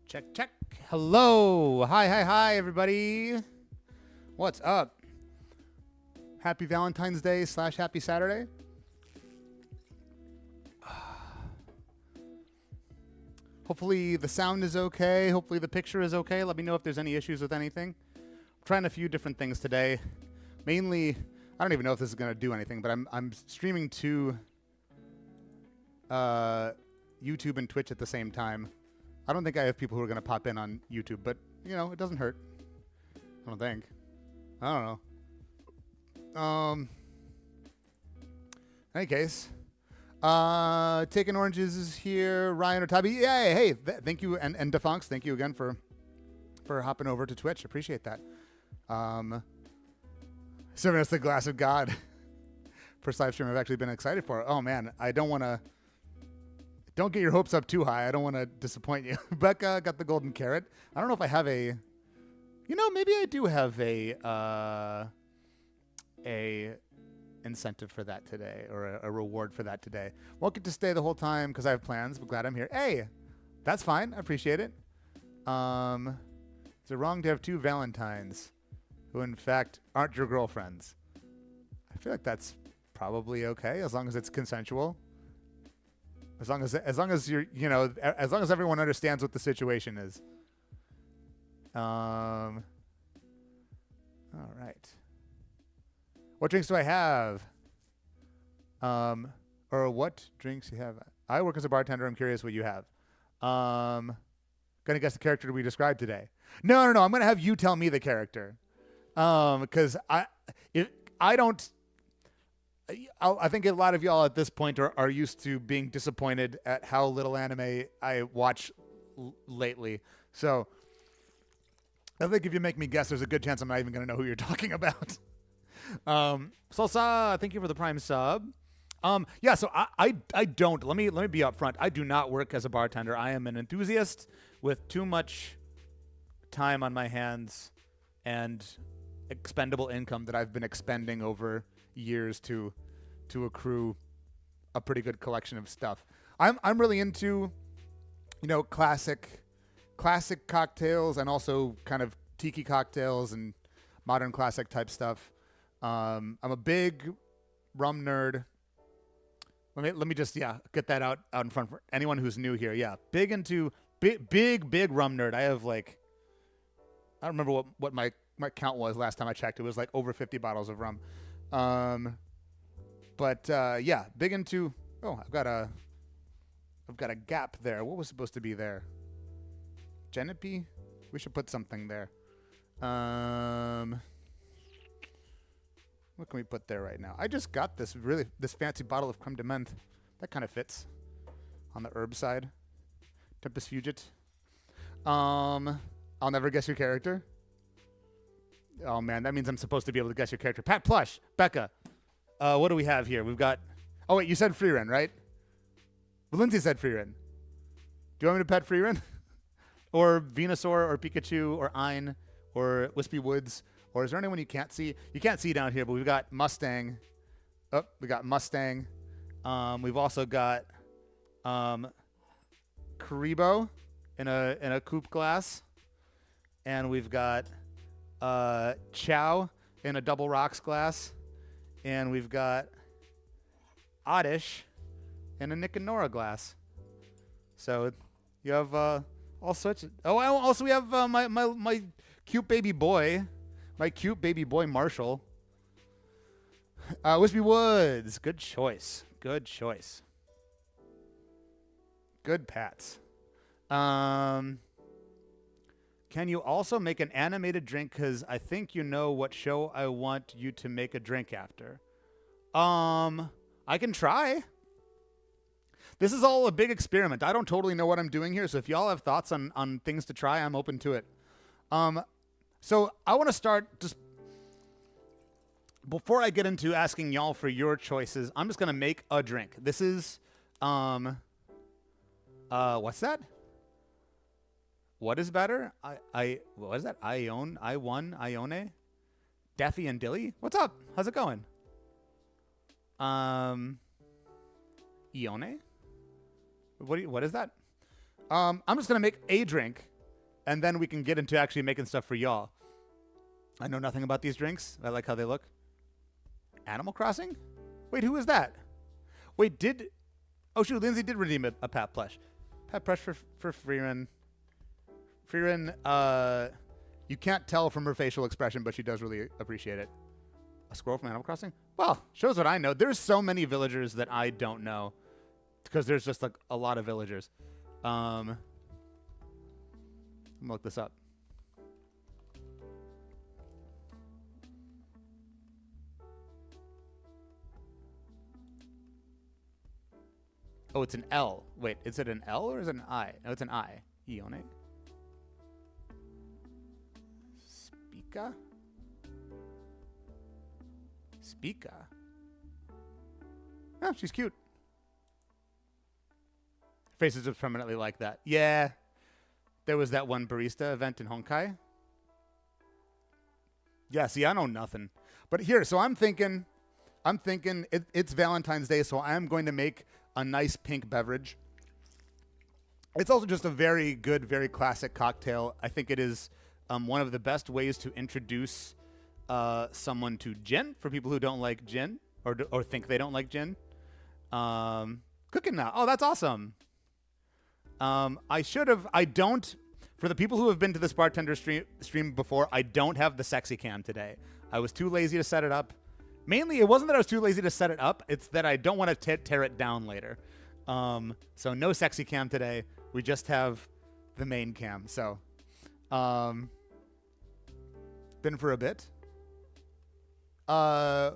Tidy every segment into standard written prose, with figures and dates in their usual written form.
Check, check. Hello. Hi, everybody. What's up? Happy Valentine's Day / Happy Saturday. Hopefully the sound is okay. Hopefully the picture is okay. Let me know if there's any issues with anything. I'm trying a few different things today. Mainly, I don't even know if this is going to do anything, but I'm streaming to YouTube and Twitch at the same time. I don't think I have people who are going to pop in on YouTube, but, you know, it doesn't hurt. I don't think. I don't know. Any case. Taking Oranges is here. Ryan Otabi. Yeah, hey, thank you. And Defunks, thank you again for hopping over to Twitch. Appreciate that. Serving us the glass of God. First live stream I've actually been excited for. Oh, man, I don't want to... Don't get your hopes up too high. I don't want to disappoint you. Becca got the golden carrot. I don't know if I have a... You know, maybe I do have a incentive for that today, or a reward for that today. Won't get to stay the whole time because I have plans, but glad I'm here. Hey, that's fine. I appreciate it. Is it wrong to have two Valentines who, in fact, aren't your girlfriends? I feel like that's probably okay as long as it's consensual. As long as you're, you know, as long as everyone understands what the situation is. All right. What drinks do I have? Or what drinks do you have? I work as a bartender. I'm curious what you have. Gonna guess the character we described today. No. I'm gonna have you tell me the character. Because I think a lot of y'all at this point are used to being disappointed at how little anime I watch lately. So I think if you make me guess, there's a good chance I'm not even going to know who you're talking about. Salsa, thank you for the Prime sub. Yeah, so I don't. Let me be upfront. I do not work as a bartender. I am an enthusiast with too much time on my hands and expendable income that I've been expending over years to accrue a pretty good collection of stuff. I'm really into, you know, classic cocktails and also kind of tiki cocktails and modern classic type stuff. I'm a big rum nerd. Let me just get that out in front for anyone who's new here. Yeah, big into big rum nerd. I have like, I don't remember what my count was last time I checked. It was like over 50 bottles of rum. But yeah, big into. Oh, I've got a gap there. What was supposed to be there? Genepi? We should put something there. What can we put there right now? I just got this fancy bottle of creme de menthe. That kind of fits on the herb side. Tempest Fugit. I'll never guess your character. Oh man, that means I'm supposed to be able to guess your character. Pat Plush, Becca. What do we have here? We've got... Oh, wait, you said Freeran, right? Well, Lindsay said Freeran. Do you want me to pet Freeran? Or Venusaur, or Pikachu, or Ein, or Wispy Woods? Or is there anyone you can't see? You can't see down here, but we've got Mustang. Oh, we got Mustang. We've also got Karibo in a coupe glass. And we've got Chow in a double rocks glass. And we've got Oddish in a Nick and Nora glass. So you have all sorts of... Oh, also we have my cute baby boy. My cute baby boy Marshall. Wispy Woods. Good choice. Good Pats. Can you also make an animated drink? Because I think you know what show I want you to make a drink after. I can try. This is all a big experiment. I don't totally know what I'm doing here, so if y'all have thoughts on things to try, I'm open to it. So I want to start just... Before I get into asking y'all for your choices, I'm just going to make a drink. This is... what's that? What is better? What is that? Ione? Daffy and Dilly? What's up? How's it going? Ione? What is that? I'm just gonna make a drink and then we can get into actually making stuff for y'all. I know nothing about these drinks. I like how they look. Animal Crossing? Wait, who is that? Wait, oh shoot, Lindsay did redeem a Pat plush. Pat plush for Freerin. Freerin, you can't tell from her facial expression, but she does really appreciate it. A squirrel from Animal Crossing? Well, shows what I know. There's so many villagers that I don't know because there's just like a lot of villagers. Let me look this up. Oh, it's an L. Wait, is it an L or is it an I? No, it's an I. Ione. Spica? Spica? Oh, she's cute. Faces just permanently like that. Yeah. There was that one barista event in Honkai. Yeah, see, I know nothing. But here, so I'm thinking it's Valentine's Day, so I'm going to make a nice pink beverage. It's also just a very good, very classic cocktail. I think it is one of the best ways to introduce someone to gin for people who don't like gin or think they don't like gin. Cooking now. Oh, that's awesome. I don't, for the people who have been to this bartender stream before, I don't have the sexy cam today. I was too lazy to set it up. Mainly, it wasn't that I was too lazy to set it up. It's that I don't want to tear it down later. So no sexy cam today. We just have the main cam. So, been for a bit. Oh,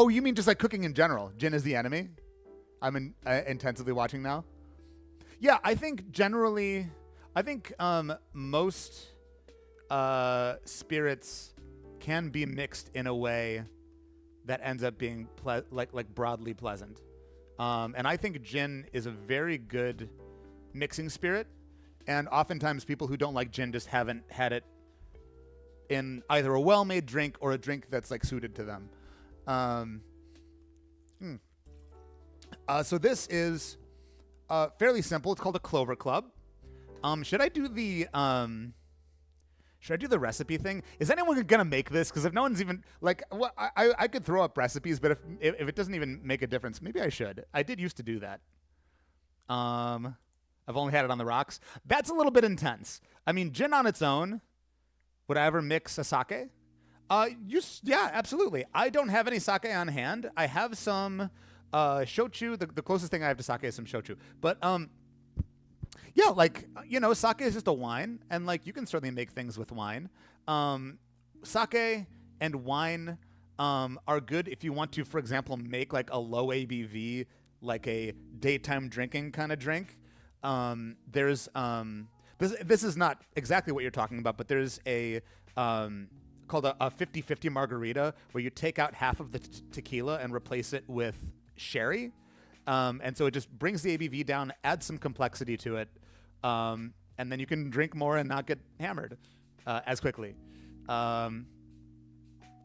you mean just like cooking in general? Gin is the enemy? I'm intensively watching now. Yeah, I think generally, most spirits can be mixed in a way that ends up being like broadly pleasant. And I think gin is a very good mixing spirit. And oftentimes people who don't like gin just haven't had it in either a well-made drink or a drink that's like suited to them. So this is fairly simple. It's called a Clover Club. Should I do the recipe thing? Is anyone gonna make this? Because if no one's even like, well, I could throw up recipes, but if it doesn't even make a difference, maybe I should. I did used to do that. I've only had it on the rocks. That's a little bit intense. I mean, gin on its own. Would I ever mix a sake? Yeah, absolutely. I don't have any sake on hand. I have some shochu. The closest thing I have to sake is some shochu. But yeah, like, sake is just a wine, and like you can certainly make things with wine. Sake and wine are good if you want to, for example, make like a low ABV, like a daytime drinking kind of drink. There's this is not exactly what you're talking about, but there's a called a 50-50 margarita where you take out half of the tequila and replace it with sherry. And so it just brings the ABV down, adds some complexity to it, and then you can drink more and not get hammered as quickly. I'll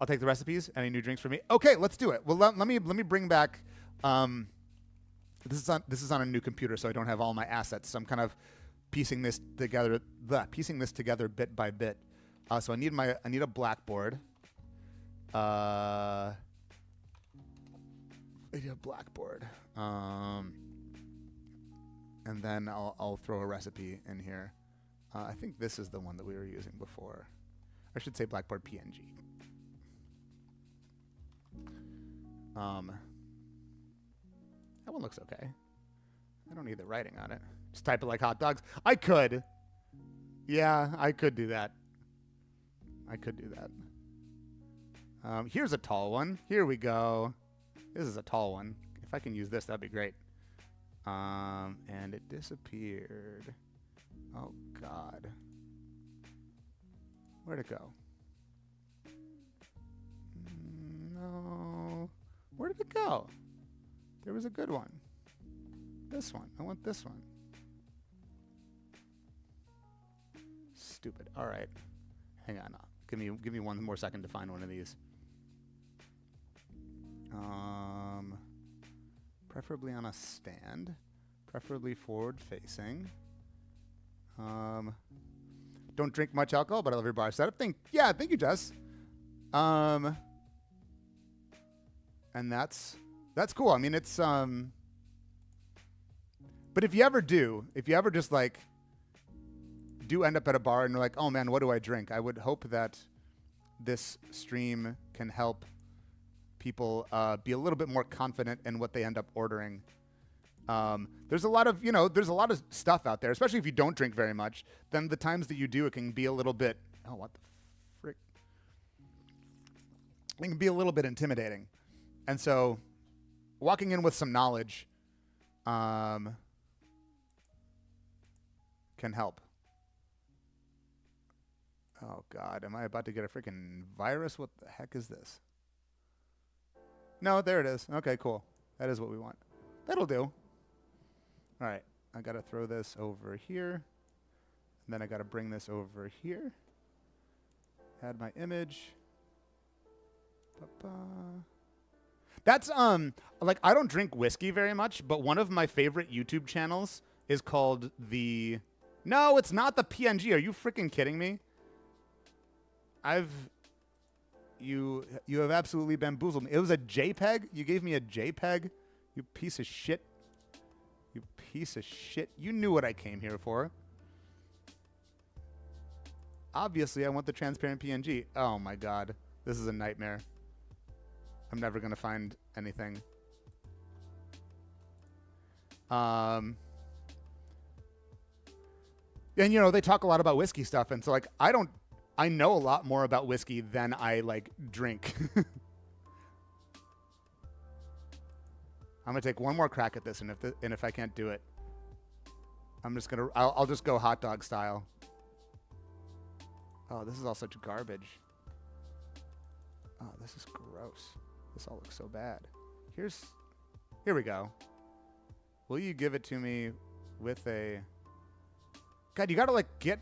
take the recipes. Any new drinks for me? Okay, let's do it. Well, let me bring back. This is on a new computer, so I don't have all my assets. So I'm kind of piecing this together bit by bit. So I need a blackboard. I need a blackboard. And then I'll throw a recipe in here. I think this is the one that we were using before. I should say Blackboard PNG. That one looks okay. I don't need the writing on it. Just type it like hot dogs. I could. Yeah, I could do that. Here's a tall one. Here we go. This is a tall one. If I can use this, that'd be great. And it disappeared. Oh, God. Where'd it go? No. Where did it go? There was a good one. This one. I want this one. Stupid. All right. Hang on. Give me one more second to find one of these. Preferably on a stand. Preferably forward facing. Don't drink much alcohol, but I love your bar setup. Thank you, Jess. And that's cool. I mean, it's but if you ever just like do end up at a bar and you're like, oh man, what do I drink? I would hope that this stream can help people be a little bit more confident in what they end up ordering. There's a lot of stuff out there, especially if you don't drink very much. Then the times that you do, it can be a little bit, oh, what the frick? It can be a little bit intimidating. And so walking in with some knowledge can help. Oh, God. Am I about to get a freaking virus? What the heck is this? No, there it is. Okay, cool. That is what we want. That'll do. All right. I got to throw this over here. And then I got to bring this over here. Add my image. That's, like, I don't drink whiskey very much, but one of my favorite YouTube channels is called the... No, it's not the PNG. Are you freaking kidding me? You have absolutely bamboozled me. It was a JPEG? You gave me a JPEG? You piece of shit. You piece of shit. You knew what I came here for. Obviously, I want the transparent PNG. Oh my God. This is a nightmare. I'm never going to find anything. And, you know, they talk a lot about whiskey stuff. And so, like, I know a lot more about whiskey than I, like, drink. I'm going to take one more crack at this, and if I can't do it, I'll just go hot dog style. Oh, this is all such garbage. Oh, this is gross. This all looks so bad. Here we go. Will you give it to me with a... God, you got to, like, get,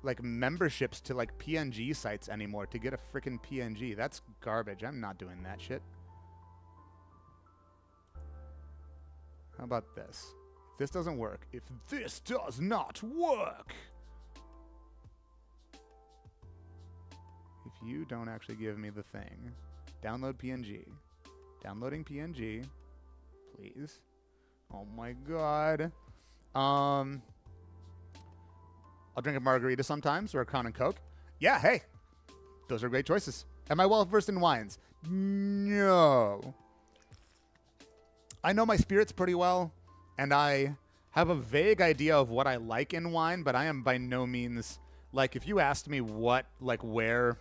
like, memberships to, like, PNG sites anymore to get a freaking PNG. That's garbage. I'm not doing that shit. How about this? If this doesn't work, if this does not work, if you don't actually give me the thing, download PNG. Downloading PNG, please. Oh my God. I'll drink a margarita sometimes, or a Crown and Coke. Yeah, hey, those are great choices. Am I well versed in wines? No. I know my spirits pretty well, and I have a vague idea of what I like in wine, but I am by no means, like, if you asked me what, like, where,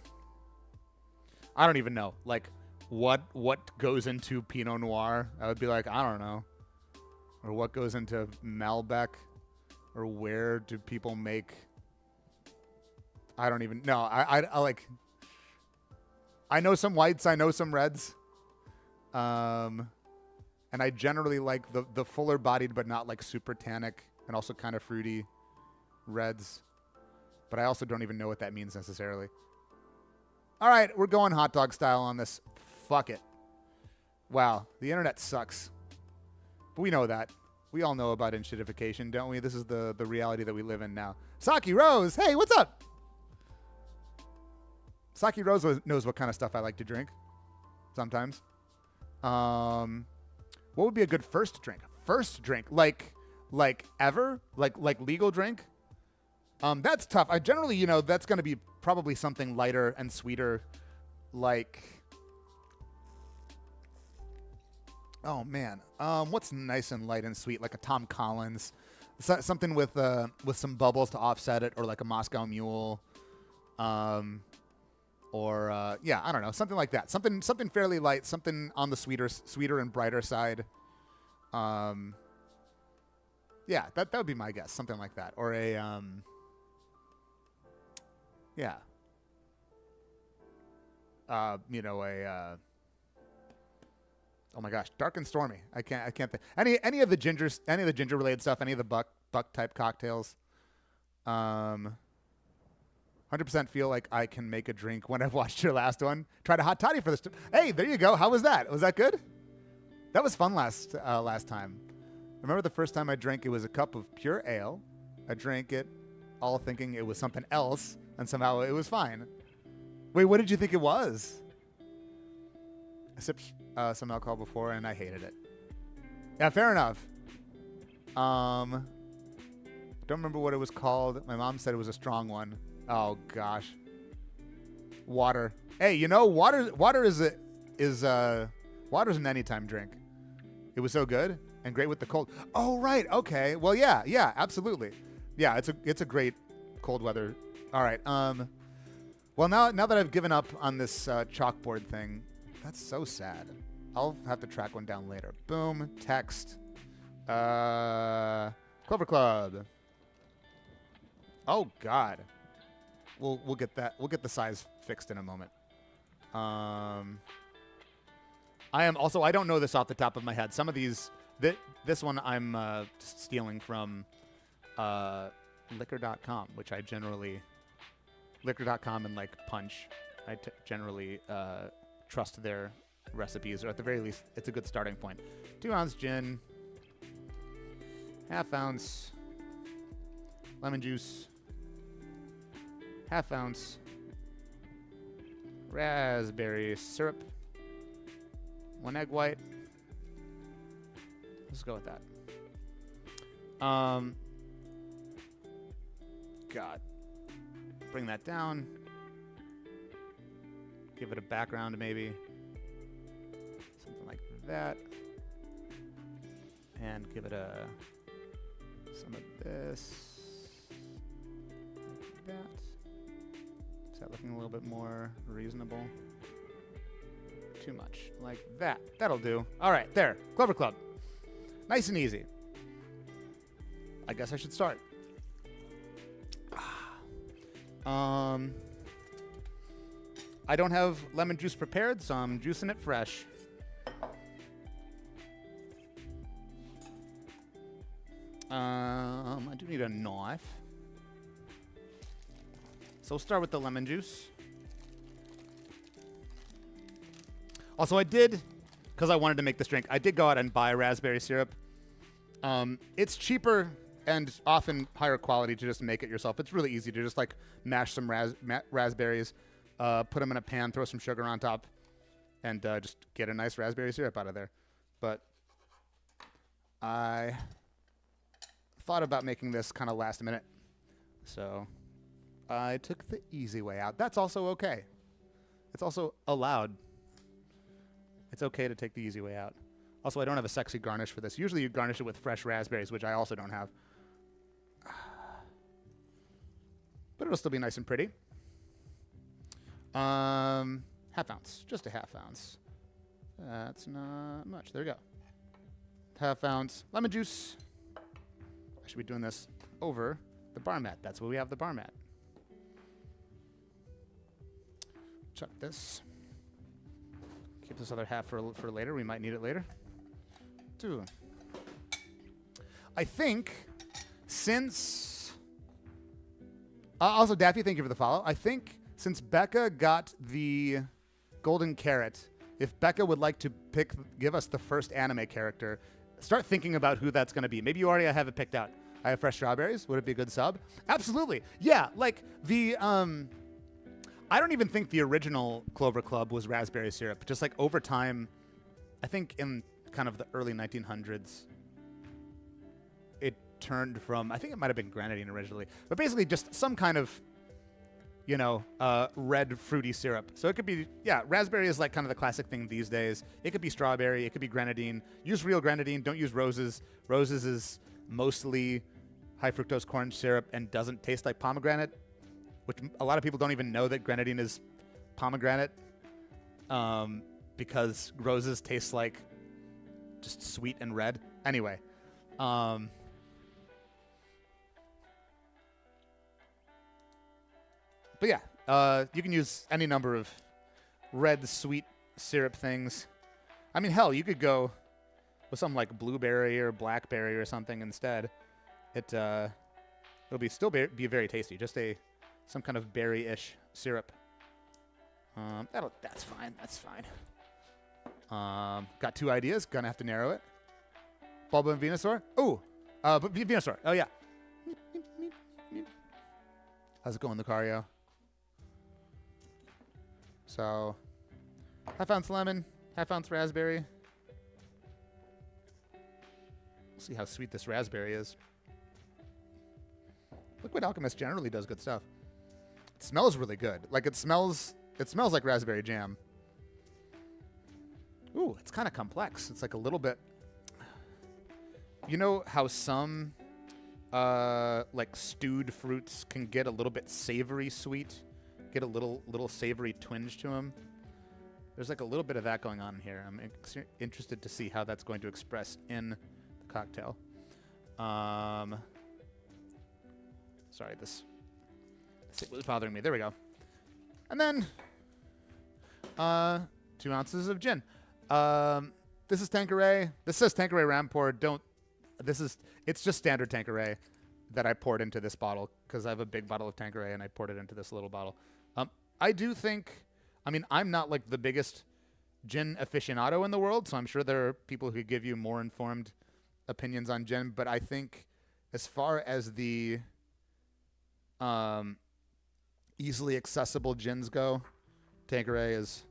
I don't even know, like, what goes into Pinot Noir, I would be like, I don't know. Or what goes into Malbec, or where do people make, I don't even know. I like, I know some whites, I know some reds. And I generally like the fuller bodied, but not like super tannic and also kind of fruity reds. But I also don't even know what that means necessarily. All right, we're going hot dog style on this. Fuck it. Wow, the internet sucks. But we know that. We all know about enshittification, don't we? This is the reality that we live in now. Saki Rose, hey, what's up? Saki Rose knows what kind of stuff I like to drink. Sometimes. What would be a good first drink? First drink, like ever, like legal drink. That's tough. I generally, you know, that's going to be probably something lighter and sweeter, like. Oh man, what's nice and light and sweet, like a Tom Collins, something with some bubbles to offset it, or like a Moscow Mule, or yeah, I don't know, something like that. Something fairly light, something on the sweeter and brighter side. Yeah, that would be my guess, something like that, or a yeah, you know, a oh my gosh, dark and stormy. I can't think. Any of the ginger related stuff, any of the buck type cocktails. 100% feel like I can make a drink when I've watched your last one. Tried a hot toddy for this. Hey, there you go. How was that? Was that good? That was fun last time. remember the first time I drank it was a cup of pure ale. I drank it all thinking it was something else, and somehow it was fine. Wait, what did you think it was? I sipped some alcohol before, and I hated it. Yeah, fair enough. Don't remember what it was called. My mom said it was a strong one. Oh gosh. Water. Hey, you know, water is water's an anytime drink. It was so good and great with the cold. Oh right, okay. Well, yeah, absolutely. Yeah, it's a great cold weather. All right. Well, now that I've given up on this chalkboard thing, that's so sad. I'll have to track one down later. Boom. Text. Clover Club. Oh God. We'll get that. We'll get the size fixed in a moment. I don't know this off the top of my head. Some of these, this one I'm stealing from liquor.com, which I generally, liquor.com and like Punch, I generally trust their recipes, or at the very least, it's a good starting point. 2 ounce gin, ½ ounce lemon juice, ½ ounce raspberry syrup, 1 egg white. Let's go with that. God. Bring that down. Give it a background maybe. Something like that. And give it some of this. Like that. Is that looking a little bit more reasonable? Too much. Like that. That'll do. All right, there. Clover Club. Nice and easy. I guess I should start. I don't have lemon juice prepared, so I'm juicing it fresh. I do need a knife. So we'll start with the lemon juice. Also, I did, because I wanted to make this drink, I did go out and buy raspberry syrup. It's cheaper and often higher quality to just make it yourself. It's really easy to just like mash some raspberries, put them in a pan, throw some sugar on top, and just get a nice raspberry syrup out of there. But I thought about making this kind of last minute, so I took the easy way out. That's also okay. It's also allowed. It's okay to take the easy way out. Also, I don't have a sexy garnish for this. Usually you garnish it with fresh raspberries, which I also don't have. But it'll still be nice and pretty. ½ ounce. Just a ½ ounce. That's not much. There we go. ½ ounce lemon juice. I should be doing this over the bar mat. That's where we have the bar mat. Chuck this. Keep this other half for later. We might need it later. 2. I think since... also, Daffy, thank you for the follow. I think since Becca got the golden carrot, if Becca would like to give us the first anime character, start thinking about who that's going to be. Maybe you already have it picked out. I have fresh strawberries. Would it be a good sub? Absolutely. Yeah, like the... I don't even think the original Clover Club was raspberry syrup. Just like over time, I think in kind of the early 1900s, it turned from, I think it might have been grenadine originally, but basically just some kind of, red fruity syrup. So it could be, raspberry is like kind of the classic thing these days. It could be strawberry. It could be grenadine. Use real grenadine. Don't use roses. Roses is mostly high fructose corn syrup and doesn't taste like pomegranate, which a lot of people don't even know that grenadine is pomegranate, because roses taste like just sweet and red. Anyway, but yeah, you can use any number of red sweet syrup things. I mean, hell, you could go with something like blueberry or blackberry or something instead. It'll still be very tasty. Just some kind of berry-ish syrup. That's fine. Got 2 ideas. Gonna have to narrow it. Bulba and Venusaur? Oh, Venusaur. Oh, yeah. How's it going, Lucario? So, half ounce lemon, half ounce raspberry. We'll see how sweet this raspberry is. Liquid Alchemist generally does good stuff. It smells really good. Like it smells like raspberry jam. Ooh, it's kind of complex. It's like a little bit. You know how some like stewed fruits can get a little bit savory sweet, get a little savory twinge to them. There's like a little bit of that going on here. I'm interested to see how that's going to express in the cocktail. Sorry, this was bothering me. There we go. And then 2 ounces of gin. This is Tanqueray. This says Tanqueray Rampur. It's just standard Tanqueray that I poured into this bottle because I have a big bottle of Tanqueray and I poured it into this little bottle. I do think, I mean, I'm not like the biggest gin aficionado in the world, so I'm sure there are people who could give you more informed opinions on gin, but I think as far as the easily accessible gins go, Tanqueray is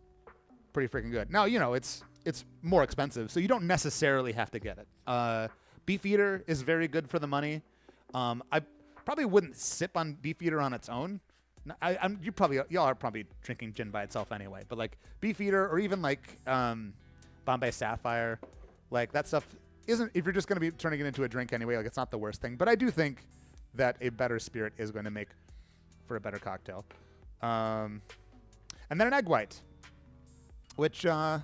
pretty freaking good. Now, you know, it's more expensive, so you don't necessarily have to get it. Beefeater is very good for the money. I probably wouldn't sip on Beefeater on its own. Y'all are probably drinking gin by itself anyway, but like Beefeater or even like Bombay Sapphire, like that stuff isn't, if you're just going to be turning it into a drink anyway, like it's not the worst thing. But I do think that a better spirit is going to make for a better cocktail. And then an egg white, which I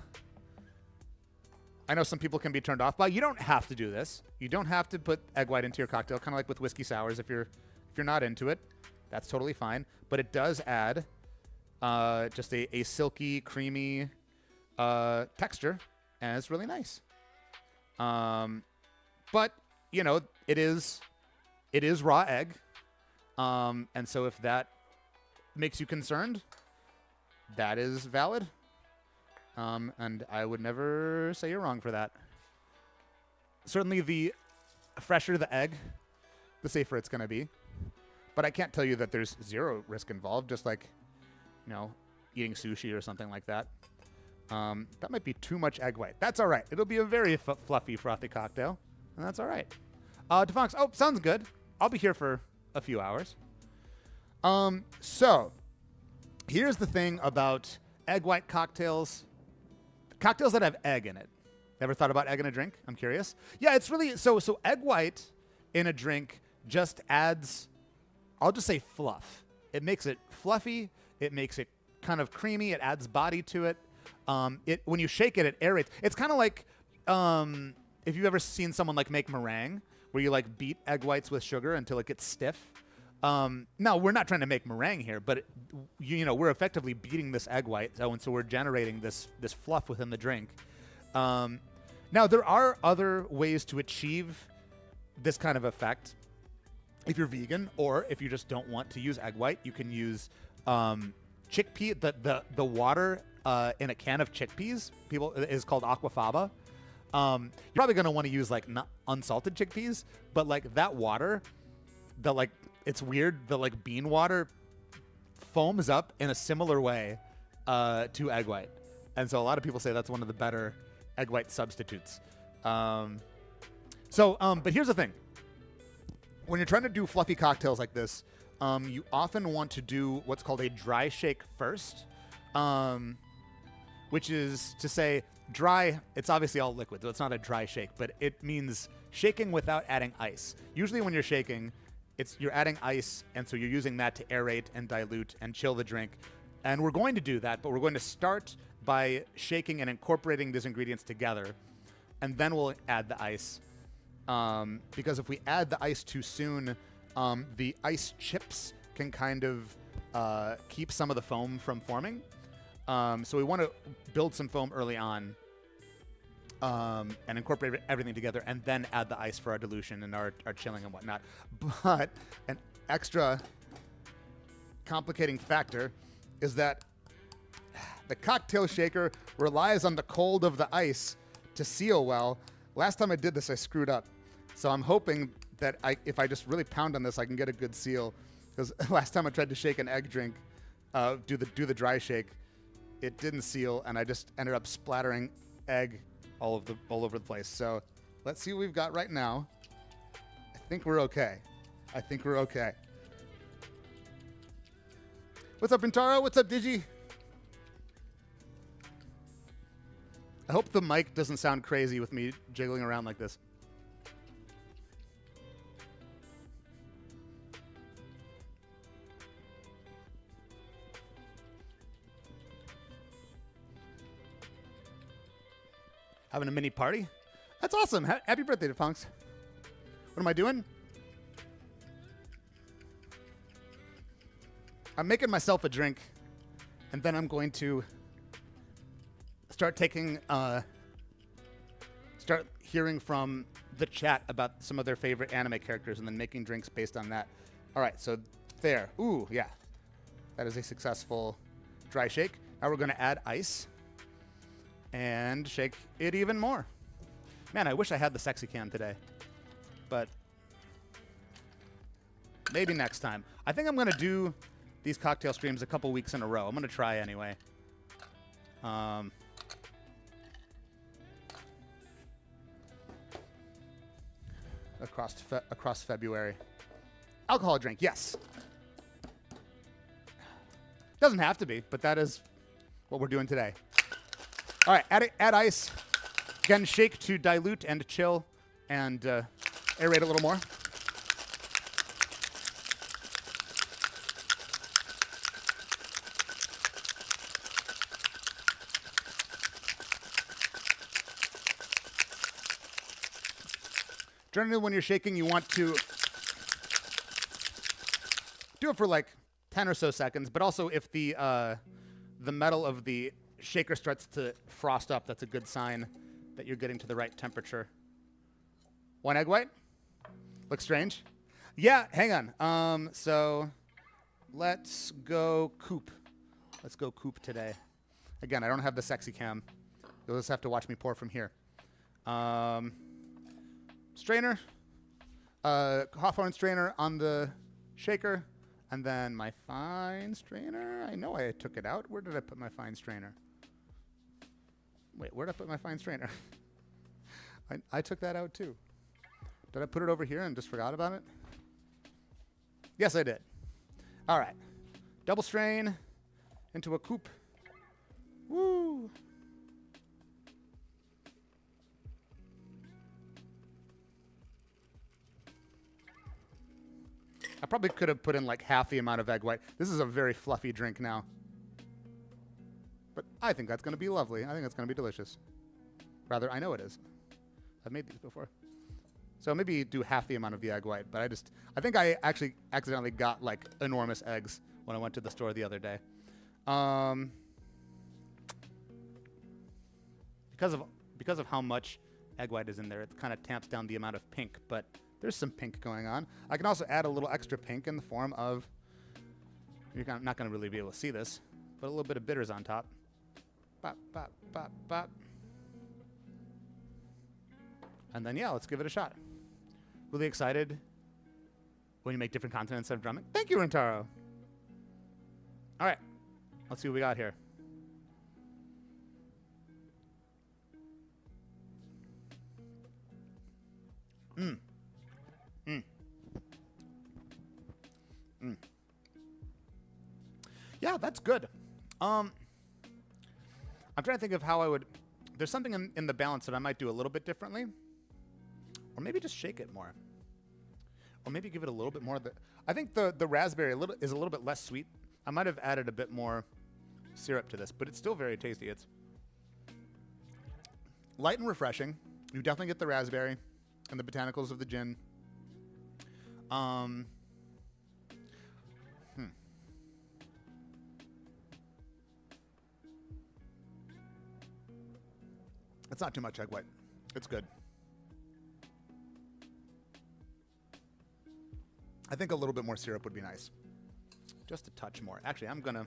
know some people can be turned off by. You don't have to do this. You don't have to put egg white into your cocktail, kind of like with whiskey sours. If you're not into it, that's totally fine. But it does add just a silky, creamy texture, and it's really nice. But you know, it is raw egg, and so if that makes you concerned, that is valid. And I would never say you're wrong for that. Certainly, the fresher the egg, the safer it's going to be. But I can't tell you that there's zero risk involved, just like, you know, eating sushi or something like that. That might be too much egg white. That's all right. It'll be a very fluffy, frothy cocktail, and that's all right. DeFox, oh, sounds good. I'll be here for a few hours. So, here's the thing about egg white cocktails. Cocktails that have egg in it. Ever thought about egg in a drink? I'm curious. Yeah, it's really, so egg white in a drink just adds, I'll just say fluff. It makes it fluffy. It makes it kind of creamy. It adds body to it. When you shake it, it aerates. It's kind of like if you've ever seen someone like make meringue, where you like beat egg whites with sugar until it gets stiff. Now, we're not trying to make meringue here, but you know, we're effectively beating this egg white, and so we're generating this fluff within the drink. Now, there are other ways to achieve this kind of effect. If you're vegan, or if you just don't want to use egg white, you can use chickpea. The water in a can of chickpeas is called aquafaba. You're probably gonna want to use like not unsalted chickpeas, but like that water, it's weird. The like bean water foams up in a similar way to egg white, and so a lot of people say that's one of the better egg white substitutes. But here's the thing. When you're trying to do fluffy cocktails like this, you often want to do what's called a dry shake first, which is to say dry, it's obviously all liquid, so it's not a dry shake, but it means shaking without adding ice. Usually when you're shaking, you're adding ice, and so you're using that to aerate and dilute and chill the drink. And we're going to do that, but we're going to start by shaking and incorporating these ingredients together, and then we'll add the ice. Because if we add the ice too soon, the ice chips can kind of keep some of the foam from forming. So we want to build some foam early on and incorporate everything together, and then add the ice for our dilution and our chilling and whatnot. But an extra complicating factor is that the cocktail shaker relies on the cold of the ice to seal well. Last time I did this, I screwed up. So I'm hoping that if I just really pound on this, I can get a good seal. Because last time I tried to shake an egg drink, do the dry shake, it didn't seal, and I just ended up splattering egg all over the place. So let's see what we've got right now. I think we're okay. What's up, Intaro? What's up, Digi? I hope the mic doesn't sound crazy with me jiggling around like this. Having a mini party? That's awesome. Happy birthday to Punks. What am I doing? I'm making myself a drink, and then I'm going to start hearing from the chat about some of their favorite anime characters and then making drinks based on that. All right, so there. Ooh, yeah. That is a successful dry shake. Now we're going to add ice and shake it even more. Man, I wish I had the sexy cam today, but maybe next time. I think I'm going to do these cocktail streams a couple weeks in a row. I'm going to try anyway. Across February. Alcohol drink, yes. Doesn't have to be, but that is what we're doing today. All right, add ice. Again, shake to dilute and chill and aerate a little more. Generally, when you're shaking, you want to do it for like 10 or so seconds, but also if the metal of the shaker starts to frost up, that's a good sign that you're getting to the right temperature. One egg white? Looks strange? Yeah, hang on. So let's go coupe. Let's go coupe today. Again, I don't have the sexy cam. You'll just have to watch me pour from here. Strainer. Hawthorne strainer on the shaker. And then my fine strainer. I know I took it out. Where did I put my fine strainer? Wait, where did I put my fine strainer? I took that out too. Did I put it over here and just forgot about it? Yes, I did. All right. Double strain into a coupe. Woo! I probably could have put in like half the amount of egg white. This is a very fluffy drink now. But I think that's going to be lovely. I think it's going to be delicious. Rather, I know it is. I've made these before. So maybe do half the amount of the egg white. But I think I actually accidentally got like enormous eggs when I went to the store the other day. Because of how much egg white is in there, it kind of tamps down the amount of pink. But there's some pink going on. I can also add a little extra pink in the form of, you're not going to really be able to see this, but a little bit of bitters on top. Bop, bop, bop, bop. And then, yeah, let's give it a shot. Really excited when you make different content instead of drumming. Thank you, Rentaro. All right, let's see what we got here. Yeah, that's good. I'm trying to think of how I would. There's something in the balance that I might do a little bit differently, or maybe just shake it more, or maybe give it a little bit more. I think the raspberry is a little bit less sweet. I might have added a bit more syrup to this, but it's still very tasty. It's light and refreshing. You definitely get the raspberry and the botanicals of the gin. It's not too much egg white. It's good. I think a little bit more syrup would be nice. Just a touch more. Actually, I don't know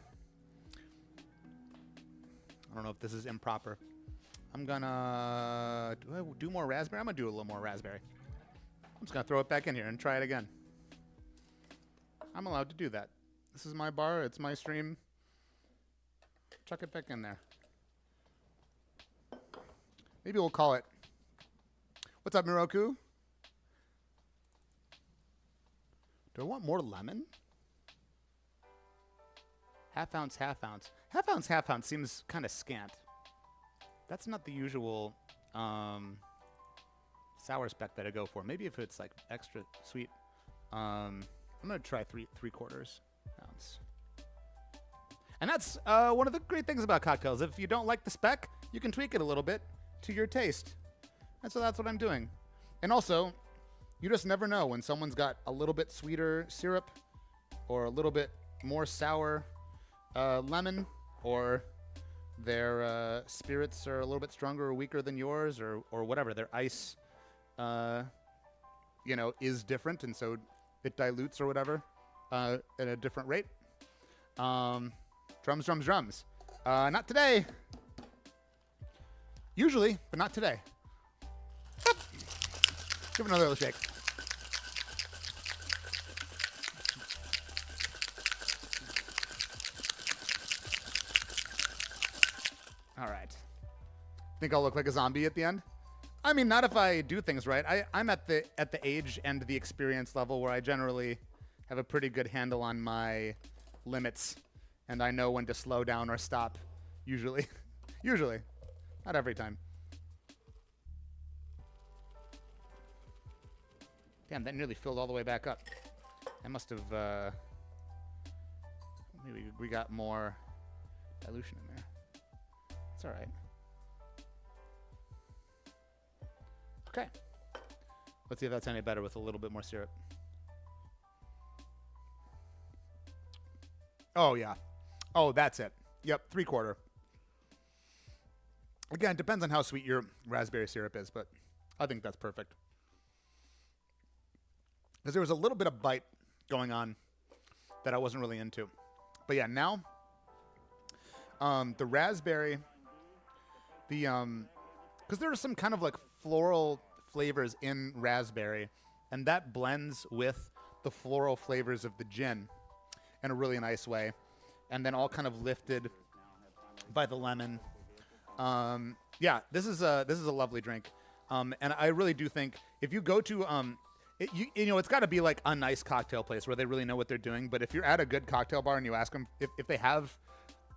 if this is improper, I'm gonna do I do more raspberry? I'm gonna do a little more raspberry. I'm just gonna throw it back in here and try it again. I'm allowed to do that. This is my bar. It's my stream. Chuck it back in there. Maybe we'll call it. What's up, Miroku? Do I want more lemon? Half ounce, half ounce. Half ounce, half ounce seems kind of scant. That's not the usual sour spec that I go for. Maybe if it's like extra sweet. I'm gonna try three quarters ounce. And that's one of the great things about cocktails. If you don't like the spec, you can tweak it a little bit to your taste. And so that's what I'm doing. And also, you just never know when someone's got a little bit sweeter syrup or a little bit more sour lemon, or their spirits are a little bit stronger or weaker than yours, or whatever. Their ice, is different, and so it dilutes or whatever at a different rate. Drums, drums, drums. Not today. Usually, but not today. Give it another little shake. All right. Think I'll look like a zombie at the end? I mean, not if I do things right. I'm at the age and the experience level where I generally have a pretty good handle on my limits, and I know when to slow down or stop. Usually, usually, not every time. Damn, that nearly filled all the way back up. I must have. Maybe we got more dilution in there. It's all right. Okay. Let's see if that's any better with a little bit more syrup. Oh, yeah. Oh, that's it. Yep, 3/4. Again, it depends on how sweet your raspberry syrup is, but I think that's perfect. Because there was a little bit of bite going on that I wasn't really into. But yeah, now the raspberry, because there are some kind of like floral flavors in raspberry, and that blends with the floral flavors of the gin in a really nice way, and then all kind of lifted by the lemon. Yeah, this is a lovely drink, and I really do think if you go to it's got to be like a nice cocktail place where they really know what they're doing. But if you're at a good cocktail bar and you ask them if they have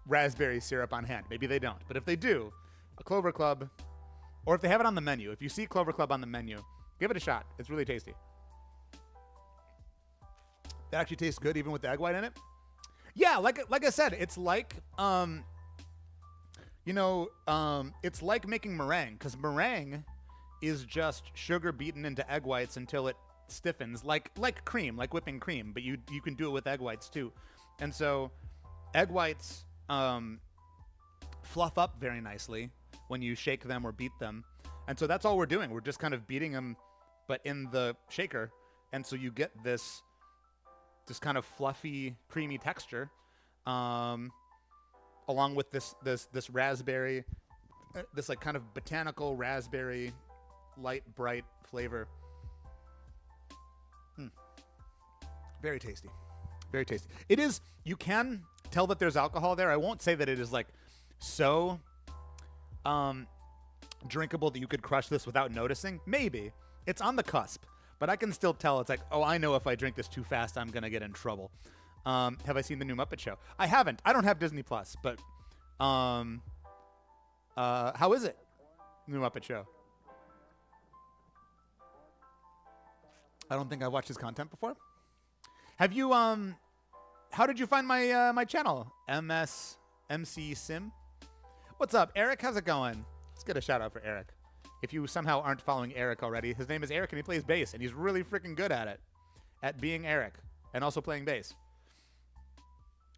raspberry syrup on hand, maybe they don't, but if they do, a Clover Club, or if they have it on the menu, if you see Clover Club on the menu, give it a shot. It's really tasty. That actually tastes good even with the egg white in it. Yeah, like I said, it's like it's like making meringue, because meringue is just sugar beaten into egg whites until it stiffens, like cream, like whipping cream, but you can do it with egg whites too. And so egg whites fluff up very nicely when you shake them or beat them. And so that's all we're doing. We're just kind of beating them, but in the shaker. And so you get this kind of fluffy, creamy texture, along with this raspberry, this like kind of botanical raspberry, light, bright flavor. Very tasty. Very tasty. It is, you can tell that there's alcohol there. I won't say that it is like so drinkable that you could crush this without noticing. Maybe. It's on the cusp. But I can still tell it's like, oh, I know if I drink this too fast, I'm going to get in trouble. Have I seen the new Muppet Show? I haven't. I don't have Disney Plus, but how is it? New Muppet Show. I don't think I've watched his content before. Have you, how did you find my my channel? MC Sim? What's up, Eric? How's it going? Let's get a shout out for Eric. If you somehow aren't following Eric already, his name is Eric and he plays bass, and he's really freaking good at it. At being Eric. And also playing bass.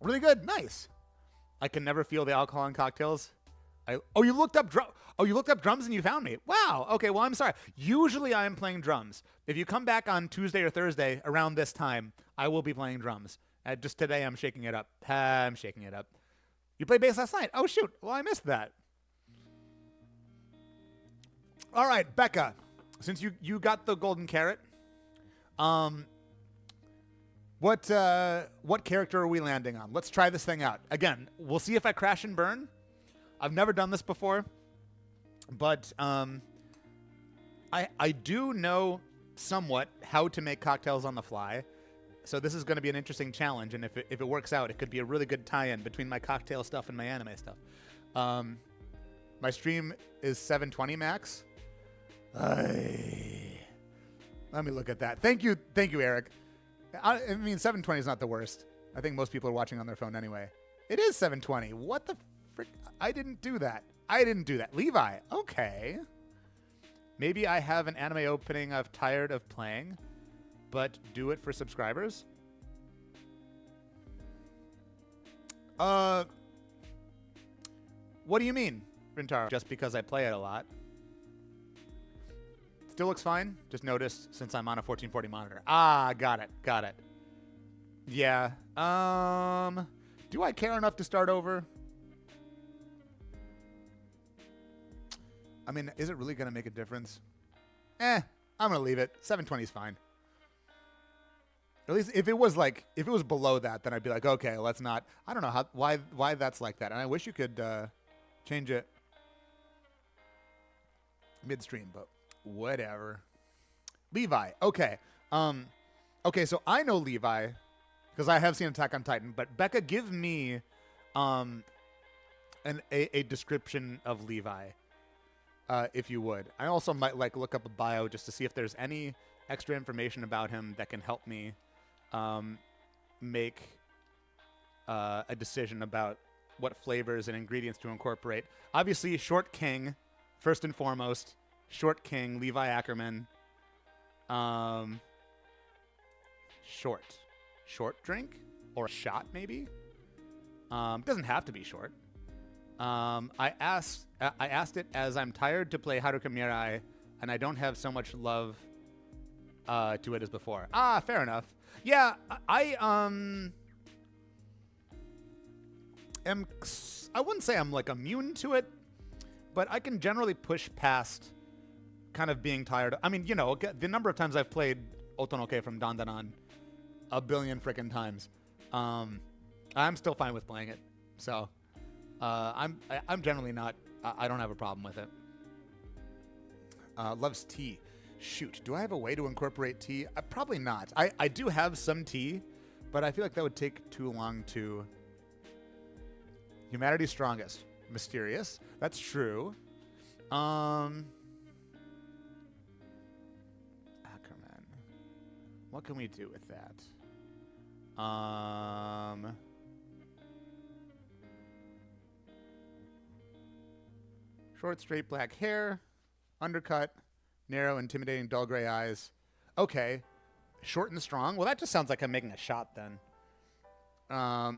Really good. Nice. I can never feel the alcohol in cocktails. You looked up drums and you found me. Wow. Okay, well, I'm sorry. Usually I am playing drums. If you come back on Tuesday or Thursday around this time, I will be playing drums. Just today I'm shaking it up. I'm shaking it up. You played bass last night? Oh, shoot. Well, I missed that. All right, Becca, since you got the golden carrot, what character are we landing on? Let's try this thing out. Again, we'll see if I crash and burn. I've never done this before, but I do know somewhat how to make cocktails on the fly. So this is going to be an interesting challenge, and if it works out, it could be a really good tie-in between my cocktail stuff and my anime stuff. My stream is 720 max. Let me look at that. Thank you, Eric. I mean, 720 is not the worst. I think most people are watching on their phone anyway. It is 720. What the frick? I didn't do that. Levi, okay. Maybe I have an anime opening I've tired of playing, but do it for subscribers. What do you mean, Rintaro? Just because I play it a lot. Still looks fine. Just noticed since I'm on a 1440 monitor. Ah, got it. Yeah. Do I care enough to start over? I mean, is it really going to make a difference? I'm going to leave it. 720 is fine. At least if it was below that, then I'd be like, okay, let's not. I don't know why that's like that. And I wish you could change it midstream, but whatever. Levi. Okay. Okay, so I know Levi because I have seen Attack on Titan, but Becca, give me a description of Levi. If you would. I also might look up a bio just to see if there's any extra information about him that can help me make a decision about what flavors and ingredients to incorporate. Obviously, Short King, first and foremost. Short King, Levi Ackerman. Short drink? Or a shot, maybe? Doesn't have to be short. I asked it as I'm tired to play Haruka Mirai, and I don't have so much love to it as before. Ah, fair enough. Yeah, I wouldn't say I'm like immune to it, but I can generally push past kind of being tired. I mean, you know, the number of times I've played Otonoke from Dandanan a billion frickin' times. I'm still fine with playing it. So I'm generally not. I don't have a problem with it. Loves tea. Shoot, do I have a way to incorporate tea? Probably not. I do have some tea, but I feel like that would take too long to. Humanity's strongest. Mysterious. That's true. Ackerman. What can we do with that? Short, straight black hair. Undercut. Narrow, intimidating, dull gray eyes. Okay. Short and strong. Well, that just sounds like I'm making a shot then. Do I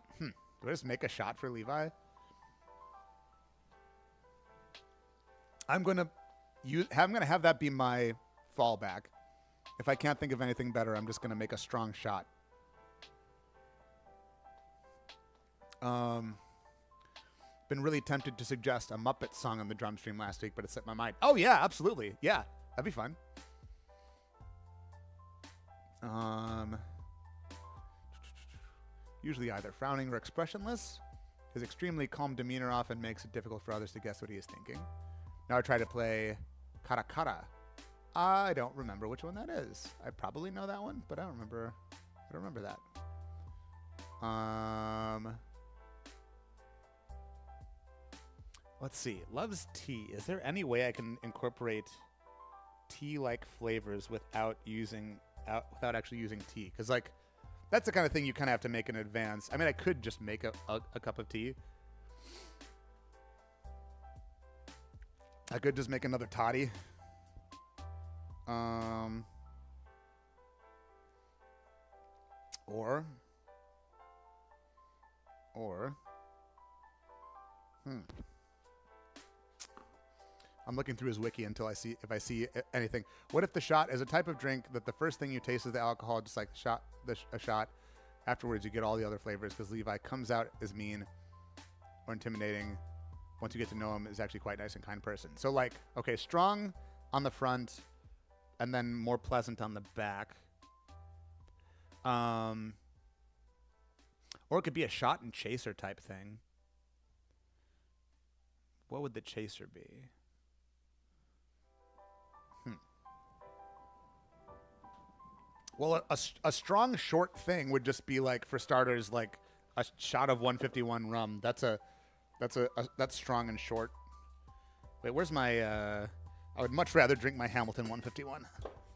just make a shot for Levi? I'm gonna have that be my fallback. If I can't think of anything better, I'm just gonna make a strong shot. Been really tempted to suggest a Muppet song on the drum stream last week, but it set my mind. Oh yeah, absolutely. Yeah, that'd be fun. Usually either frowning or expressionless. His extremely calm demeanor often makes it difficult for others to guess what he is thinking. Now I try to play Karakara. I don't remember which one that is. I probably know that one, but I don't remember that. Let's see. Loves tea. Is there any way I can incorporate tea-like flavors without actually using tea? Because like that's the kind of thing you kind of have to make in advance. I mean, I could just make a cup of tea. I could just make another toddy. Or I'm looking through his wiki until I see anything. What if the shot is a type of drink that the first thing you taste is the alcohol, just like a shot. Afterwards, you get all the other flavors because Levi comes out as mean or intimidating. Once you get to know him, is actually quite nice and kind person. So like, okay, strong on the front, and then more pleasant on the back. Or it could be a shot and chaser type thing. What would the chaser be? Well, a strong short thing would just be like, for starters, like a shot of 151 rum. That's strong and short. Wait, where's my? I would much rather drink my Hamilton 151.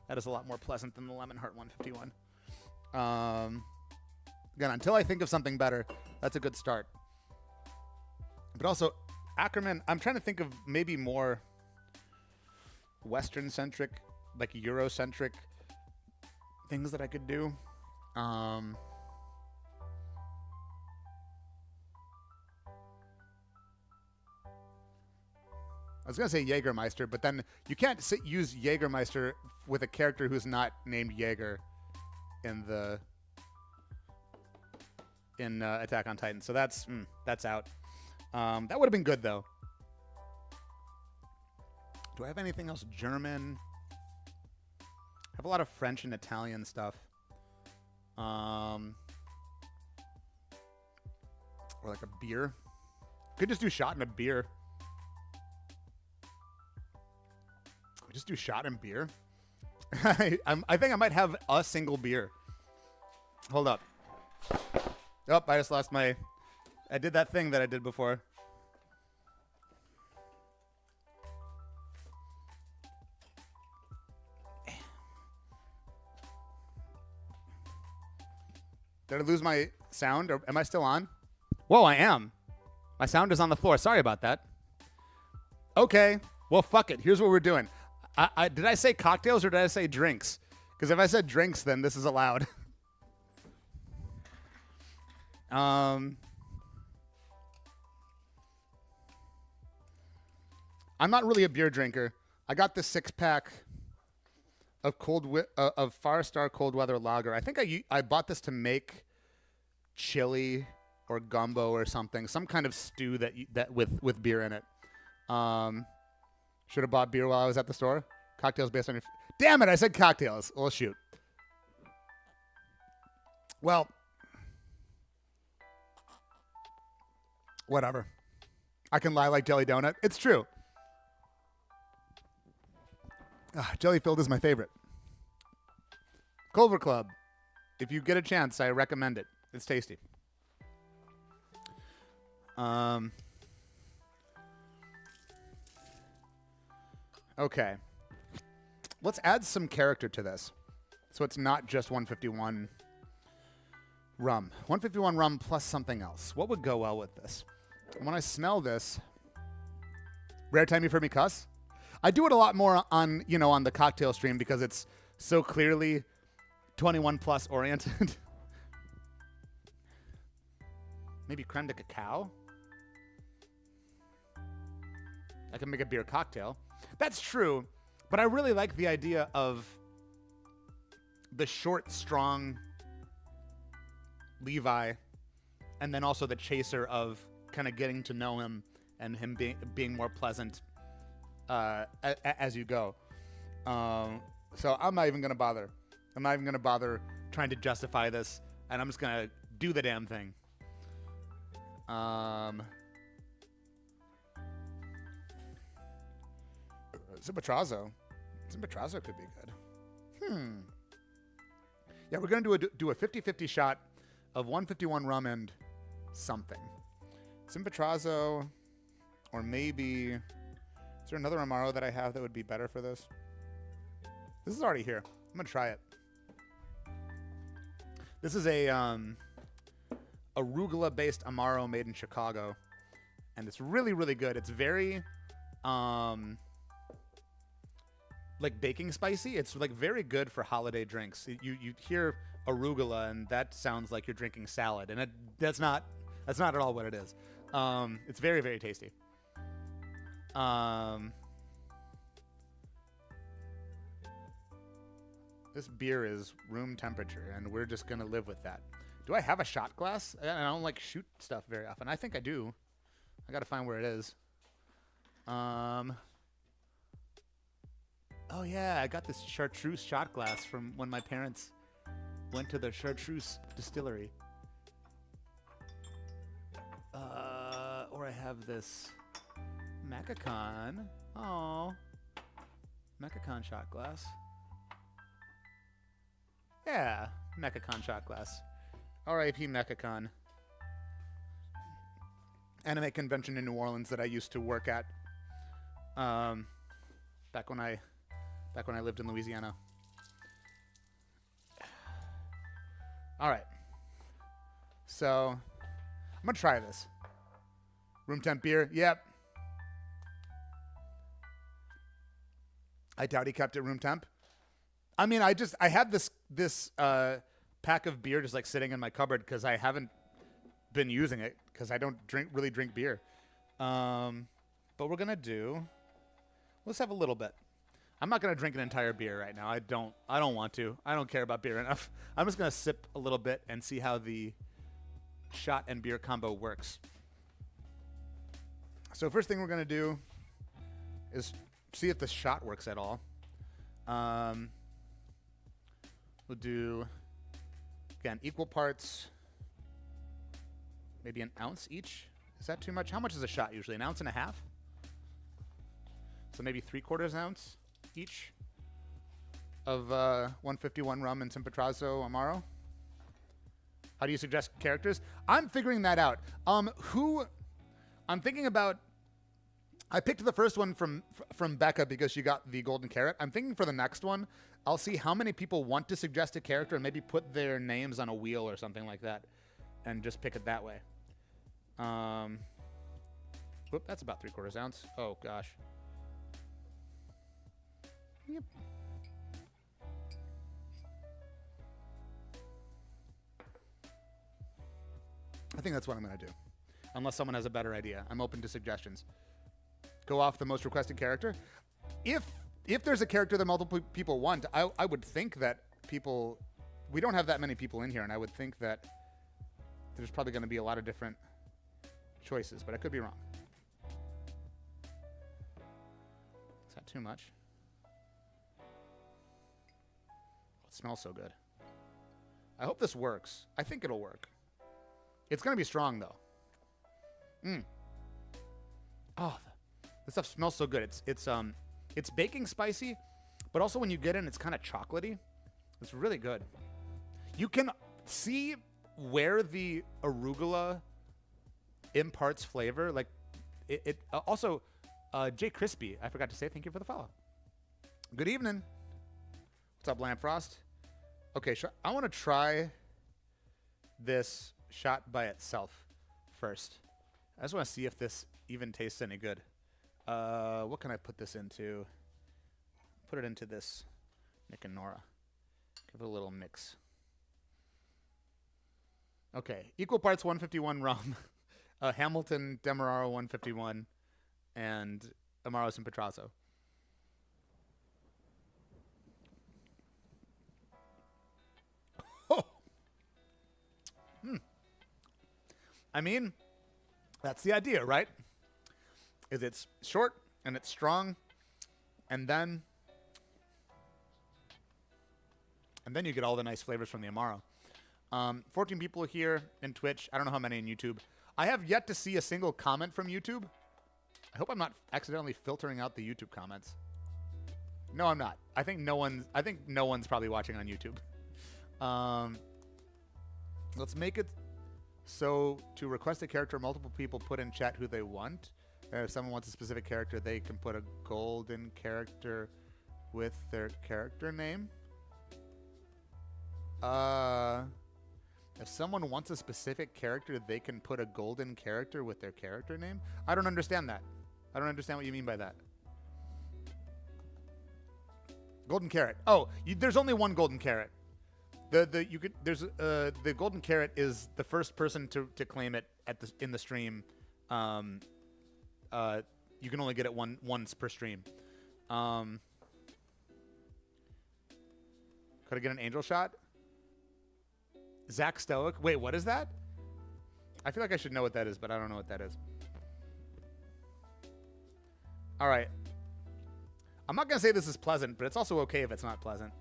That is a lot more pleasant than the Lemon Heart 151. Again, until I think of something better, that's a good start. But also, Ackerman, I'm trying to think of maybe more Western-centric, like Euro-centric things that I could do. I was going to say Jägermeister, but then you can't use Jägermeister with a character who's not named Jaeger in Attack on Titan. So that's out. That would have been good, though. Do I have anything else? German. I have a lot of French and Italian stuff. Or like a beer. Could just do shot and a beer. Just do shot and beer. I think I might have a single beer. Hold up. Oh, I just lost my... I did that thing that I did before. Did I lose my sound, or am I still on? Whoa, I am. My sound is on the floor. Sorry about that. Okay. Well, fuck it. Here's what we're doing. Did I say cocktails or did I say drinks? Because if I said drinks, then this is allowed. I'm not really a beer drinker. I got this 6-pack of of Firestar Cold Weather Lager. I think I bought this to make chili or gumbo or something, some kind of stew that with beer in it. Should have bought beer while I was at the store. Cocktails based on your... Damn it, I said cocktails. Well, shoot. Well, whatever. I can lie like Jelly Donut. It's true. Jelly Filled is my favorite. Culver Club. If you get a chance, I recommend it. It's tasty. Okay. Let's add some character to this. So it's not just 151 rum. 151 rum plus something else. What would go well with this? When I smell this... Rare time you've heard me cuss? I do it a lot more on the cocktail stream because it's so clearly 21 plus oriented. Maybe creme de cacao? I can make a beer cocktail. That's true, but I really like the idea of the short, strong Levi, and then also the chaser of kind of getting to know him and him being more pleasant as you go. So I'm not even going to bother. I'm not even going to bother trying to justify this, and I'm just going to do the damn thing. Zimbatrazo. Zimbatrazo could be good. Yeah, we're going to do a 50-50 shot of 151 rum and something. Zimbatrazo, or maybe... Is there another Amaro that I have that would be better for this? This is already here. I'm going to try it. This is a arugula-based Amaro made in Chicago. And it's really, really good. It's very... like baking spicy. It's like very good for holiday drinks. You hear arugula and that sounds like you're drinking salad, and that's not at all what it is. It's very, very tasty. This beer is room temperature, and we're just gonna live with that. Do I have a shot glass? I don't like shoot stuff very often. I think I do. I gotta find where it is. yeah, I got this chartreuse shot glass from when my parents went to the chartreuse distillery. Or I have this Macacon. Oh, Macacon shot glass. Yeah, Macacon shot glass. R.I.P. Macacon. Anime convention in New Orleans that I used to work at. Back when I lived in Louisiana. All right. So I'm gonna try this. Room temp beer. Yep. I doubt he kept it room temp. I mean, I had this pack of beer just like sitting in my cupboard because I haven't been using it because I don't really drink beer. But we're gonna let's have a little bit. I'm not gonna drink an entire beer right now. I don't want to. I don't care about beer enough. I'm just gonna sip a little bit and see how the shot and beer combo works. So first thing we're gonna do is see if the shot works at all. We'll do, again, equal parts, maybe an ounce each. Is that too much? How much is a shot usually? An ounce and a half? So maybe 3/4 ounce each of 151 rum and Simpatrazzo Amaro. How do you suggest characters? I'm figuring that out. I'm thinking about, I picked the first one from Becca because she got the golden carrot. I'm thinking for the next one, I'll see how many people want to suggest a character and maybe put their names on a wheel or something like that and just pick it that way. Whoop, that's about 3/4 ounce. Oh, gosh. Yep. I think that's what I'm going to do. Unless someone has a better idea. I'm open to suggestions. Go off the most requested character. If there's a character that multiple people want, I would think that we don't have that many people in here, and I would think that there's probably going to be a lot of different choices, but I could be wrong. Is that too much? It smells so good. I hope this works. I think it'll work. It's going to be strong, though. Oh, this stuff smells so good. It's baking spicy, but also when you get in, it's kind of chocolatey. It's really good. You can see where the arugula imparts flavor. Like it also, Jay Crispy, I forgot to say thank you for the follow. Good evening. What's up, Lampfrost? Okay, I want to try this shot by itself first. I just want to see if this even tastes any good. What can I put this into? Put it into this Nick and Nora. Give it a little mix. Okay, equal parts 151 rum, Hamilton Demerara 151, and Amaro Simpatrazzo. Oh. I mean, that's the idea, right? Is it's short and it's strong, and then you get all the nice flavors from the Amaro. 14 people here in Twitch. I don't know how many in YouTube. I have yet to see a single comment from YouTube. I hope I'm not accidentally filtering out the YouTube comments. No, I'm not. I think no one's probably watching on YouTube. Let's make it so to request a character, multiple people put in chat who they want. If someone wants a specific character, they can put a golden character with their character name. If someone wants a specific character, they can put a golden character with their character name. I don't understand that. I don't understand what you mean by that. Golden carrot. Oh, there's only one golden carrot. The golden carrot is the first person to claim it in the stream. You can only get it once per stream. Could I get an angel shot? Zach Stoic. Wait, what is that? I feel like I should know what that is, but I don't know what that is. All right. I'm not going to say this is pleasant, but it's also okay if it's not pleasant.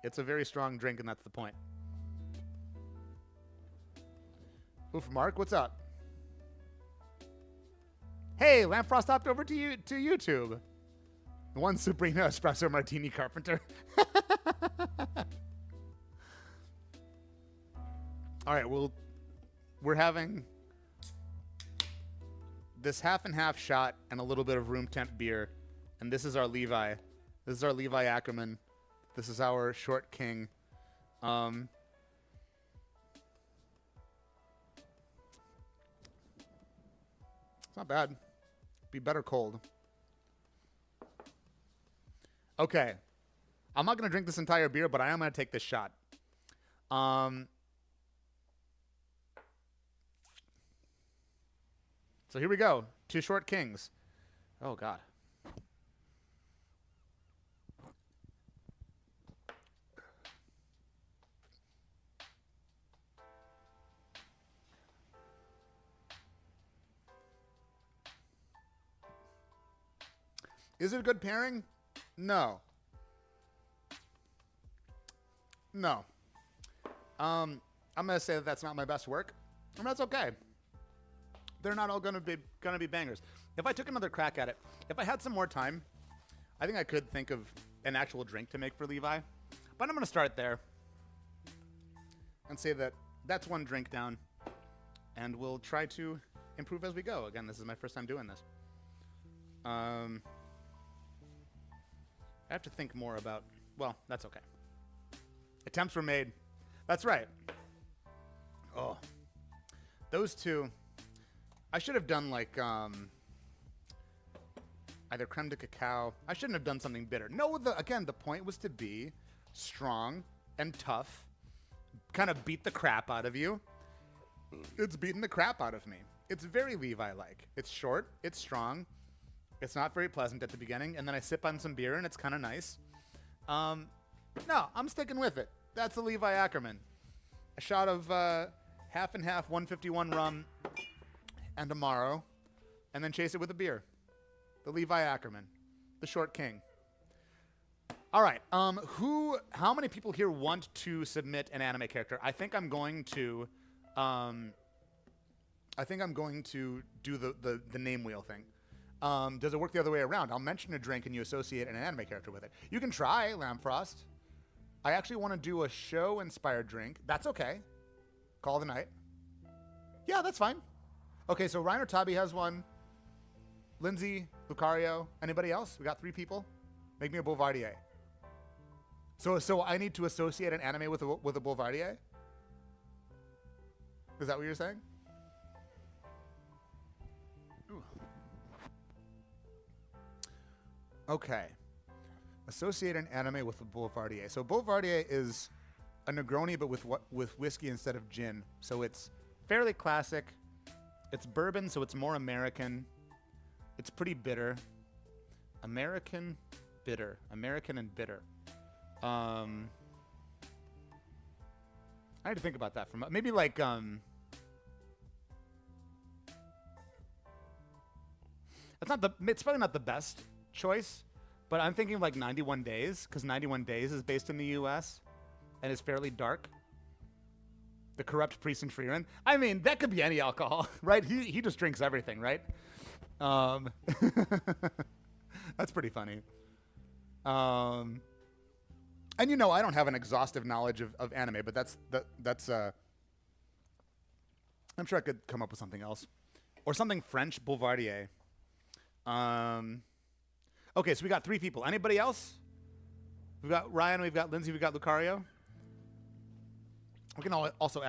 It's a very strong drink, and that's the point. Oof, Mark, what's up? Hey, Lampfrost hopped over to YouTube. One Sabrina Espresso Martini Carpenter. All right, we're having this half and half shot and a little bit of room temp beer, and this is our Levi. This is our Levi Ackerman. This is our Short King. It's not bad. Be better cold. Okay. I'm not going to drink this entire beer, but I am going to take this shot. So here we go. 2 Short Kings. Oh, God. Is it a good pairing? No. No. I'm gonna say that that's not my best work, and that's okay. They're not all gonna be bangers. If I took another crack at it, if I had some more time, I think I could think of an actual drink to make for Levi. But I'm gonna start there and say that that's one drink down, and we'll try to improve as we go. Again, this is my first time doing this. I have to think more about... Well, that's okay. Attempts were made. That's right. Oh. Those two... I should have done, like, either creme de cacao. I shouldn't have done something bitter. No, again, the point was to be strong and tough. Kind of beat the crap out of you. It's beating the crap out of me. It's very Levi-like. It's short. It's strong. It's not very pleasant at the beginning, and then I sip on some beer, and it's kind of nice. No, I'm sticking with it. That's the Levi Ackerman. A shot of half and half 151 rum and Amaro, and then chase it with a beer. The Levi Ackerman, the Short King. All right. How many people here want to submit an anime character? I think I'm going to do the name wheel thing. Does it work the other way around? I'll mention a drink and you associate an anime character with it. You can try, Lampfrost. I actually want to do a show-inspired drink. That's okay. Call the night. Yeah, that's fine. Okay, so Reiner Tabi has one. Lindsay, Lucario. Anybody else? We got 3 people. Make me a Boulevardier. So I need to associate an anime with a Boulevardier? Is that what you're saying? Ooh. Okay. Associate an anime with a Boulevardier. So Boulevardier is a Negroni, but with whiskey instead of gin. So it's fairly classic. It's bourbon, so it's more American. It's pretty bitter. American bitter. American and bitter. I had to think about that for maybe like it's probably not the best choice, but I'm thinking of like 91 Days, because 91 Days is based in the U.S. and is fairly dark. The Corrupt Priest and Freeman. I mean, that could be any alcohol, right? He just drinks everything, right? That's pretty funny. And I don't have an exhaustive knowledge of anime, but that's I'm sure I could come up with something else. Or something French, Boulevardier. Okay, so we got 3 people. Anybody else? We've got Ryan, we've got Lindsay, we've got Lucario. We can also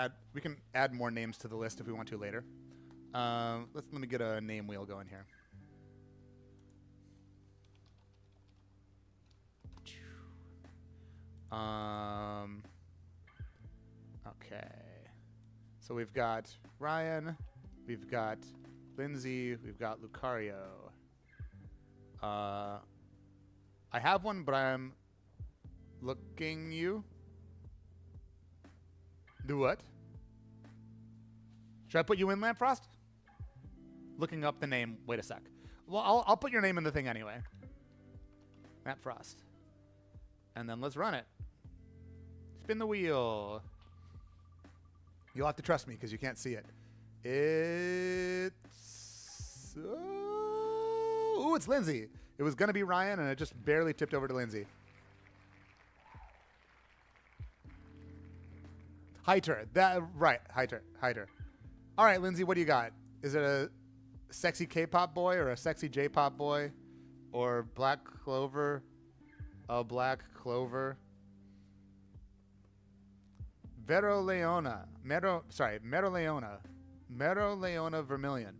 add more names to the list if we want to later. Let me get a name wheel going here. Okay. So we've got Ryan, we've got Lindsay, we've got Lucario. I have one, but I'm looking you. Do what? Should I put you in, Lampfrost? Looking up the name. Wait a sec. Well, I'll put your name in the thing anyway. Ramp Frost. And then let's run it. Spin the wheel. You'll have to trust me because you can't see it. It's... Oh, it's Lindsay. It was going to be Ryan, and it just barely tipped over to Lindsay. Heiter. Right. Heiter. All right, Lindsay, what do you got? Is it a sexy K-pop boy or a sexy J-pop boy? Or Black Clover? A Black Clover. Meroleona. Meroleona Vermilion.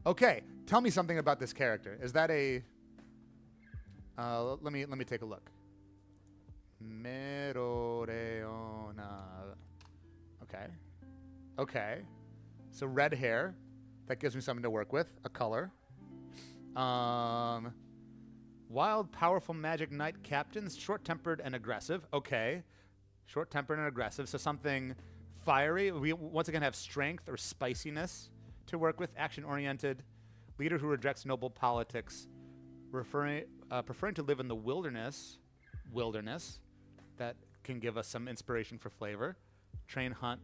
Okay, tell me something about this character. Is that a... let me take a look. Meroleona. Okay. So red hair. That gives me something to work with. A color. Wild, powerful magic knight captains. Short-tempered and aggressive. Okay. Short-tempered and aggressive. So something fiery. We once again have strength or spiciness to work with. Action-oriented. Leader who rejects noble politics. Preferring to live in the wilderness. That can give us some inspiration for flavor. Train, hunt.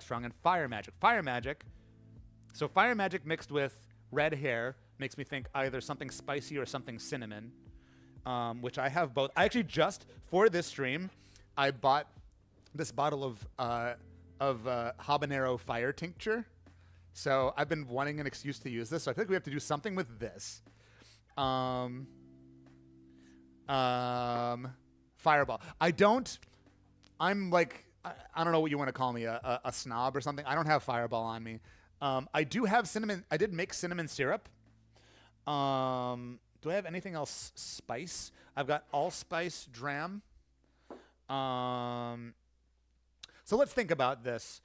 Strong in fire magic. So fire magic mixed with red hair makes me think either something spicy or something cinnamon, which I have both. I actually just, for this stream, I bought this bottle of habanero fire tincture. So I've been wanting an excuse to use this. So I think we have to do something with this. Fireball. I'm like, I don't know what you want to call me, a snob or something. I don't have Fireball on me. I do have cinnamon. I did make cinnamon syrup. Do I have anything else spice? I've got allspice dram. So let's think about this.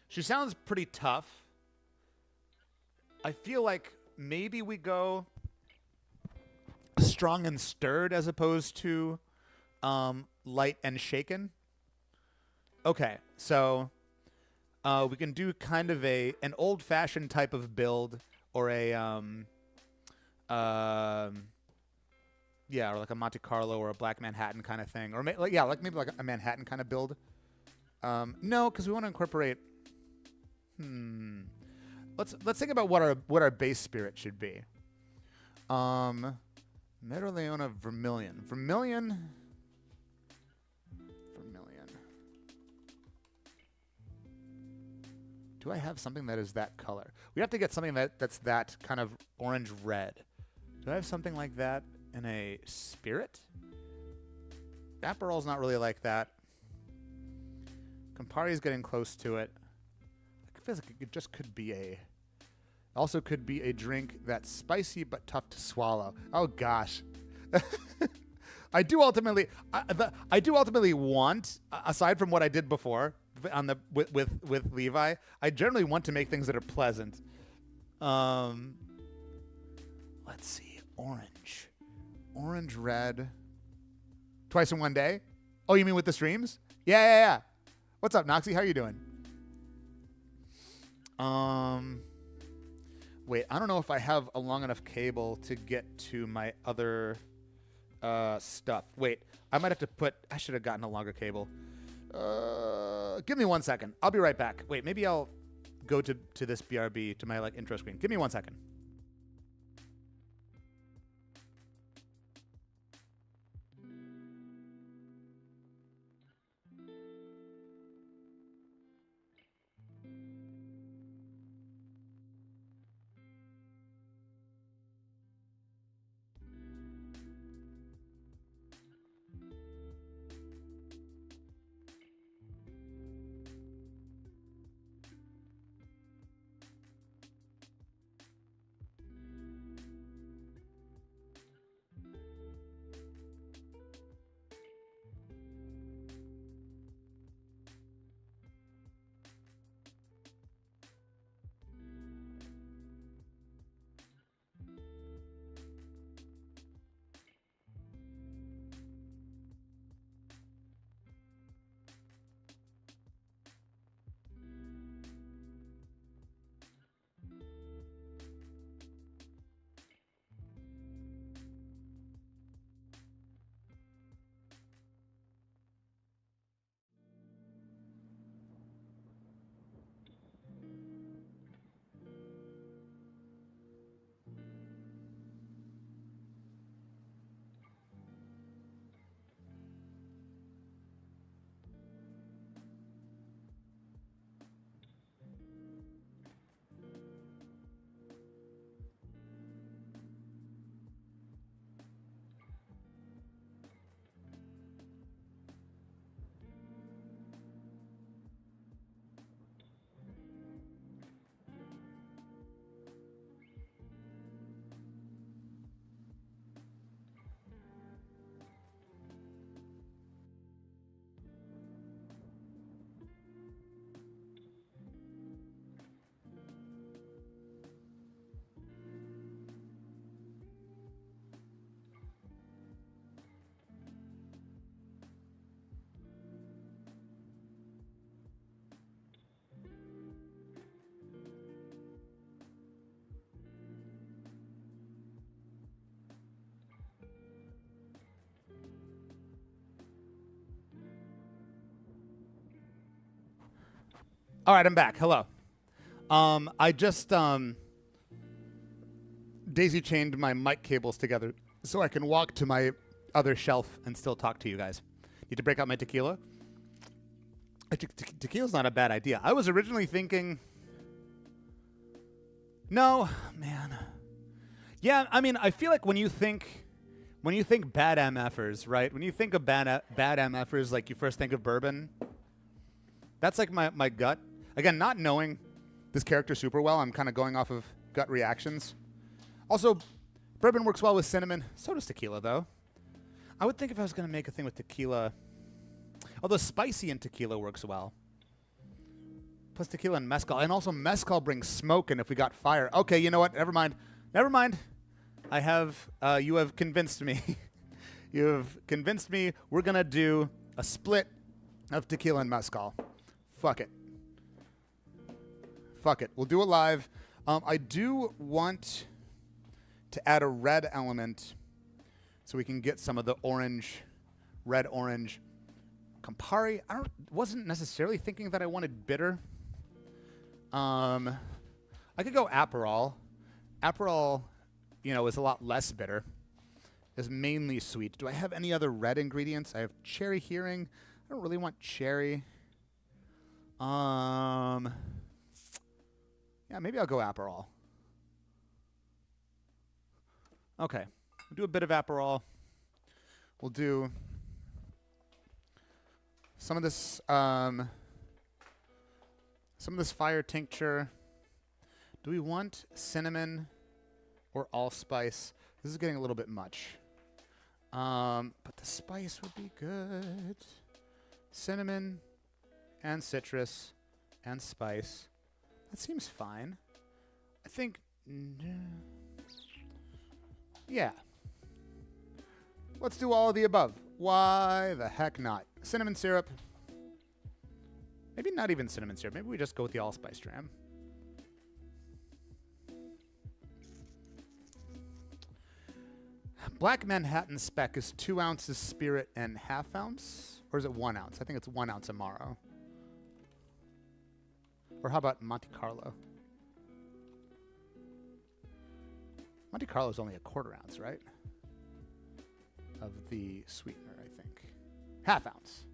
She sounds pretty tough. I feel like maybe we go strong and stirred as opposed to light and shaken. Okay, so we can do kind of an old-fashioned type of build, or or like a Monte Carlo or a Black Manhattan kind of thing, or maybe like a Manhattan kind of build. No, because we want to incorporate. Let's think about what our base spirit should be. Meroleona Vermilion. Do I have something that is that color? We have to get something that's that kind of orange-red. Do I have something like that in a spirit? Aperol's not really like that. Campari's getting close to it. It feels like it just could be also could be a drink that's spicy but tough to swallow. Oh gosh. I do ultimately want, aside from what I did before on the with Levi, I generally want to make things that are pleasant. Let's see, orange, red, twice in one day. Oh, you mean with the streams? Yeah. What's up, Noxie? How are you doing? Wait, I don't know if I have a long enough cable to get to my other stuff. Wait, I might have to I should have gotten a longer cable. Give me 1 second. I'll be right back. Wait, maybe I'll go to this BRB, to my intro screen. Give me 1 second. All right, I'm back. Hello. I just daisy chained my mic cables together so I can walk to my other shelf and still talk to you guys. Need to break out my tequila. Tequila's not a bad idea. I was originally thinking, no, man. Yeah, I mean, I feel like when you think bad MFers, right? When you think of bad MFers, like you first think of bourbon. That's like my gut. Again, not knowing this character super well, I'm kind of going off of gut reactions. Also, bourbon works well with cinnamon. So does tequila, though. I would think if I was going to make a thing with tequila, although spicy in tequila works well. Plus tequila and mezcal. And also mezcal brings smoke, and if we got fire. Okay, you know what? Never mind. Never mind. You have convinced me. You have convinced me. We're going to do a split of tequila and mezcal. Fuck it. Fuck it. We'll do it live. I do want to add a red element so we can get some of the red-orange Campari. Wasn't necessarily thinking that I wanted bitter. I could go Aperol. Aperol, is a lot less bitter. Is mainly sweet. Do I have any other red ingredients? I have cherry hearing. I don't really want cherry. Yeah, maybe I'll go Aperol. Okay. We'll do a bit of Aperol. We'll do some of this fire tincture. Do we want cinnamon or allspice? This is getting a little bit much. But the spice would be good. Cinnamon and citrus and spice. That seems fine. I think, yeah. Let's do all of the above. Why the heck not? Cinnamon syrup. Maybe not even cinnamon syrup. Maybe we just go with the allspice dram. Black Manhattan Spec is 2 ounces spirit and ½ ounce? Or is it 1 ounce? I think it's 1 ounce Amaro. Or how about Monte Carlo? Monte Carlo is only a 1/4 ounce, right? Of the sweetener, I think. ½ ounce.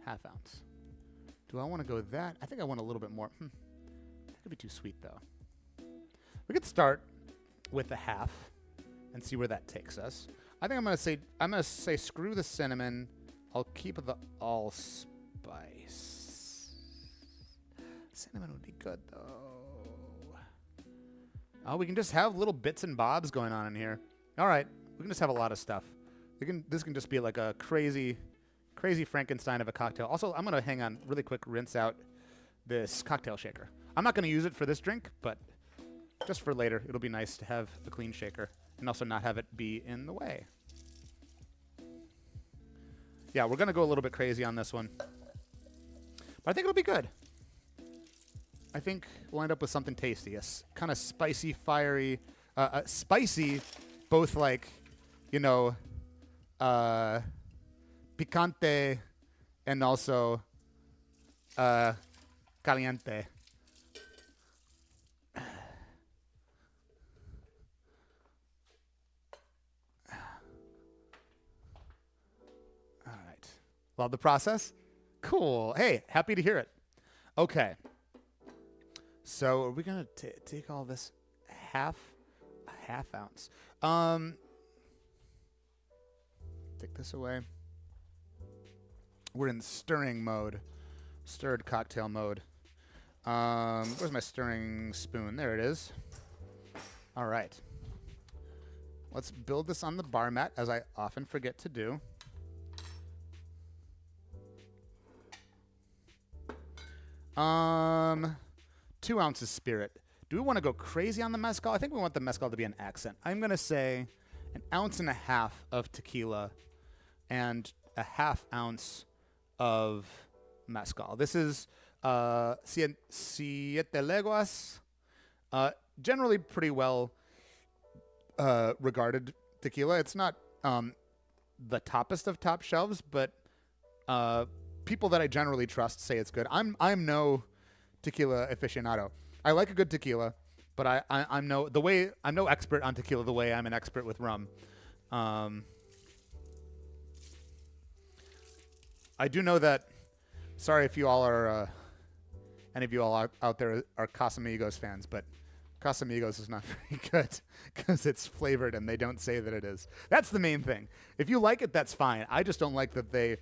½ ounce. Do I want to go that? I think I want a little bit more. That could be too sweet, though. We could start with a half and see where that takes us. I think I'm gonna say screw the cinnamon. I'll keep the allspice. Cinnamon would be good though. Oh, we can just have little bits and bobs going on in here. All right, we can just have a lot of stuff. This can just be like a crazy Frankenstein of a cocktail. Also, I'm gonna hang on really quick, rinse out this cocktail shaker. I'm not gonna use it for this drink, but just for later, it'll be nice to have a clean shaker and also not have it be in the way. Yeah, we're gonna go a little bit crazy on this one, but I think it'll be good. I think we'll end up with something tasty, a kind of spicy, fiery, spicy, both like, picante and also caliente. All right. Love the process. Cool. Hey, happy to hear it. Okay. So are we going to take all this a half ounce? Take this away. We're in stirring mode. Stirred cocktail mode. Where's my stirring spoon? There it is. All right. Let's build this on the bar mat, as I often forget to do. Um... 2 ounces spirit. Do we want to go crazy on the mezcal? I think we want the mezcal to be an accent. I'm going to say 1.5 ounces of tequila and a ½ ounce of mezcal. This is Siete Leguas. Generally pretty well regarded tequila. It's not the toppest of top shelves, but people that I generally trust say it's good. I'm no tequila aficionado. I like a good tequila, but I'm no expert on tequila the way I'm an expert with rum. I do know that. Sorry if you all are, any of you all out there are Casamigos fans, but Casamigos is not very good because it's flavored and they don't say that it is. That's the main thing. If you like it, that's fine. I just don't like that they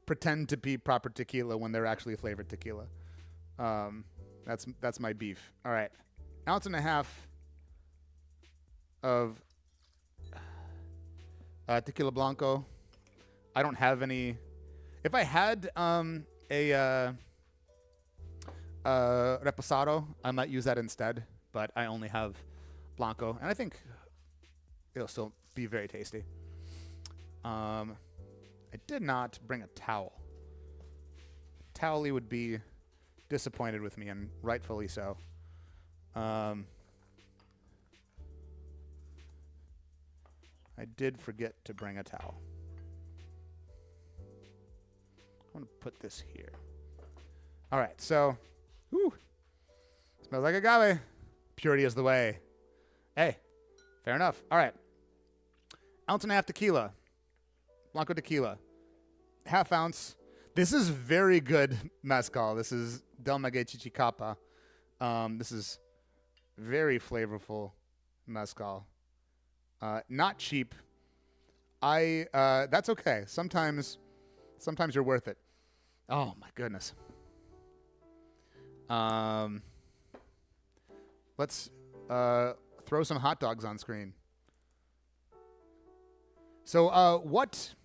pretend to be proper tequila when they're actually flavored tequila. That's my beef. All right, 1.5 ounces of tequila blanco. I don't have any. If I had a reposado, I might use that instead. But I only have blanco, and I think it'll still be very tasty. I did not bring a towel. Towelly would be disappointed with me, and rightfully so. I did forget to bring a towel. I'm going to put this here. All right, so, whew, smells like agave. Purity is the way. Hey, fair enough. All right. 1.5 ounces tequila. Blanco tequila. 1/2 ounce. This is very good mezcal. This is Del Maguey Chichicapa. This is very flavorful mezcal. Not cheap. That's okay. Sometimes you're worth it. Oh my goodness. Let's throw some hot dogs on screen. So, what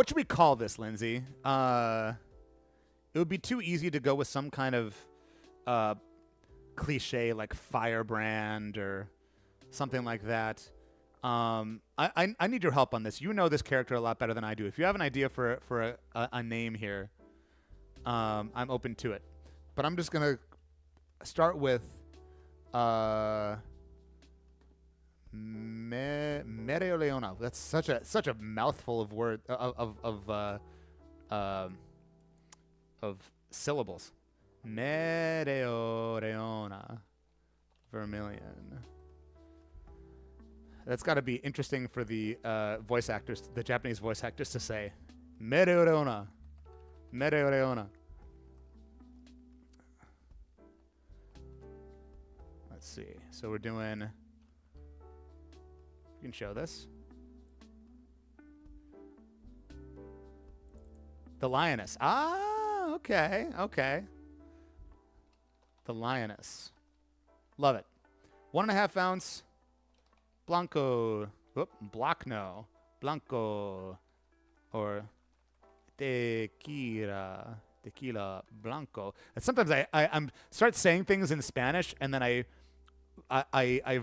should we call this, Lindsay? It would be too easy to go with some kind of cliche like firebrand or something like that. I need your help on this. You know this character a lot better than I do. If you have an idea for a name here, I'm open to it. But I'm just gonna start with Mereoleona. That's such a mouthful of word of syllables. Mereoleona Vermilion. That's got to be interesting for the voice actors, the Japanese voice actors, to say. Mereoleona. Mereoleona. Let's see. So we're doing. You can show this. The lioness. Ah, okay, okay. The lioness. Love it. 1.5 ounce Blanco. Blacno. Blanco. Or tequila. Tequila Blanco. And sometimes I'm start saying things in Spanish and then I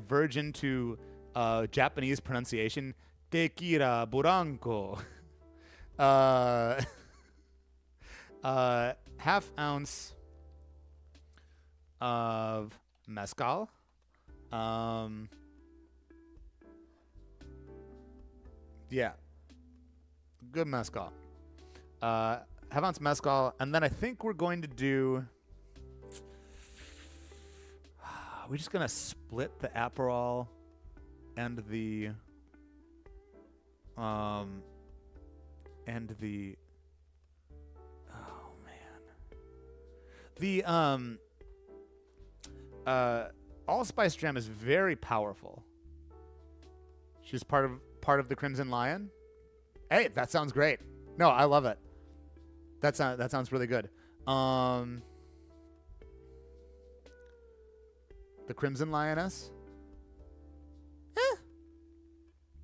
verge into Japanese pronunciation. Tequila Blanco. 1/2 ounce of mezcal. Yeah. Good mezcal. 1/2 ounce mezcal. And then I think we're going to do... We're just going to split the Aperol and the... Oh, man. The, Allspice Gem is very powerful. She's part of the Crimson Lion. Hey, that sounds great. No, I love it. That sounds really good. The Crimson Lioness.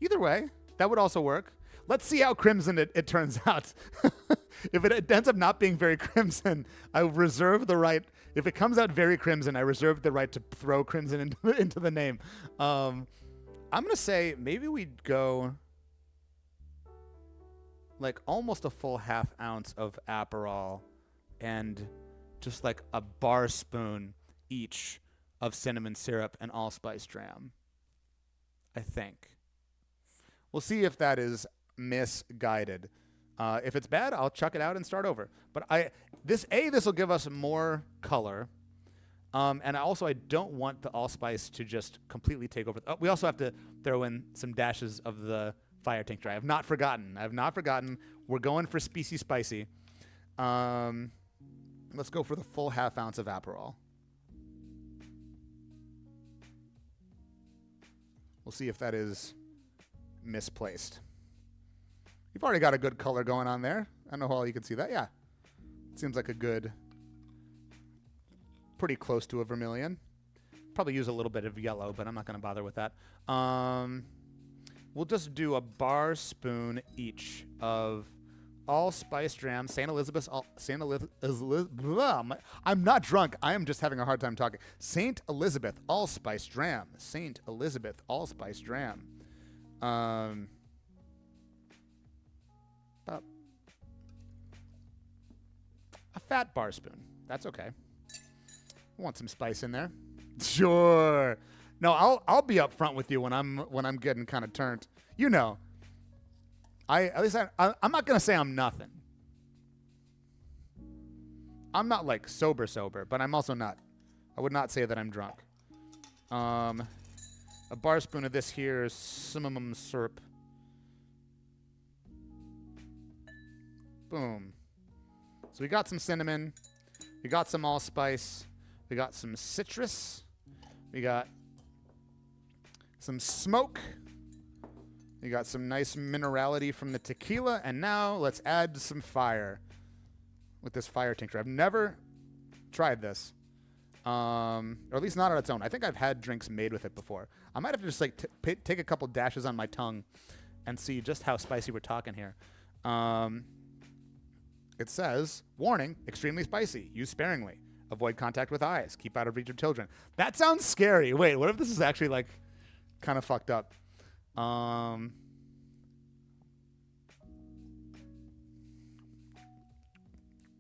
Either way, that would also work. Let's see how crimson it turns out. If it ends up not being very crimson, I reserve the right. If it comes out very crimson, I reserve the right to throw crimson into the name. I'm going to say maybe we'd go like almost a full 1/2 ounce of Aperol and just like a bar spoon each of cinnamon syrup and allspice dram. I think. We'll see if that is misguided. If it's bad, I'll chuck it out and start over. But this will give us more color. And I don't want the allspice to just completely take over. We also have to throw in some dashes of the fire tincture. I have not forgotten. We're going for species spicy. Let's go for the full half ounce of Aperol. We'll see if that is misplaced. You've already got a good color going on there. I don't know how well you can see that. Yeah. Seems like a good, pretty close to a vermilion. Probably use a little bit of yellow, but I'm not going to bother with that. We'll just do a bar spoon each of allspice dram, St. Elizabeth, I'm not drunk. I am just having a hard time talking. St. Elizabeth allspice dram. St. Elizabeth allspice dram. About a fat bar spoon. That's okay. Want some spice in there? Sure. No, I'll be up front with you when I'm getting kind of turned. You know. I'm not gonna say I'm nothing. I'm not like sober, but I'm also not. I would not say that I'm drunk. A bar spoon of this here is cinnamon syrup. Boom. So we got some cinnamon. We got some allspice. We got some citrus. We got some smoke. We got some nice minerality from the tequila. And now let's add some fire with this fire tincture. I've never tried this. Or at least not on its own. I think I've had drinks made with it before. I might have to just like take a couple dashes on my tongue and see just how spicy we're talking here. It says, warning, extremely spicy. Use sparingly. Avoid contact with eyes. Keep out of reach of children. That sounds scary. Wait, what if this is actually like kind of fucked up?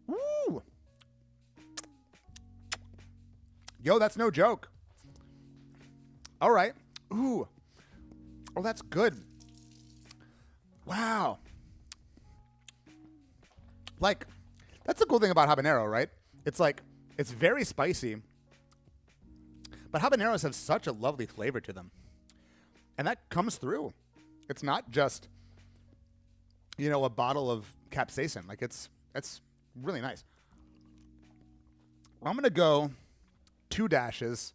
Woo! Yo, that's no joke. All right. Ooh. Oh, that's good. Wow. Like, that's the cool thing about habanero, right? It's like, it's very spicy, but habaneros have such a lovely flavor to them. And that comes through. It's not just, you know, a bottle of capsaicin. Like, it's really nice. I'm going to go 2 dashes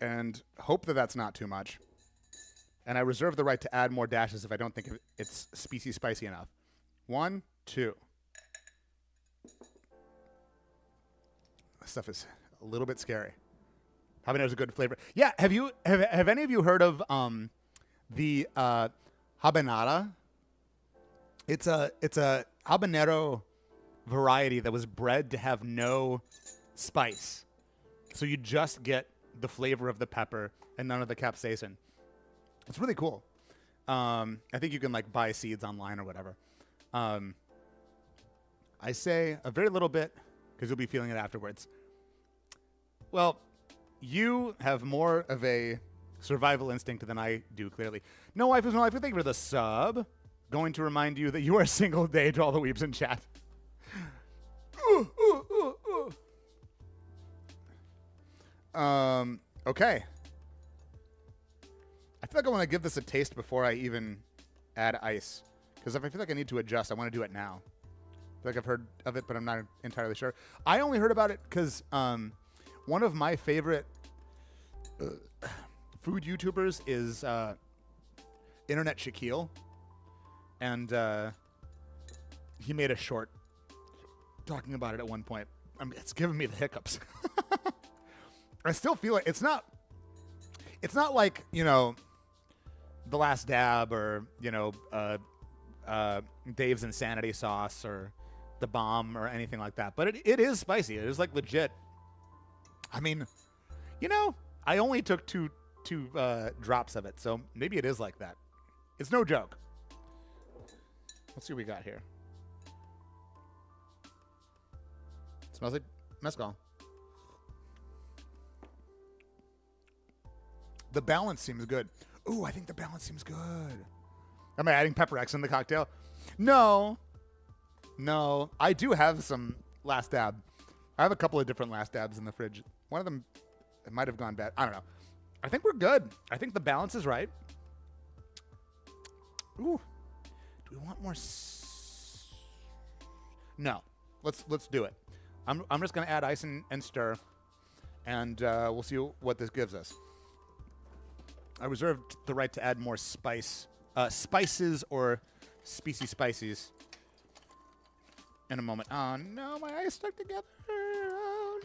and hope that that's not too much. And I reserve the right to add more dashes if I don't think it's species spicy enough. 1, 2. This stuff is a little bit scary. Habanero's a good flavor. Yeah, have any of you heard of the habanada? It's a habanero variety that was bred to have no spice. So you just get the flavor of the pepper and none of the capsaicin. It's really cool. I think you can like buy seeds online or whatever. I say a very little bit because you'll be feeling it afterwards. Well, you have more of a survival instinct than I do, clearly. No wife is no life. Thank you for the sub. Going to remind you that you are single day to all the weeps in chat. Okay. I feel like I want to give this a taste before I even add ice. Because if I feel like I need to adjust, I want to do it now. I feel like I've heard of it, but I'm not entirely sure. I only heard about it because one of my favorite food YouTubers is Internet Shaquille. And he made a short talking about it at one point. It's giving me the hiccups. I still feel it. It's not like, you know, The Last Dab or, you know, Dave's Insanity Sauce or The Bomb or anything like that. But it is spicy. It is like legit. I mean, you know, I only took two drops of it, so maybe it is like that. It's no joke. Let's see what we got here. Smells like mezcal. The balance seems good. Ooh, I think the balance seems good. Am I adding Pepper X in the cocktail? No, No, I do have some Last Dab. I have a couple of different Last Dabs in the fridge. One of them, it might have gone bad. I don't know. I think we're good. I think the balance is right. Ooh. Do we want more? No. Let's do it. I'm just going to add ice and stir, and we'll see what this gives us. I reserved the right to add more spices or spices in a moment. Oh no, my eyes stuck together. Oh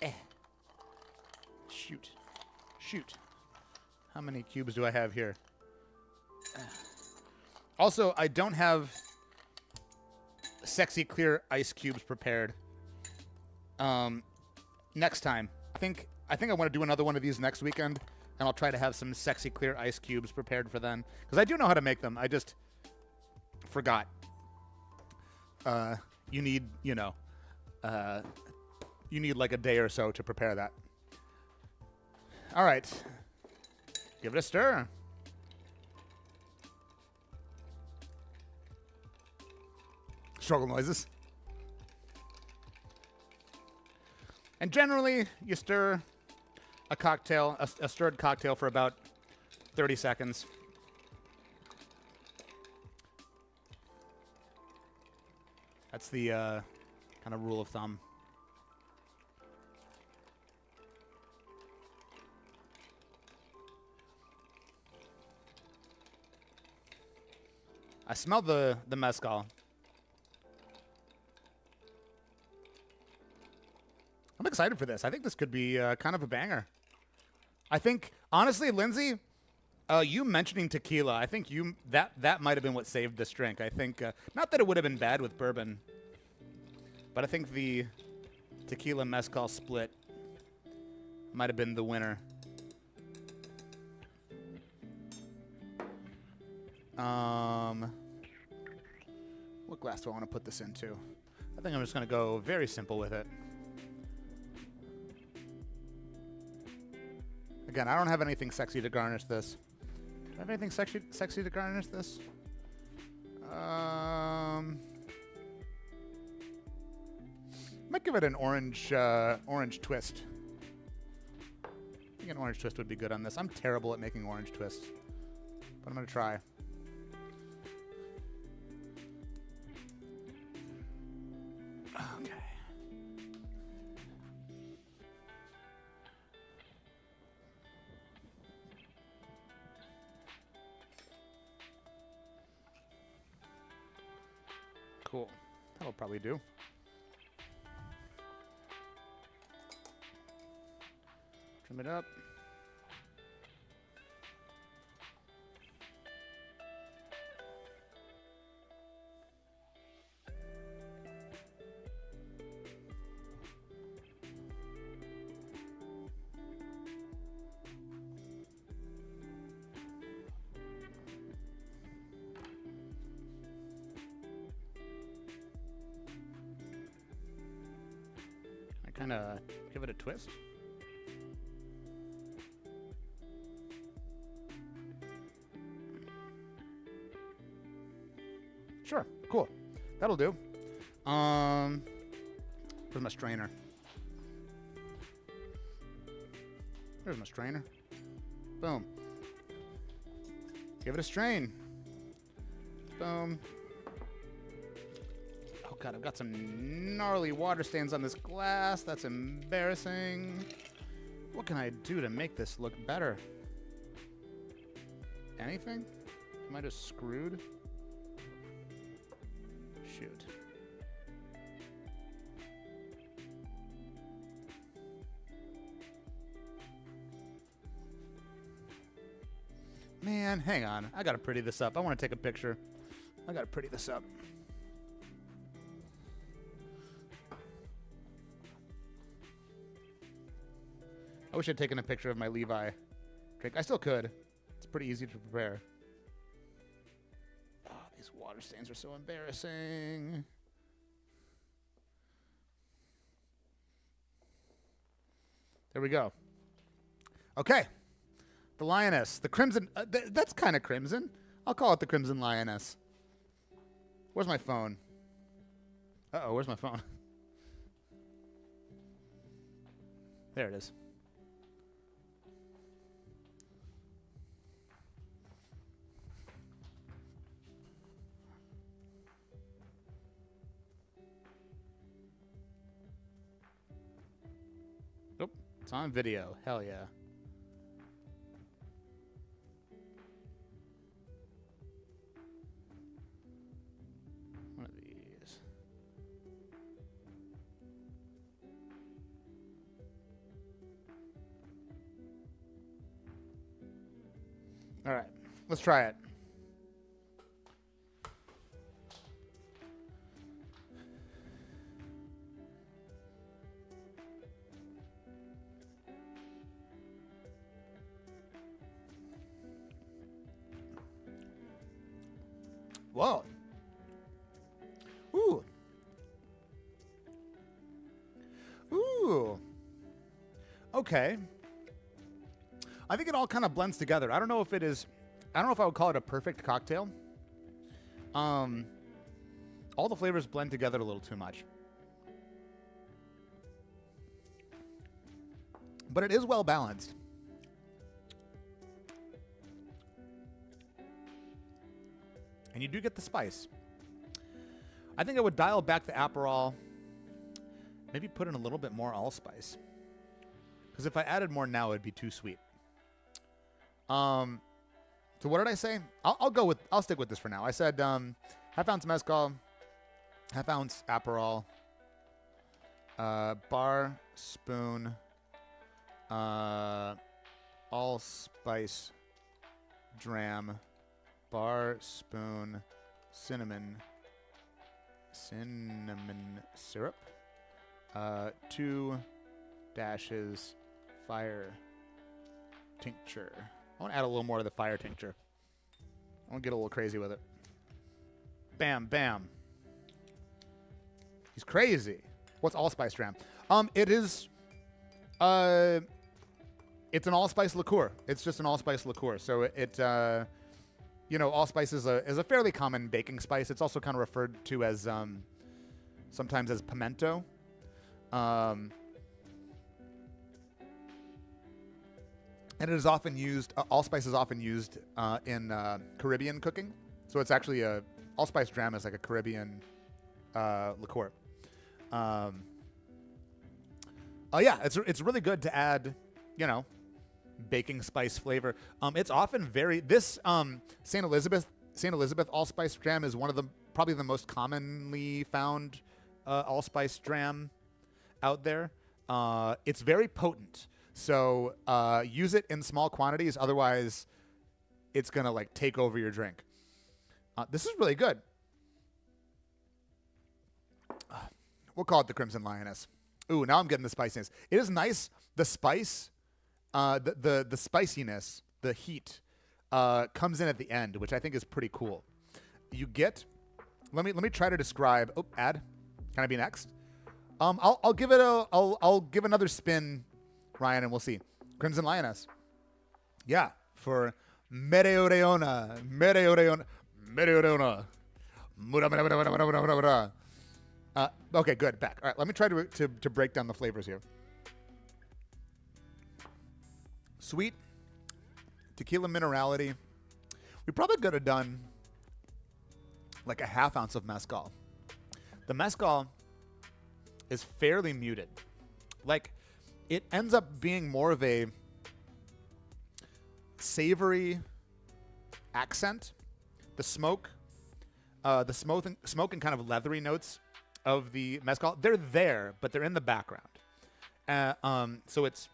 no. Shoot. How many cubes do I have here? Also, I don't have sexy clear ice cubes prepared. Next time. I think I want to do another one of these next weekend, and I'll try to have some sexy clear ice cubes prepared for then, because I do know how to make them. I just forgot. You need like a day or so to prepare that. All right. Give it a stir. Struggle noises. And generally, you stir a cocktail, a stirred cocktail, for about 30 seconds. That's the kind of rule of thumb. I smell the mezcal. I'm excited for this. I think this could be kind of a banger. I think, honestly, Lindsay, you mentioning tequila, I think that might have been what saved this drink. I think, not that it would have been bad with bourbon, but I think the tequila mezcal split might have been the winner. What glass do I want to put this into? I think I'm just going to go very simple with it. Again, I don't have anything sexy to garnish this. Do I have anything sexy to garnish this? Might give it an orange twist. I think an orange twist would be good on this. I'm terrible at making orange twists, but I'm going to try. Okay. Cool. That'll probably do. Trim it up. Kind of give it a twist. Sure, cool. That'll do. Where's my strainer? There's my strainer. Boom. Give it a strain. Boom. Oh god, I've got some gnarly water stains on this glass. That's embarrassing. What can I do to make this look better? Anything? Am I just screwed? Shoot. Man, hang on. I gotta pretty this up. I want to take a picture. I gotta pretty this up. I wish I'd taken a picture of my Levi drink. I still could. It's pretty easy to prepare. Oh, these water stains are so embarrassing. There we go. Okay. The lioness. The crimson. That's kind of crimson. I'll call it the Crimson Lioness. Where's my phone? Uh-oh, where's my phone? There it is. Nope, it's on video. Hell yeah. One of these. All right, let's try it. Whoa. Ooh. Ooh. Okay. I think it all kind of blends together. I don't know if it is, I don't know if I would call it a perfect cocktail. All the flavors blend together a little too much. But it is well balanced. And you do get the spice. I think I would dial back the Aperol. Maybe put in a little bit more allspice. Because if I added more now, it'd be too sweet. So what did I say? I'll stick with this for now. I said half ounce mezcal, half ounce Aperol, bar spoon, allspice dram, bar spoon, cinnamon syrup, 2 dashes fire tincture. I want to add a little more of the fire tincture. I want to get a little crazy with it. Bam, bam. He's crazy. What's allspice dram? It is, it's an allspice liqueur. It's just an allspice liqueur. So you know, allspice is a fairly common baking spice. It's also kind of referred to as sometimes as pimento. And it is often used. Allspice is often used in Caribbean cooking. So it's actually allspice dram is like a Caribbean liqueur. Yeah, it's really good to add, you know, baking spice flavor. It's often this St. Elizabeth allspice dram is one of the probably the most commonly found allspice dram out there. It's very potent, so use it in small quantities. Otherwise, it's gonna like take over your drink. This is really good. We'll call it the Crimson Lioness. Ooh, now I'm getting the spiciness. It is nice. The spice. The spiciness, the heat, comes in at the end, which I think is pretty cool. You get, let me try to describe. Oh, ad, can I be next? I'll give it I'll give another spin, Ryan, and we'll see. Crimson Lioness, yeah, for Mereoreona. Okay, good. Back. All right, let me try to break down the flavors here. Sweet, tequila minerality. We probably could have done like a half ounce of mezcal. The mezcal is fairly muted. Like, it ends up being more of a savory accent. The smoke and kind of leathery notes of the mezcal, they're there, but they're in the background. So it's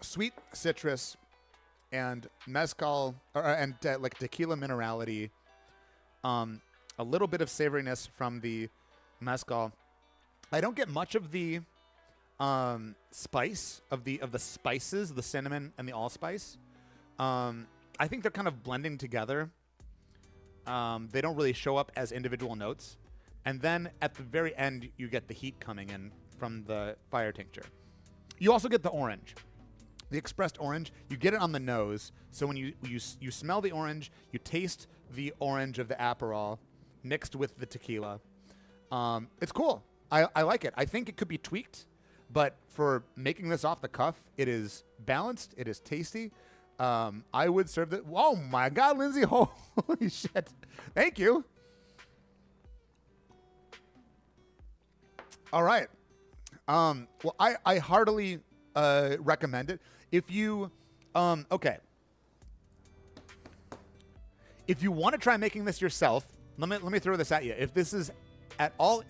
sweet citrus and mezcal, and like tequila minerality, a little bit of savoriness from the mezcal. I don't get much of the spice of the spices, the cinnamon and the allspice. I think they're kind of blending together. They don't really show up as individual notes. And then at the very end, you get the heat coming in from the fire tincture. You also get the orange. The expressed orange, you get it on the nose. So when you smell the orange, you taste the orange of the Aperol mixed with the tequila. It's cool. I like it. I think it could be tweaked, but for making this off the cuff, it is balanced. It is tasty. I would serve that. Oh my God, Lindsay! Holy shit! Thank you. All right. Well, I heartily recommend it. If you, okay. If you want to try making this yourself, let me throw this at you. If this is at all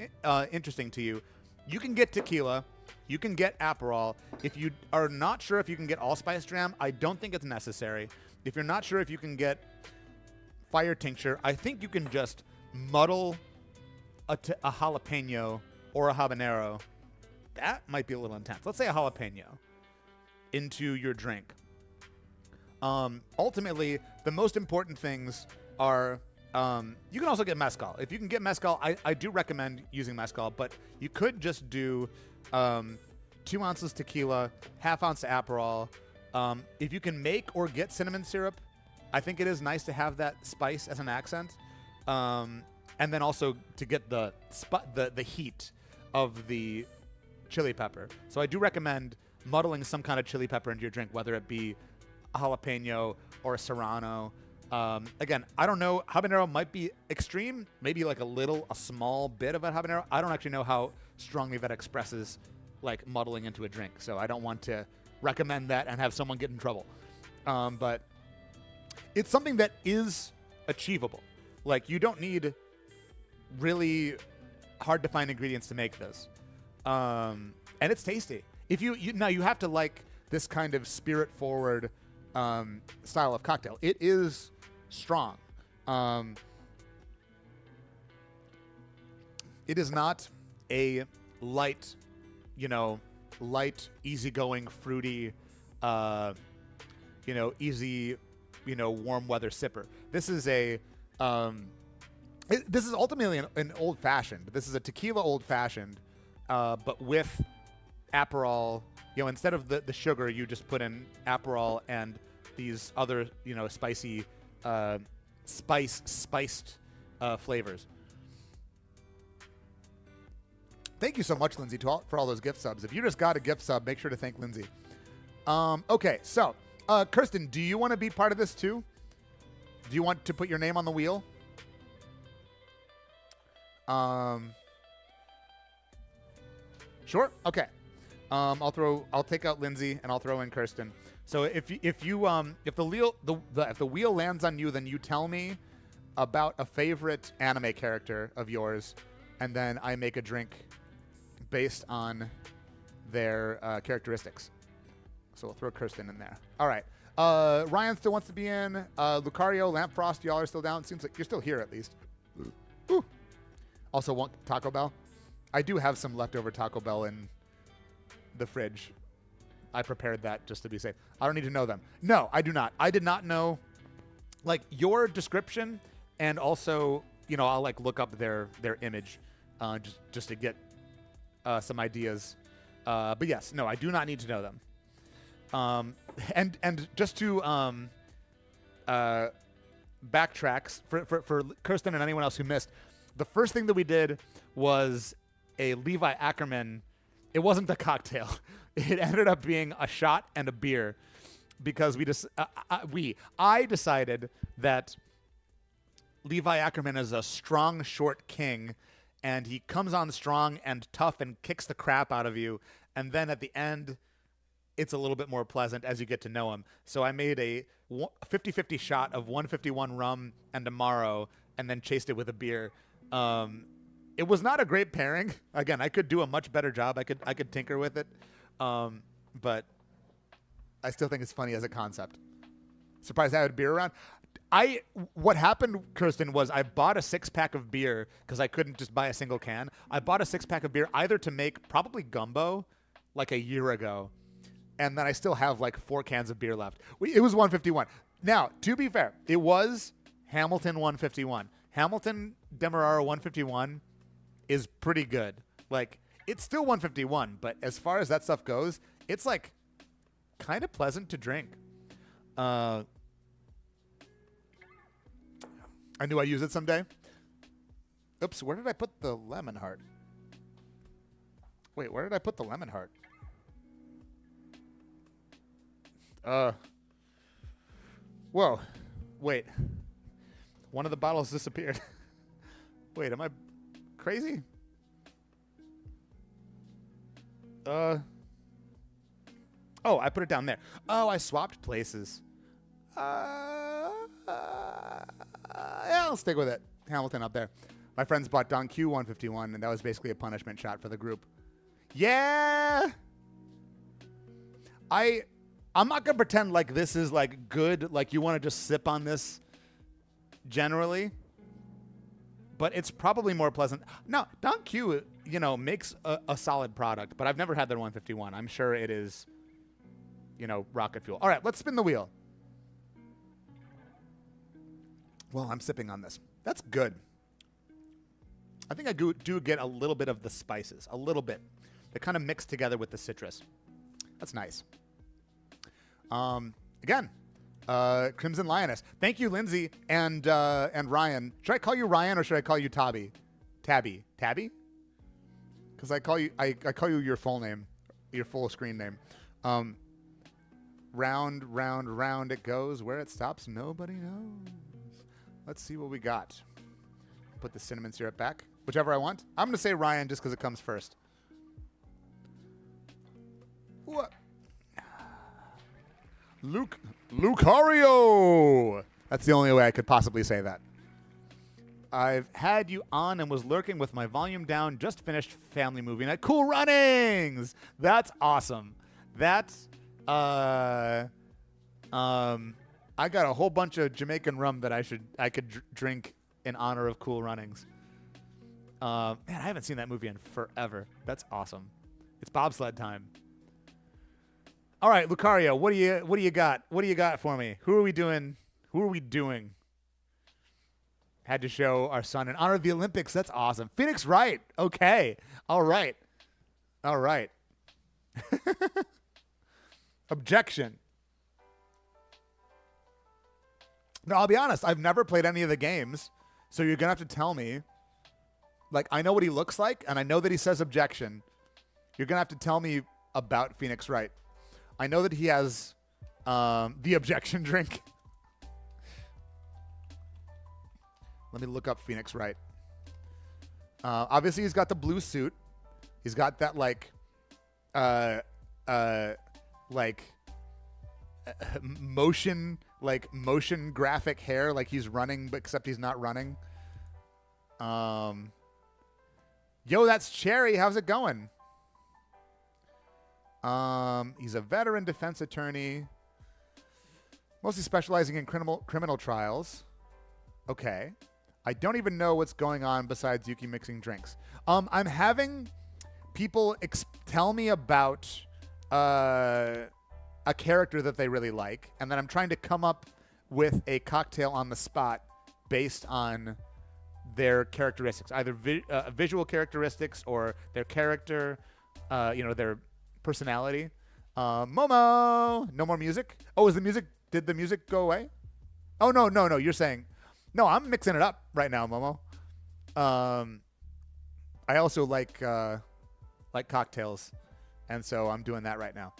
interesting to you, you can get tequila, you can get Aperol. If you are not sure if you can get allspice dram, I don't think it's necessary. If you're not sure if you can get fire tincture, I think you can just muddle a jalapeno or a habanero. That might be a little intense. Let's say a jalapeno into your drink. Ultimately, the most important things are, you can also get mezcal. If you can get mezcal, I do recommend using mezcal, but you could just do 2 ounces tequila, ½ ounce Aperol. If you can make or get cinnamon syrup, I think it is nice to have that spice as an accent. And then also to get the heat of the chili pepper. So I do recommend muddling some kind of chili pepper into your drink, whether it be a jalapeno or a serrano. Again, I don't know. Habanero might be extreme, maybe like a small bit of a habanero. I don't actually know how strongly that expresses like muddling into a drink. So I don't want to recommend that and have someone get in trouble. But it's something that is achievable. Like, you don't need really hard to find ingredients to make this. And it's tasty. If you have to like this kind of spirit forward style of cocktail. It is strong. It is not a light, easygoing, fruity, easy, warm weather sipper. This is this is ultimately an old fashioned. This is a tequila old fashioned, but with Aperol. Instead of the sugar, you just put in Aperol and these other, spicy, spiced flavors. Thank you so much, Lindsay, for all those gift subs. If you just got a gift sub, make sure to thank Lindsay. Okay, so, Kirsten, do you want to be part of this too? Do you want to put your name on the wheel? Sure. Okay. I'll take out Lindsay and I'll throw in Kirsten. So if the wheel lands on you, then you tell me about a favorite anime character of yours, and then I make a drink based on their characteristics. So we'll throw Kirsten in there. All right. Ryan still wants to be in. Lucario, Lampfrost, y'all are still down. Seems like you're still here at least. Ooh. Also want Taco Bell. I do have some leftover Taco Bell in the fridge. I prepared that just to be safe. I don't need to know them. No, I do not. I did not know, like, your description, and also, I'll like look up their image, just to get some ideas. But yes, no, I do not need to know them. And just to backtracks for Kirsten and anyone else who missed, the first thing that we did was a Levi Ackerman. It wasn't a cocktail. It ended up being a shot and a beer, because I decided that Levi Ackerman is a strong, short king, and he comes on strong and tough and kicks the crap out of you. And then at the end, it's a little bit more pleasant as you get to know him. So I made a 50-50 shot of 151 rum and Amaro, and then chased it with a beer. It was not a great pairing. Again, I could do a much better job. I could tinker with it. But I still think it's funny as a concept. Surprised I had beer around. What happened, Kirsten, was I bought a 6-pack of beer because I couldn't just buy a single can. I bought a 6-pack of beer either to make probably gumbo like a year ago, and then I still have like 4 cans of beer left. It was 151. Now, to be fair, it was Hamilton 151. Hamilton Demerara 151 is pretty good. Like, it's still 151, but as far as that stuff goes, it's like kind of pleasant to drink. I knew I'd use it someday. Oops, where did I put the lemon heart? Wait, where did I put the lemon heart? Whoa. Wait. One of the bottles disappeared. Wait, am I crazy? Oh, I put it down there. Oh, I swapped places. Yeah, I'll stick with it. Hamilton up there. My friends bought Don Q 151, and that was basically a punishment shot for the group. Yeah. I'm not going to pretend like this is like good, like you want to just sip on this generally. But it's probably more pleasant. No, Don Q, makes a solid product, but I've never had their 151. I'm sure it is, rocket fuel. All right, let's spin the wheel. Well, I'm sipping on this. That's good. I think I do get a little bit of the spices, a little bit. They kind of mix together with the citrus. That's nice. Again, Crimson Lioness. Thank you, Lindsay and Ryan. Should I call you Ryan or should I call you Tabby? Tabby? Because I call you your full name, your full screen name. Round, round, round it goes. Where it stops, nobody knows. Let's see what we got. Put the cinnamon syrup back, whichever I want. I'm going to say Ryan just because it comes first. What? Lucario! That's the only way I could possibly say that. I've had you on and was lurking with my volume down. Just finished family movie night. Cool runnings! That's awesome. That's, I got a whole bunch of Jamaican rum that I could drink in honor of Cool Runnings. Man, I haven't seen that movie in forever. That's awesome. It's bobsled time. All right, Lucario, what do you got? What do you got for me? Who are we doing? Had to show our son in honor of the Olympics. That's awesome. Phoenix Wright. Okay. All right. Objection. No, I'll be honest. I've never played any of the games, so you're going to have to tell me. Like, I know what he looks like, and I know that he says objection. You're going to have to tell me about Phoenix Wright. I know that he has the objection drink. Let me look up Phoenix Wright. Obviously, he's got the blue suit. He's got that, motion graphic hair, like he's running, but except he's not running. Yo, that's Cherry. How's it going? He's a veteran defense attorney, mostly specializing in criminal trials. Okay. I don't even know what's going on besides Yuki mixing drinks. I'm having people tell me about a character that they really like, and then I'm trying to come up with a cocktail on the spot based on their characteristics, either visual characteristics or their character, their personality. Momo, no more music. Oh, did the music go away? Oh, no. You're saying, no, I'm mixing it up right now, Momo. I also like cocktails, and so I'm doing that right now.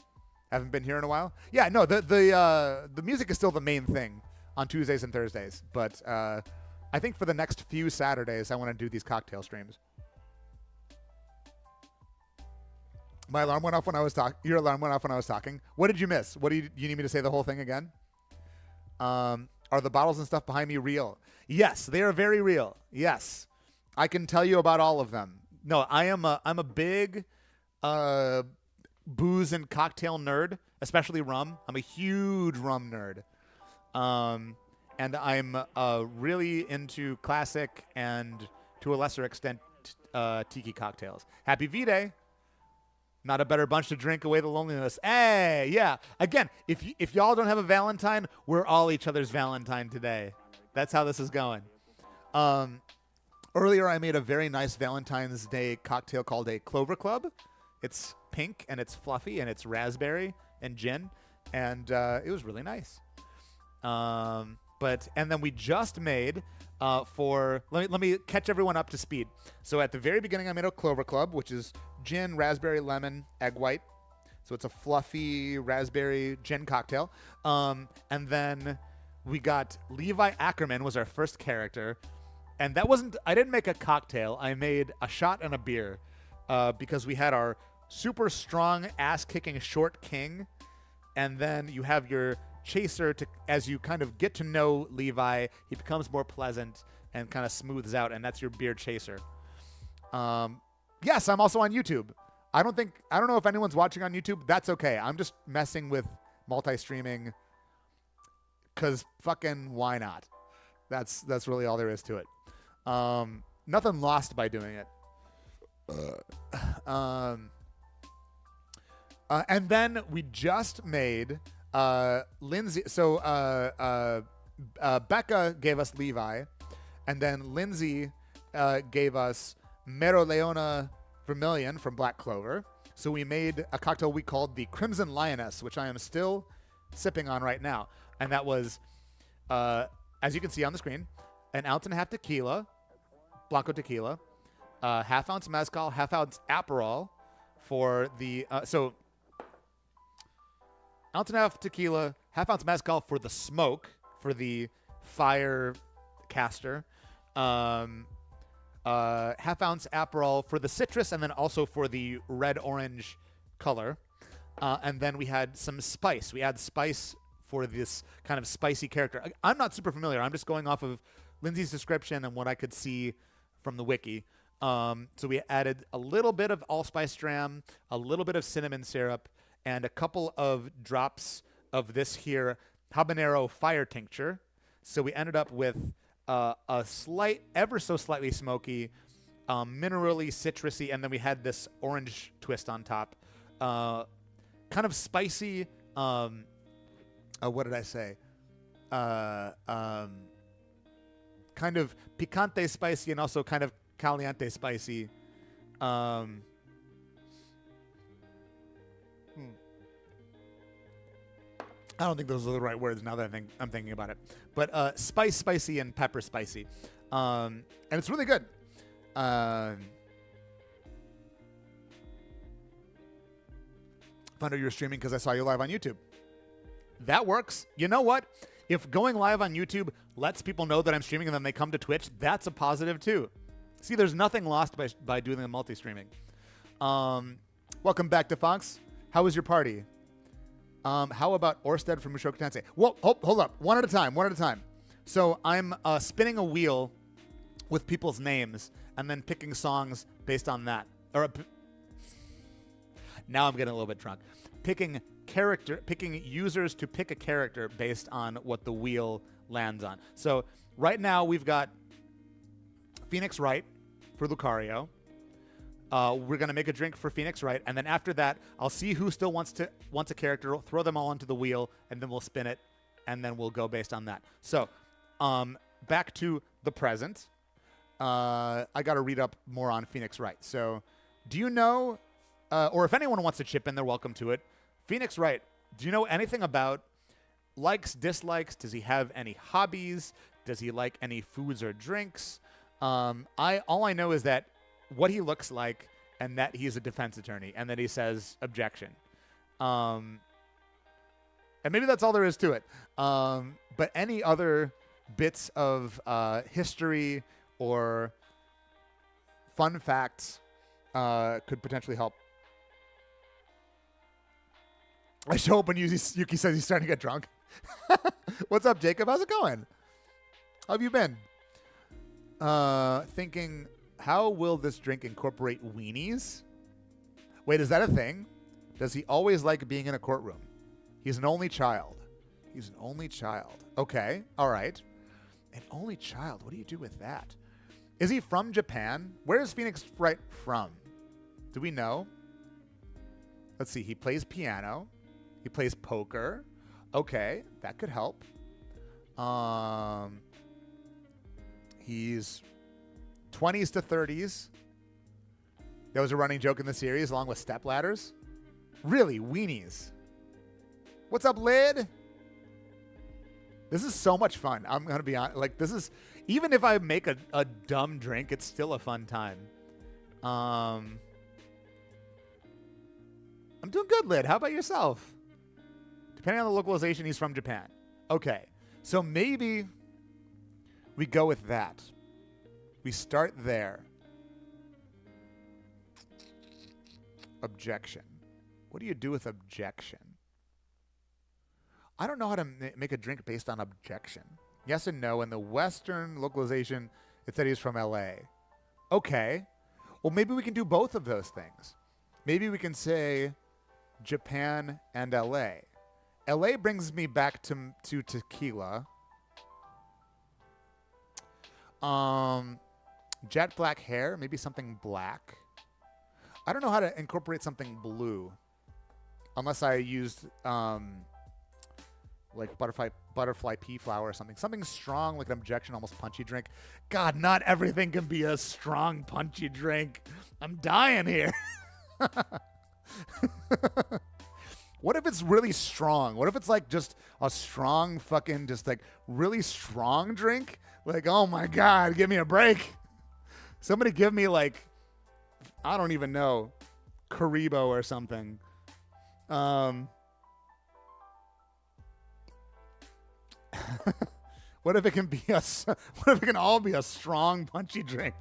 Haven't been here in a while. Yeah, no, the music is still the main thing on Tuesdays and Thursdays, but I think for the next few Saturdays, I want to do these cocktail streams. My alarm went off when I was talking. Your alarm went off when I was talking. What did you miss? What do you need me to say the whole thing again? Are the bottles and stuff behind me real? Yes, they are very real. Yes, I can tell you about all of them. No, I'm a big booze and cocktail nerd, especially rum. I'm a huge rum nerd. And I'm really into classic and, to a lesser extent, tiki cocktails. Happy V-Day. Not a better bunch to drink away the loneliness. Hey, yeah. Again, if y'all don't have a Valentine, we're all each other's Valentine today. That's how this is going. Earlier, I made a very nice Valentine's Day cocktail called a Clover Club. It's pink, and it's fluffy, and it's raspberry and gin. and it was really nice. And then we just made let me catch everyone up to speed. So at the very beginning, I made a Clover Club, which is gin, raspberry, lemon, egg white. So it's a fluffy raspberry gin cocktail. And then we got Levi Ackerman was our first character. And I didn't make a cocktail. I made a shot and a beer because we had our super strong ass-kicking short king. And then you have your chaser as you kind of get to know Levi, he becomes more pleasant and kind of smooths out, and that's your beer chaser. Yes, I'm also on YouTube. I don't know if anyone's watching on YouTube. That's okay. I'm just messing with multi-streaming because fucking why not? That's really all there is to it. Nothing lost by doing it. And then we just made Lindsay. So Becca gave us Levi, and then Lindsay gave us Meroleona Vermilion from Black Clover. So we made a cocktail we called the Crimson Lioness, which I am still sipping on right now. And that was, as you can see on the screen, an ounce and a half tequila, Blanco tequila, half ounce mezcal, half ounce Aperol for the, so ounce and a half tequila, half ounce mezcal for the smoke, for the fire caster, half ounce Aperol for the citrus, and then also for the red-orange color. And then we had some spice. We add spice for this kind of spicy character. I'm not super familiar. I'm just going off of Lindsay's description and what I could see from the wiki. So we added a little bit of allspice dram, a little bit of cinnamon syrup, and a couple of drops of this here habanero fire tincture. So we ended up with a slight, ever so slightly smoky, minerally citrusy, and then we had this orange twist on top. Kind of spicy, what did I say? Kind of picante spicy and also kind of caliente spicy. I don't think those are the right words now that I'm thinking about it. But spicy, and pepper spicy. And it's really good. Found out you were streaming because I saw you live on YouTube. That works. You know what? If going live on YouTube lets people know that I'm streaming and then they come to Twitch, that's a positive too. See, there's nothing lost by doing the multi-streaming. Welcome back to Fox. How was your party? How about Orsted from Mushoku Tensei? Well, hold up. One at a time. So I'm spinning a wheel with people's names and then picking songs based on that. Now I'm getting a little bit drunk. Picking users to pick a character based on what the wheel lands on. So right now we've got Phoenix Wright for Lucario. We're going to make a drink for Phoenix Wright, and then after that, I'll see who still wants a character, throw them all into the wheel, and then we'll spin it, and then we'll go based on that. So, back to the present. I got to read up more on Phoenix Wright. So, do you know, or if anyone wants to chip in, they're welcome to it. Phoenix Wright, do you know anything about likes, dislikes? Does he have any hobbies? Does he like any foods or drinks? All I know is that what he looks like, and that he's a defense attorney, and that he says objection. And maybe that's all there is to it. But any other bits of history or fun facts could potentially help. I show up when Yuki says he's starting to get drunk. What's up, Jacob? How's it going? How have you been? Thinking, how will this drink incorporate weenies? Wait, is that a thing? Does he always like being in a courtroom? He's an only child. Okay, all right. An only child. What do you do with that? Is he from Japan? Where is Phoenix Wright from? Do we know? Let's see. He plays piano. He plays poker. Okay, that could help. He's 20s to 30s. That was a running joke in the series, along with stepladders. Really, weenies. What's up, Lid? This is so much fun. I'm going to be honest. Like, this is, even if I make a dumb drink, it's still a fun time. I'm doing good, Lid. How about yourself? Depending on the localization, he's from Japan. Okay. So maybe we go with that. We start there. Objection. What do you do with objection? I don't know how to make a drink based on objection. Yes and no. In the Western localization, it said he's from LA. Okay. Well, maybe we can do both of those things. Maybe we can say Japan and LA. LA brings me back to tequila. Jet black hair, maybe something black. I don't know how to incorporate something blue. Unless I used like butterfly pea flower or something. Something strong, like an objection, almost punchy drink. God, not everything can be a strong, punchy drink. I'm dying here. What if it's really strong? What if it's like just a strong fucking, just like really strong drink? Like, oh my God, give me a break. Somebody give me like, I don't even know, Karibo or something. What if it can be what if it can all be a strong, punchy drink?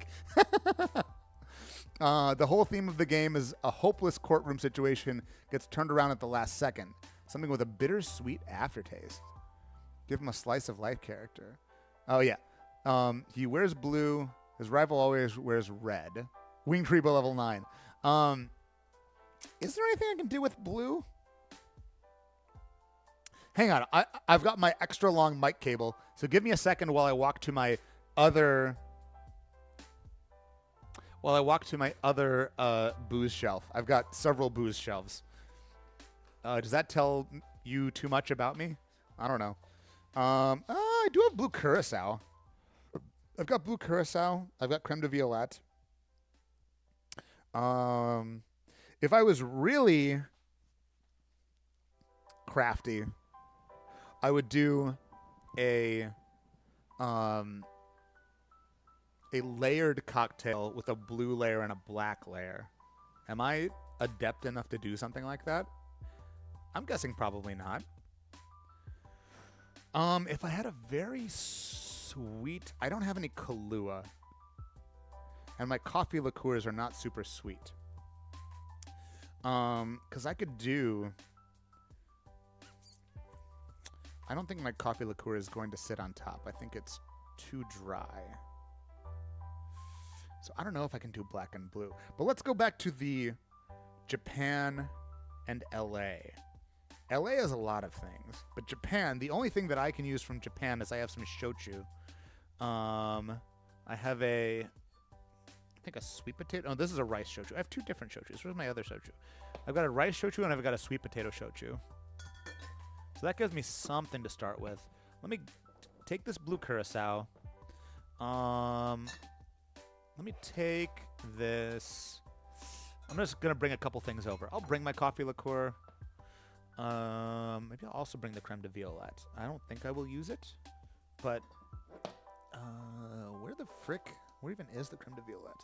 The whole theme of the game is a hopeless courtroom situation gets turned around at the last second. Something with a bittersweet aftertaste. Give him a slice of life character. Oh, yeah. He wears blue. His rival always wears red. Wing Creeper level 9. Is there anything I can do with blue? Hang on. I've got my extra long mic cable. So give me a second while I walk to my other... booze shelf. I've got several booze shelves. Does that tell you too much about me? I don't know. I do have blue curacao. I've got blue curacao. I've got creme de violette. If I was really crafty, I would do a layered cocktail with a blue layer and a black layer. Am I adept enough to do something like that? I'm guessing probably not. If I had a very sweet... I don't have any Kahlua. And my coffee liqueurs are not super sweet. Because I could do... I don't think my coffee liqueur is going to sit on top. I think it's too dry. So I don't know if I can do black and blue. But let's go back to the Japan and LA. LA has a lot of things. But Japan, the only thing that I can use from Japan is I have some shochu. I have I think a sweet potato. Oh, this is a rice shochu. I have two different shochus. Where's my other shochu? I've got a rice shochu and I've got a sweet potato shochu. So that gives me something to start with. Let me take this blue curacao. Let me take this. I'm just going to bring a couple things over. I'll bring my coffee liqueur. Maybe I'll also bring the creme de violette. I don't think I will use it. But where even is the creme de violette?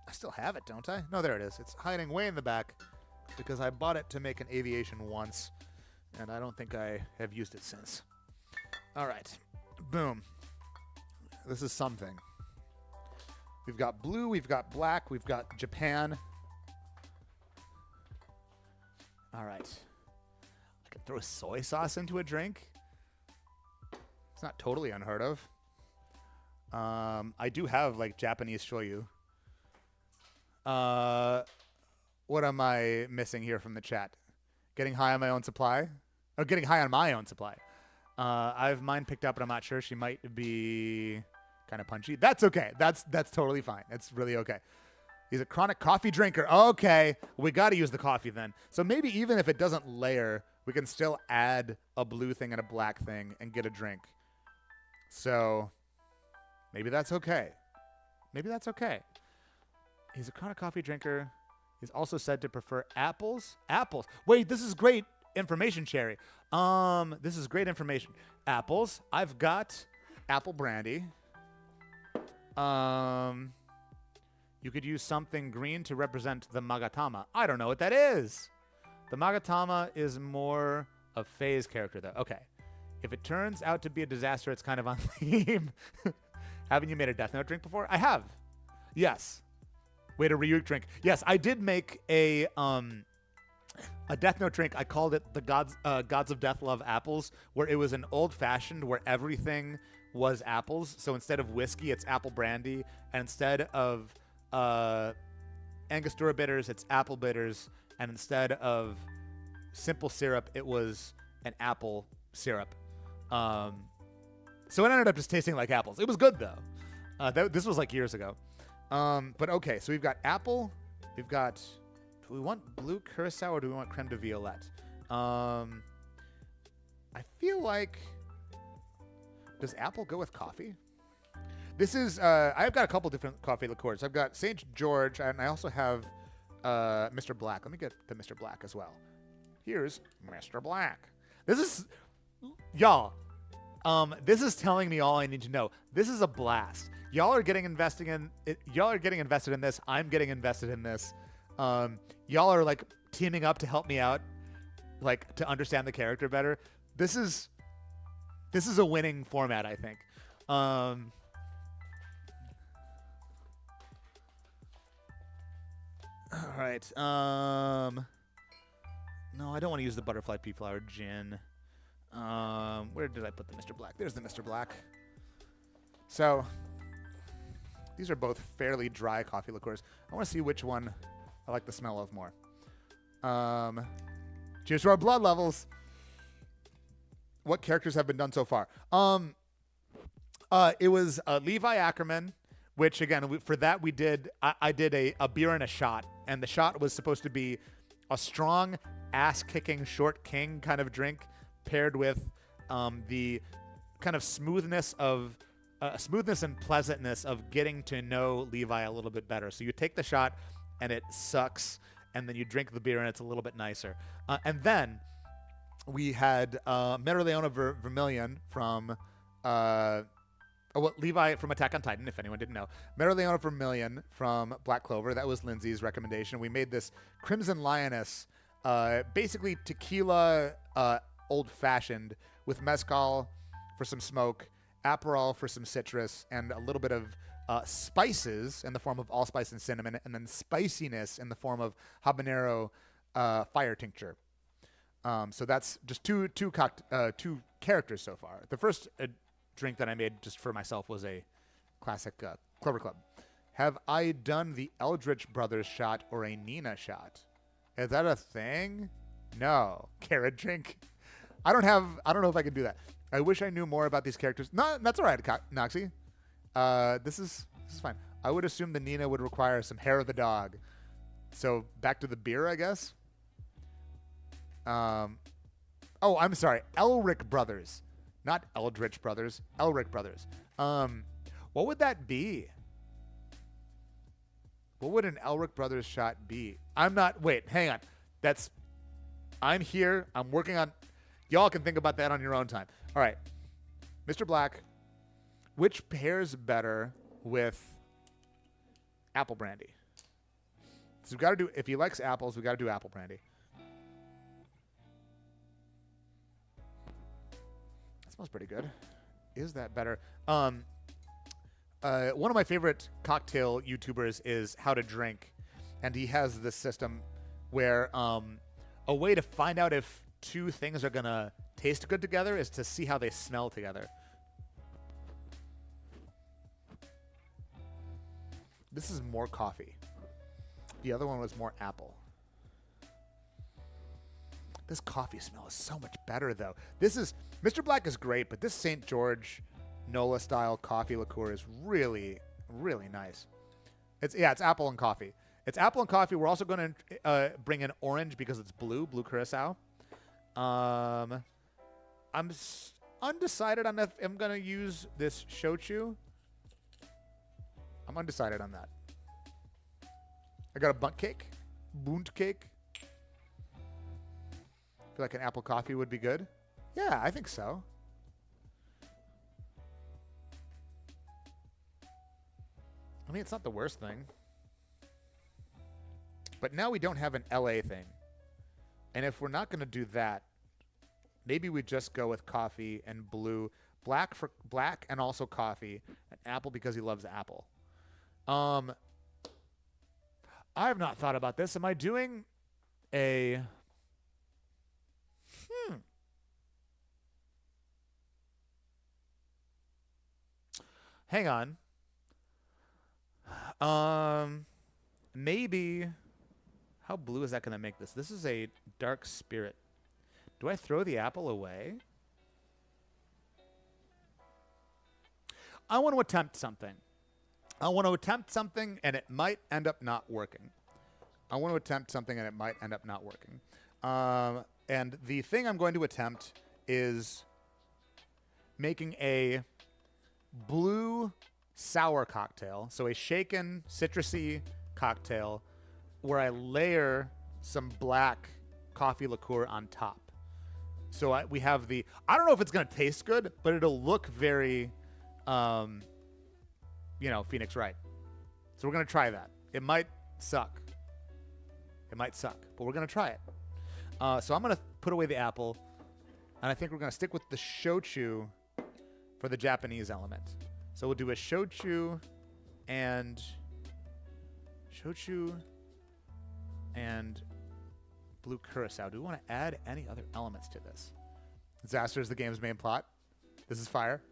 I still have it, don't I? No, there it is. It's hiding way in the back because I bought it to make an aviation once, and I don't think I have used it since. All right. Boom. This is something. We've got blue, we've got black, we've got Japan. All right. I could throw soy sauce into a drink. It's not totally unheard of. I do have, like, Japanese shoyu. What am I missing here from the chat? Getting high on my own supply? Oh, getting high on my own supply. I have mine picked up, but I'm not sure. She might be kind of punchy. That's okay. That's totally fine. It's really okay. He's a chronic coffee drinker. Okay. We got to use the coffee then. So maybe even if it doesn't layer, we can still add a blue thing and a black thing and get a drink. So maybe that's okay. Maybe that's okay. He's a chronic coffee drinker. He's also said to prefer apples. Apples. Wait, this is great information, Cherry. This is great information. Apples. I've got apple brandy. You could use something green to represent the Magatama. I don't know what that is. The Magatama is more a phase character, though. Okay. If it turns out to be a disaster, it's kind of on theme. Haven't you made a Death Note drink before? I have. Yes. Wait, a Ryuk drink. Yes, I did make a Death Note drink. I called it the Gods of Death Love Apples, where it was an old-fashioned where everything was apples. So instead of whiskey, it's apple brandy. And instead of Angostura bitters, it's apple bitters. And instead of simple syrup, it was an apple syrup. So it ended up just tasting like apples. It was good, though. This was like years ago. But okay, so we've got apple. We've got... Do we want blue curacao or do we want creme de violette? I feel like... Does apple go with coffee? This is... I've got a couple different coffee liqueurs. I've got St. George, and I also have Mr. Black. Let me get the Mr. Black as well. Here's Mr. Black. This is... Y'all, this is telling me all I need to know. This is a blast. Y'all are getting invested in this. I'm getting invested in this. Y'all are like teaming up to help me out, like to understand the character better. This is a winning format, I think. All right. No, I don't want to use the butterfly pea flower gin. Where did I put the Mr. Black? There's the Mr. Black. So these are both fairly dry coffee liqueurs. I want to see which one I like the smell of more. Cheers to our blood levels. What characters have been done so far? It was Levi Ackerman, which again, for that we did. I did a beer and a shot, and the shot was supposed to be a strong ass-kicking short king kind of drink, paired with the kind of smoothness and pleasantness of getting to know Levi a little bit better. So you take the shot, and it sucks, and then you drink the beer, and it's a little bit nicer. And then we had Mereoleona Vermilion from Levi from Attack on Titan, if anyone didn't know. Mereoleona Vermilion from Black Clover. That was Lindsay's recommendation. We made this Crimson Lioness, basically tequila old-fashioned with mezcal for some smoke, Aperol for some citrus, and a little bit of spices in the form of allspice and cinnamon, and then spiciness in the form of habanero fire tincture. So that's just two characters so far. The first drink that I made just for myself was a classic Clover Club. Have I done the Eldritch Brothers shot or a Nina shot? Is that a thing? No. Carrot drink? I don't know if I can do that. I wish I knew more about these characters. No, that's all right, Noxie. This is fine. I would assume the Nina would require some hair of the dog. So back to the beer, I guess. Oh, I'm sorry. Elric Brothers. Not Eldritch Brothers. Elric Brothers. What would that be? What would an Elric Brothers shot be? Wait, hang on. I'm here. I'm working on... Y'all can think about that on your own time. All right. Mr. Black, which pairs better with apple brandy? So we've got to do... If he likes apples, we've got to do apple brandy. That smells pretty good. Is that better? One of my favorite cocktail YouTubers is How to Drink, and he has this system where a way to find out if two things are going to taste good together is to see how they smell together. This is more coffee. The other one was more apple. This coffee smell is so much better, though. Mr. Black is great, but this St. George NOLA-style coffee liqueur is really, really nice. It's apple and coffee. It's apple and coffee. We're also going to bring in orange because it's blue curacao. I'm undecided on if I'm going to use this shochu. I'm undecided on that. I got a bunt cake. Bunt cake. Feel like an apple coffee would be good. Yeah, I think so. I mean, it's not the worst thing. But now we don't have an LA thing. And if we're not going to do that, maybe we just go with coffee and blue. Black for black and also coffee. And apple because he loves apple. I have not thought about this. Am I doing a... Hang on. Maybe... How blue is that going to make this? This is a dark spirit. Do I throw the apple away? I want to attempt something. And it might end up not working. And the thing I'm going to attempt is making a blue sour cocktail. So a shaken citrusy cocktail where I layer some black coffee liqueur on top. So we have the... I don't know if it's going to taste good, but it'll look very, Phoenix Wright. So we're going to try that. It might suck, but we're going to try it. So I'm going to put away the apple, and I think we're going to stick with the shochu for the Japanese element. So we'll do a shochu and blue curacao. Do we want to add any other elements to this? Disaster is the game's main plot. This is fire.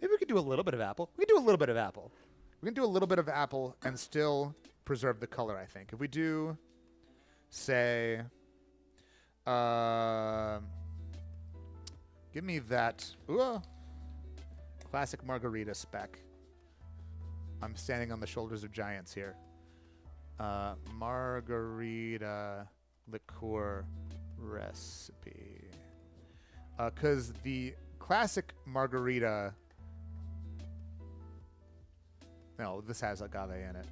Maybe we could do a little bit of apple. We can do a little bit of apple and still preserve the color, I think. If we do, say, give me that classic margarita spec. I'm standing on the shoulders of giants here. Margarita liqueur recipe. Because the classic margarita... No, this has agave in it.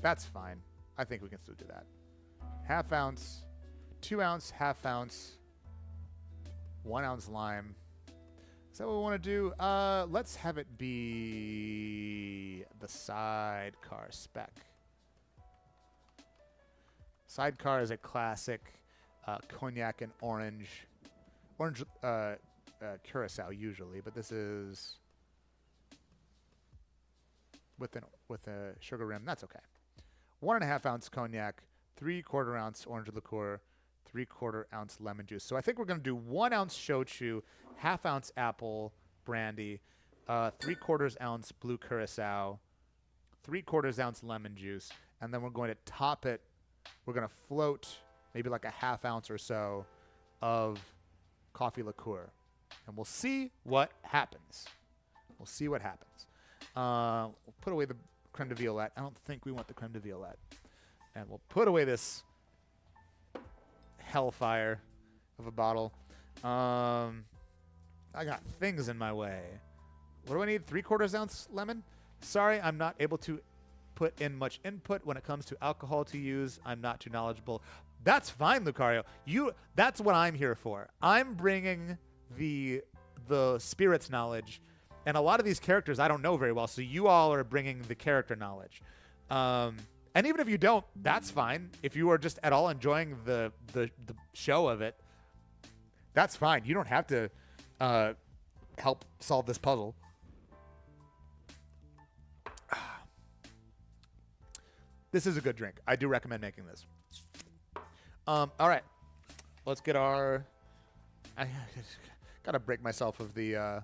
That's fine. I think we can still do that. Half ounce, 2 ounce, half ounce, 1 ounce lime. Is that what we want to do? Let's have it be the sidecar spec. Sidecar is a classic cognac and orange curacao usually, but this is with a sugar rim. That's okay. 1.5 ounce cognac, 3/4 ounce orange liqueur, 3/4 ounce lemon juice. So I think we're going to do 1 ounce shochu, half ounce apple brandy, 3/4 ounce blue curacao, 3/4 ounce lemon juice, and then we're going to top it. We're going to float maybe like a half ounce or so of coffee liqueur, and we'll see what happens. We'll put away the creme de violette. I don't think we want the creme de violette, and we'll put away this hellfire of a bottle. I got things in my way. What do I need? 3/4 ounce lemon? Sorry, I'm not able to put in much input when it comes to alcohol to use. I'm not too knowledgeable. That's fine, Lucario. That's what I'm here for. I'm bringing the spirits knowledge, and a lot of these characters I don't know very well, so you all are bringing the character knowledge. And even if you don't, that's fine. If you are just at all enjoying the show of it, that's fine. You don't have to help solve this puzzle. This is a good drink. I do recommend making this. All right. Let's get our... I gotta break myself of the...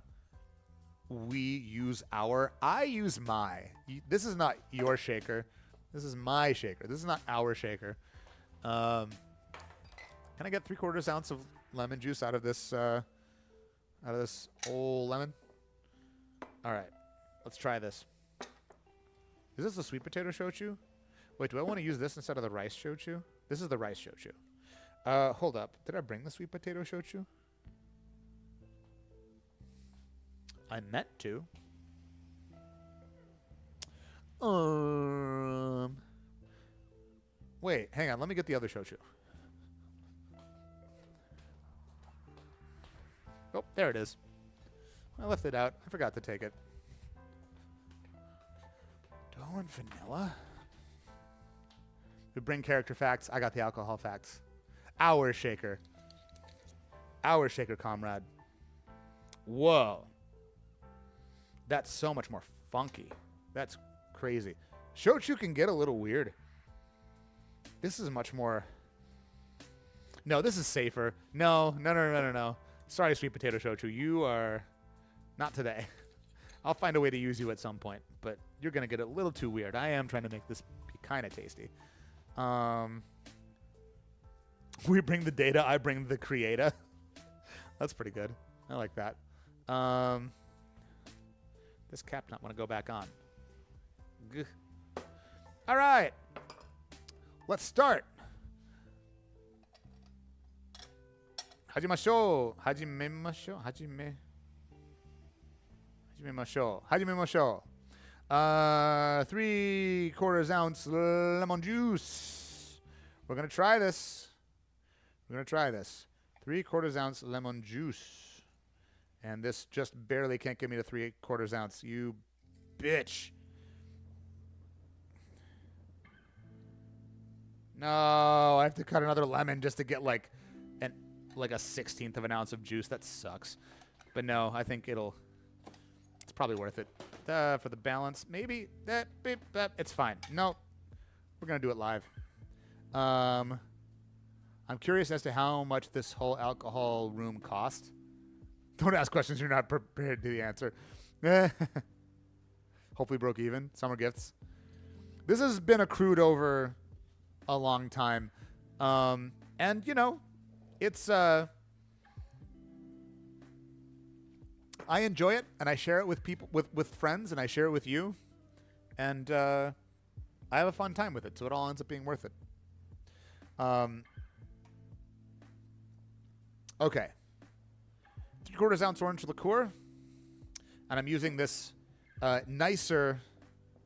we use our... I use my. This is not your shaker. This is my shaker. This is not our shaker. Can I get 3/4 ounce of lemon juice out of this old lemon? All right. Let's try this. Is this the sweet potato shochu? Wait, do I want to use this instead of the rice shochu? This is the rice shochu. Hold up. Did I bring the sweet potato shochu? I meant to. Wait, hang on. Let me get the other shochu. Oh, there it is. I left it out. I forgot to take it. Dough and vanilla? We bring character facts. I got the alcohol facts. Our shaker. Our shaker, comrade. Whoa. That's so much more funky. That's crazy. Shochu can get a little weird. This is much more... No, this is safer. No. Sorry, sweet potato shochu. You are not today. I'll find a way to use you at some point, but you're going to get a little too weird. I am trying to make this be kind of tasty. We bring the data, I bring the creator. That's pretty good. I like that. This cap not want to go back on. Gah. All right. Let's start. Hajimashou. Hajimemashou. Hajimemashou. 3/4 ounce lemon juice. We're going to try this. 3/4 ounce lemon juice. And this just barely can't give me the 3/4 ounce. You bitch. No, I have to cut another lemon just to get like a 1/16 of an ounce of juice. That sucks. But no, I think it's probably worth it. For the balance, maybe. It's fine. No, we're going to do it live. I'm curious as to how much this whole alcohol room cost. Don't ask questions you're not prepared to the answer. Hopefully broke even. Summer gifts. This has been accrued over a long time. And, you know, it's... I enjoy it, and I share it with people, with friends, and I share it with you. And I have a fun time with it, so it all ends up being worth it. Okay. 3/4 ounce orange liqueur. And I'm using this nicer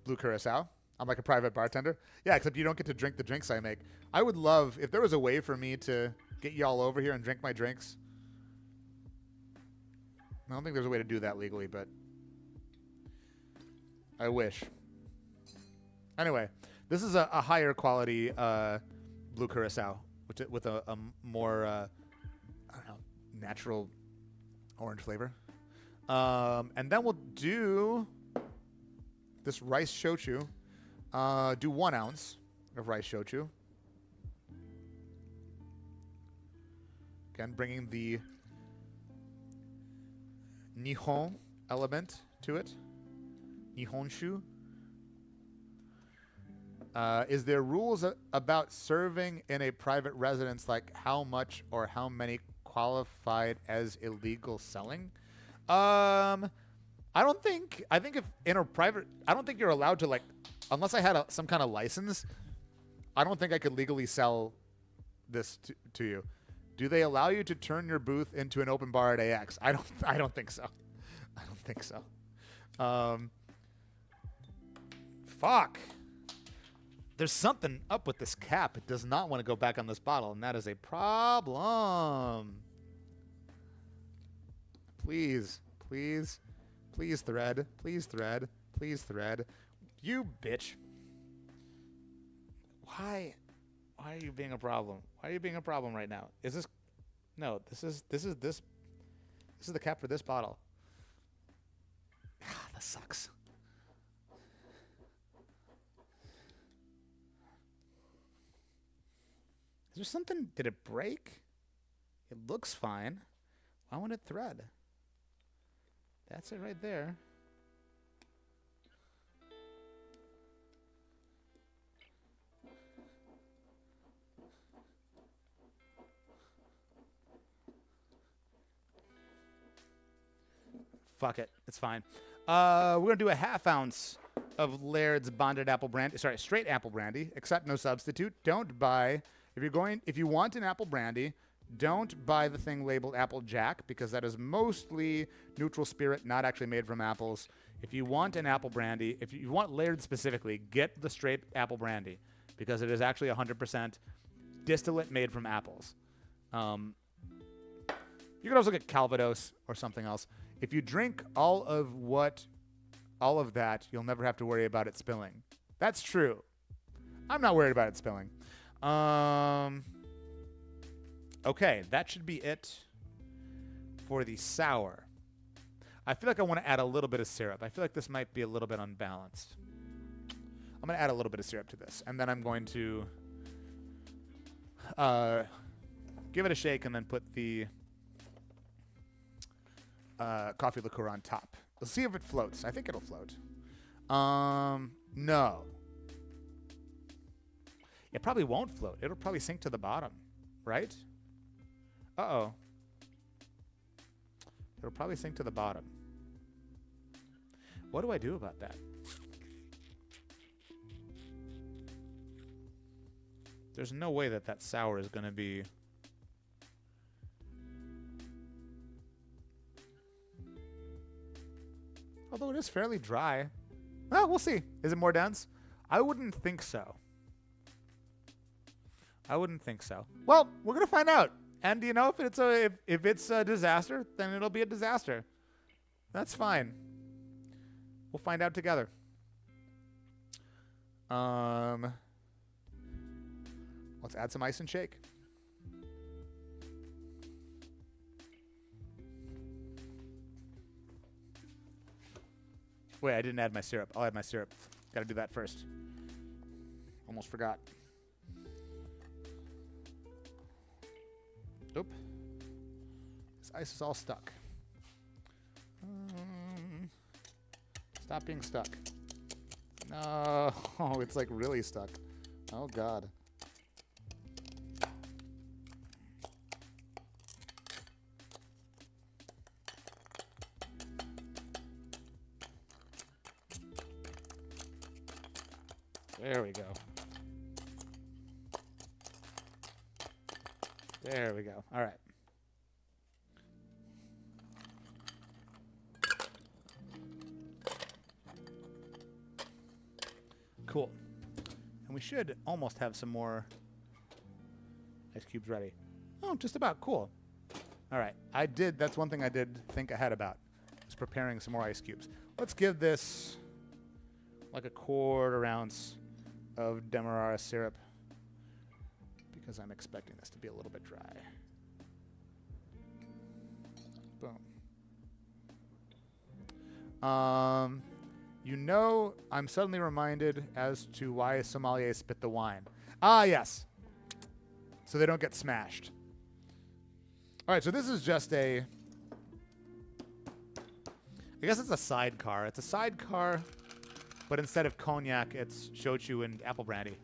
blue curacao. I'm like a private bartender. Yeah, except you don't get to drink the drinks I make. I would love, if there was a way for me to get y'all over here and drink my drinks. I don't think there's a way to do that legally, but I wish. Anyway, this is a higher quality blue curacao, with a more, I don't know, natural orange flavor. And then we'll do this rice shochu. Do 1 ounce of rice shochu. Again, bringing the Nihon element to it. Nihonshu. Is there rules about serving in a private residence, like how much or how many qualified as illegal selling? I think if in a private, I don't think you're allowed to, like, unless I had some kind of license, I don't think I could legally sell this to you. Do they allow you to turn your booth into an open bar at AX? I don't think so. I don't think so. Fuck. There's something up with this cap. It does not want to go back on this bottle, and that is a problem. Please, please, please thread. Please thread. Please thread. You bitch. Why are you being a problem? Why are you being a problem right now? Is this... No, this is the cap for this bottle. Ah, that sucks. Is there something... Did it break? It looks fine. Why won't it thread? That's it right there. Fuck it. It's fine. We're going to do a 1/2 ounce of Laird's Bonded Apple Brandy. Sorry, straight apple brandy. Accept no substitute. Don't buy... If you want an apple brandy, Don't buy the thing labeled Applejack because that is mostly neutral spirit, not actually made from apples. If you want an apple brandy, if you want Laird specifically, get the straight apple brandy because it is actually 100% distillate made from apples. You can also get Calvados or something else. If you drink all of that, you'll never have to worry about it spilling. That's true. I'm not worried about it spilling. Okay, that should be it for the sour. I feel like I want to add a little bit of syrup. I feel like this might be a little bit unbalanced. I'm going to add a little bit of syrup to this, and then I'm going to give it a shake and then put the coffee liqueur on top. Let's see if it floats. I think it'll float. No. It probably won't float. It'll probably sink to the bottom, right? Uh-oh. It'll probably sink to the bottom. What do I do about that? There's no way that that sour is going to be... Although it is fairly dry. Well, we'll see. Is it more dense? I wouldn't think so. I wouldn't think so. Well, we're going to find out. And, you know, if it's a disaster, then it'll be a disaster. That's fine. We'll find out together. Let's add some ice and shake. Wait, I didn't add my syrup. I'll add my syrup. Got to do that first. Almost forgot. Oop. This ice is all stuck. Stop being stuck. No. Oh, it's like really stuck. Oh, God. There we go. There we go. All right. Cool. And we should almost have some more ice cubes ready. Oh, just about. Cool. All right. That's one thing I did think ahead about, is preparing some more ice cubes. Let's give this like a 1/4 ounce of Demerara syrup because I'm expecting this to be a little bit dry. Boom. You know, I'm suddenly reminded as to why sommeliers spit the wine. Ah, yes. So they don't get smashed. All right, so this is just I guess it's a sidecar. It's a sidecar, but instead of cognac, it's shochu and apple brandy.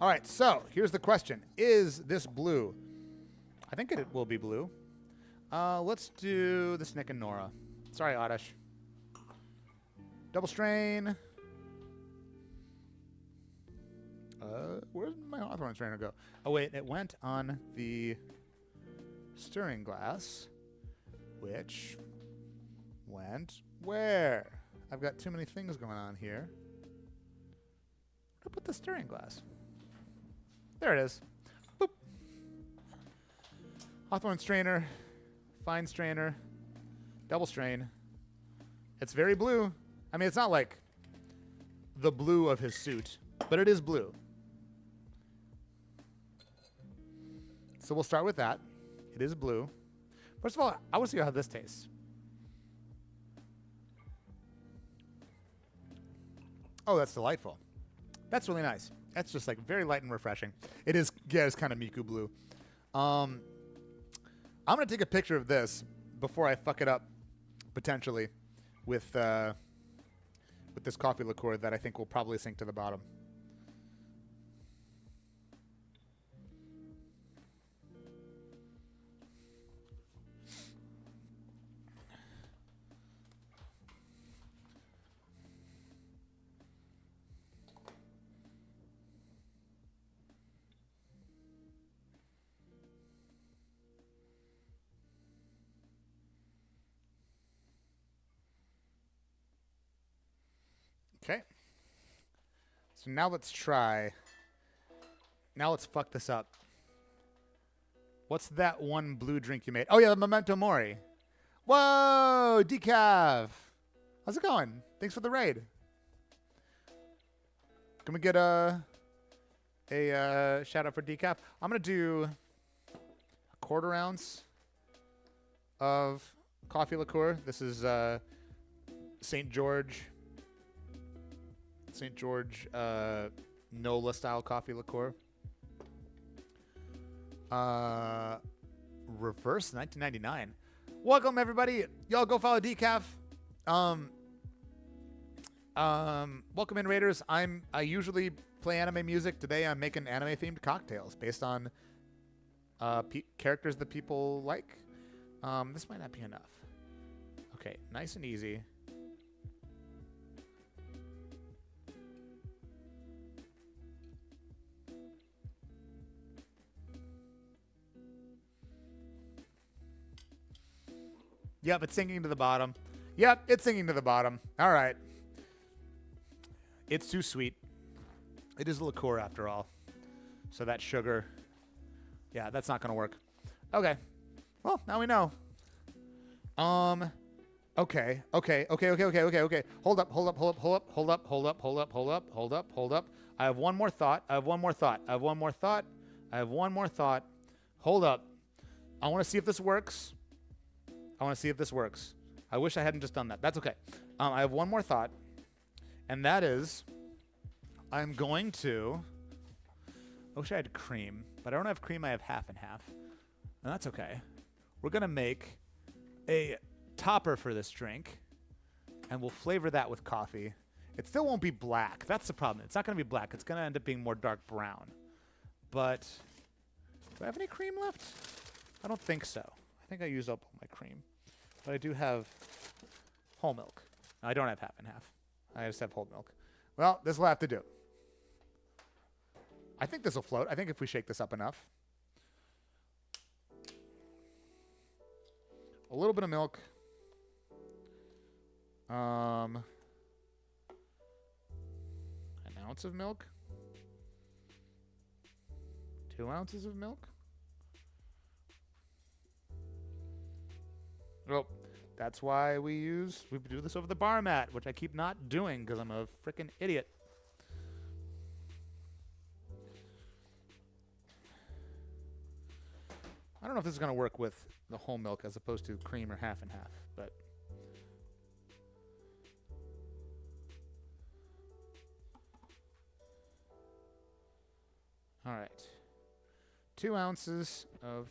All right, so here's the question. Is this blue? I think it will be blue. Let's do the Nick and Nora. Sorry, Oddish. Double strain. Where did my Hawthorne strainer go? Oh, wait, it went on the stirring glass, which went where? I've got too many things going on here. Where did I put the stirring glass? There it is. Boop. Hawthorne strainer, fine strainer, double strain. It's very blue. I mean, it's not like the blue of his suit, but it is blue. So we'll start with that. It is blue. First of all, I want to see how this tastes. Oh, that's delightful. That's really nice. That's just like very light and refreshing. It is, yeah, it's kind of Miku blue. I'm going to take a picture of this before I fuck it up, potentially, with this coffee liqueur that I think will probably sink to the bottom. Okay. So now let's try. Now let's fuck this up. What's that one blue drink you made? Oh, yeah, the Memento Mori. Whoa, Decav. How's it going? Thanks for the raid. Can we get a shout out for Decaf? I'm going to do a 1/4 ounce of coffee liqueur. This is St. George NOLA style coffee liqueur. Reverse 1999. Welcome everybody. Y'all go follow Decaf. Welcome in Raiders. I usually play anime music. Today I'm making anime themed cocktails based on characters that people like. This might not be enough. Okay, nice and easy. Yep, it's sinking to the bottom. Yep, it's sinking to the bottom. All right. It's too sweet. It is a liqueur after all. So that sugar, yeah, that's not going to work. Okay. Well, now we know. Okay. Hold up. I have one more thought. Hold up. I want to see if this works. I wish I hadn't just done that. That's okay. I have one more thought, and that is I'm going to... I wish I had cream, but I don't have cream. I have half and half, and that's okay. We're going to make a topper for this drink, and we'll flavor that with coffee. It still won't be black. That's the problem. It's not going to be black. It's going to end up being more dark brown. But do I have any cream left? I don't think so. I think I used up all my cream. But I do have whole milk. I don't have half and half. I just have whole milk. Well, this will have to do. I think this will float. I think if we shake this up enough. A little bit of milk. An ounce of milk. 2 ounces of milk. Well, that's why we do this over the bar mat, which I keep not doing because I'm a freaking idiot. I don't know if this is going to work with the whole milk as opposed to cream or half and half, but... All right. 2 ounces of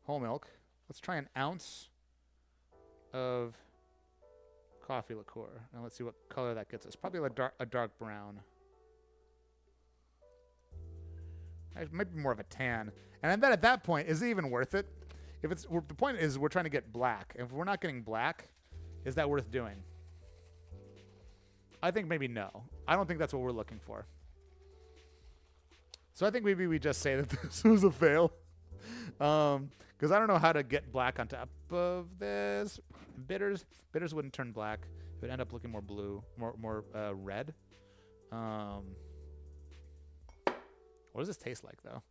whole milk. Let's try an ounce of coffee liqueur. Now let's see what color that gets us. Probably a dark brown. It might be more of a tan. And then at that point, is it even worth it? If it's the point is we're trying to get black. If we're not getting black, is that worth doing? I think maybe no. I don't think that's what we're looking for. So I think maybe we just say that this was a fail. Because I don't know how to get black on top of this. Bitters wouldn't turn black. It would end up looking more blue, more red. What does this taste like, though?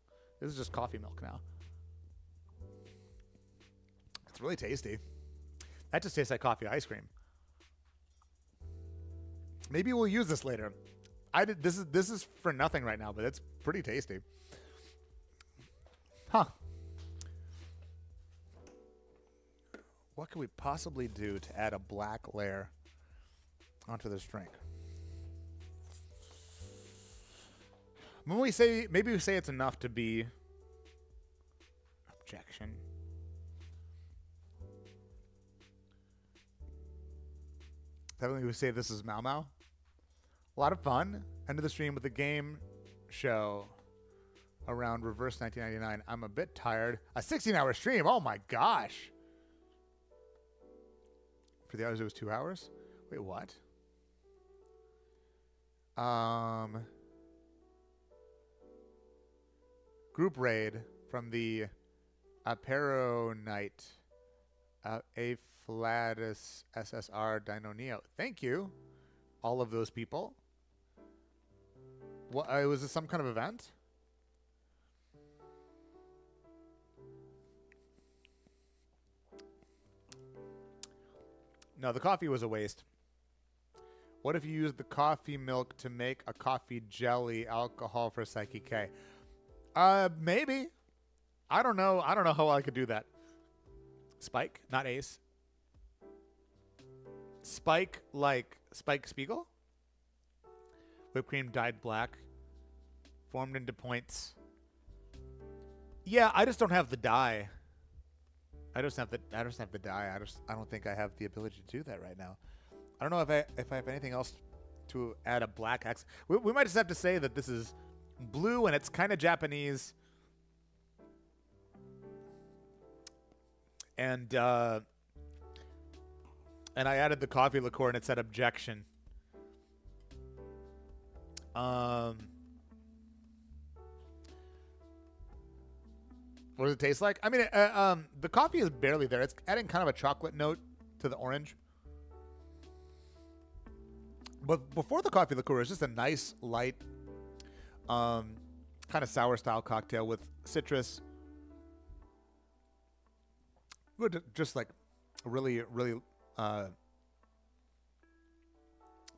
This is just coffee milk now. It's really tasty. That just tastes like coffee ice cream. Maybe we'll use this later. This is for nothing right now, but it's pretty tasty. Huh. What could we possibly do to add a black layer onto this drink? Maybe we say it's enough to be objection. Definitely we say this is Mau Mau. A lot of fun. End of the stream with the game show around Reverse 1999. I'm a bit tired. A 16-hour stream. Oh my gosh. For the others, it was 2 hours. Wait, what? Group raid from the Apero Knight. Aflatus SSR Dino Neo. Thank you all of those people. What, was this some kind of event? No, the coffee was a waste. What if you used the coffee milk to make a coffee jelly alcohol for Psyche K? Maybe. I don't know. I don't know how I could do that. Spike, not Ace. Spike, like Spike Spiegel? Whipped cream dyed black. Formed into points. Yeah, I just don't have the dye. I just have the dye. I don't think I have the ability to do that right now. I don't know if I have anything else to add a black accent. We might just have to say that this is blue and it's kind of Japanese. And I added the coffee liqueur and it said objection. What does it taste like? I mean, the coffee is barely there. It's adding kind of a chocolate note to the orange. But before the coffee liqueur, it's just a nice, light, kind of sour-style cocktail with citrus. Just like really, really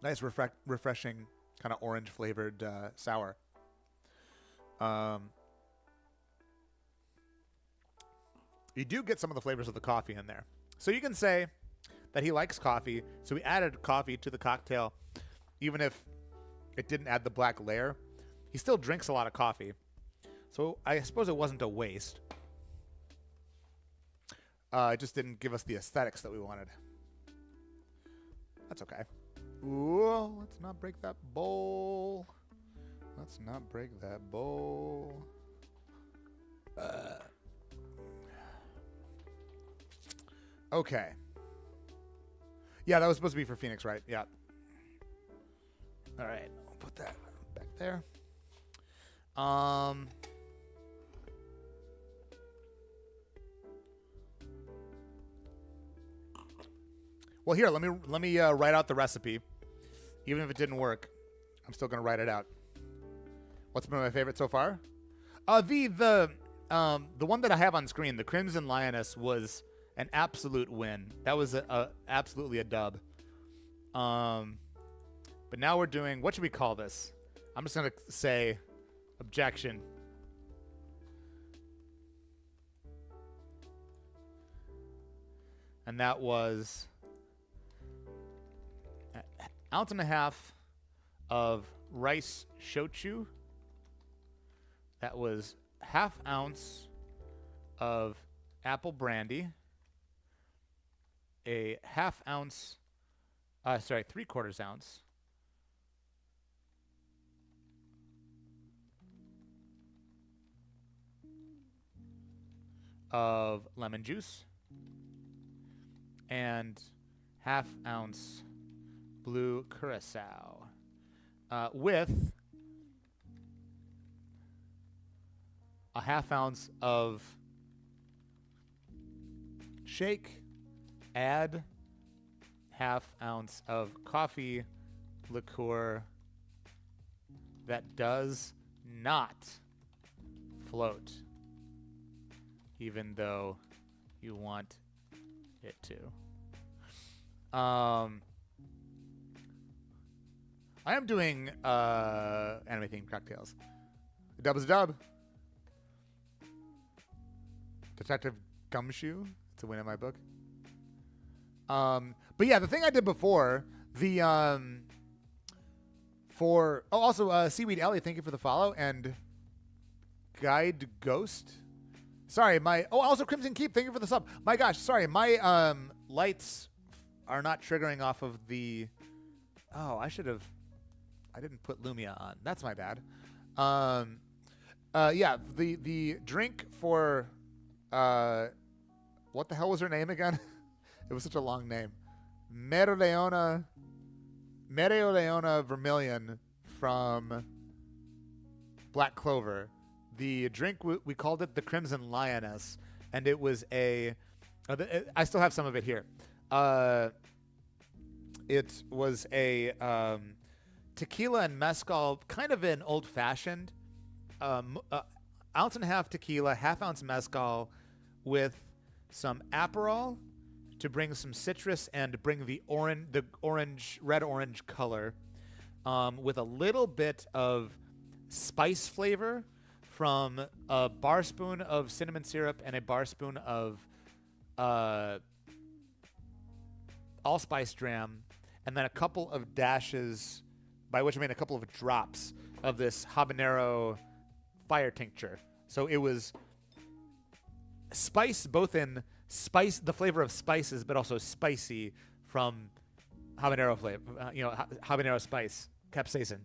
nice, refreshing, kind of orange-flavored sour. You do get some of the flavors of the coffee in there. So you can say that he likes coffee, so we added coffee to the cocktail, even if it didn't add the black layer. He still drinks a lot of coffee. So I suppose it wasn't a waste. It just didn't give us the aesthetics that we wanted. That's okay. Ooh, let's not break that bowl. Let's not break that bowl. Okay. Yeah, that was supposed to be for Phoenix, right? Yeah. All right. I'll put that back there. Well, here, let me write out the recipe. Even if it didn't work, I'm still gonna write it out. What's been my favorite so far? The one that I have on screen, the Crimson Lioness, was an absolute win. That was absolutely a dub. But now we're doing, what should we call this? I'm just gonna say objection. And that was an ounce and a half of rice shochu. That was half ounce of apple brandy. A half ounce, 3/4 ounce of lemon juice, and half ounce blue curacao, with a half ounce of shake. Add half ounce of coffee liqueur that does not float, even though you want it to. I am doing anime themed cocktails. A dub is a dub. Detective Gumshoe. It's a win in my book. But yeah, the thing I did before, also Seaweed Ellie, thank you for the follow, and Guide Ghost. Sorry, also Crimson Keep, thank you for the sub. My gosh, sorry, my lights are not triggering off of the. Oh, I didn't put Lumia on. That's my bad. Yeah, the drink for what the hell was her name again? It was such a long name. Mereoleona Vermilion from Black Clover. The drink, we called it the Crimson Lioness, and it was I still have some of it here. It was a tequila and mezcal, kind of an old fashioned, ounce and a half tequila, half ounce mezcal, with some Aperol to bring some citrus and bring the red orange color, with a little bit of spice flavor from a bar spoon of cinnamon syrup and a bar spoon of allspice dram, and then a couple of dashes, by which I mean a couple of drops of this habanero fire tincture. So it was spice, both in spice, the flavor of spices, but also spicy from habanero flavor, habanero spice, capsaicin.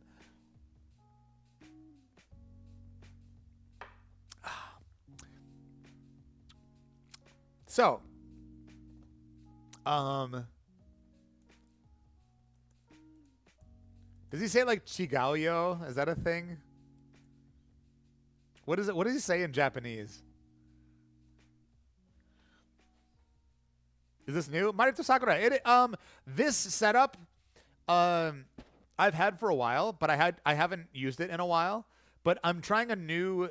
So, does he say like chigayo? Is that a thing? What is it? What does he say in Japanese? Is this new? Marito Sakura. This setup, I've had for a while, but I haven't used it in a while. But I'm trying a new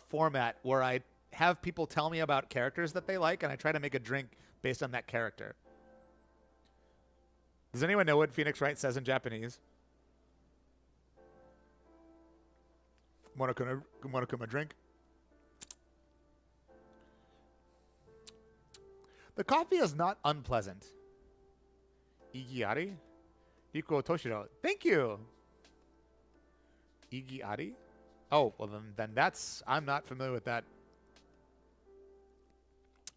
format where I have people tell me about characters that they like, and I try to make a drink based on that character. Does anyone know what Phoenix Wright says in Japanese? Monokuma drink. The coffee is not unpleasant. Igiari? Hiko Toshiro. Thank you. Igiari? Oh, well then that's, I'm not familiar with that.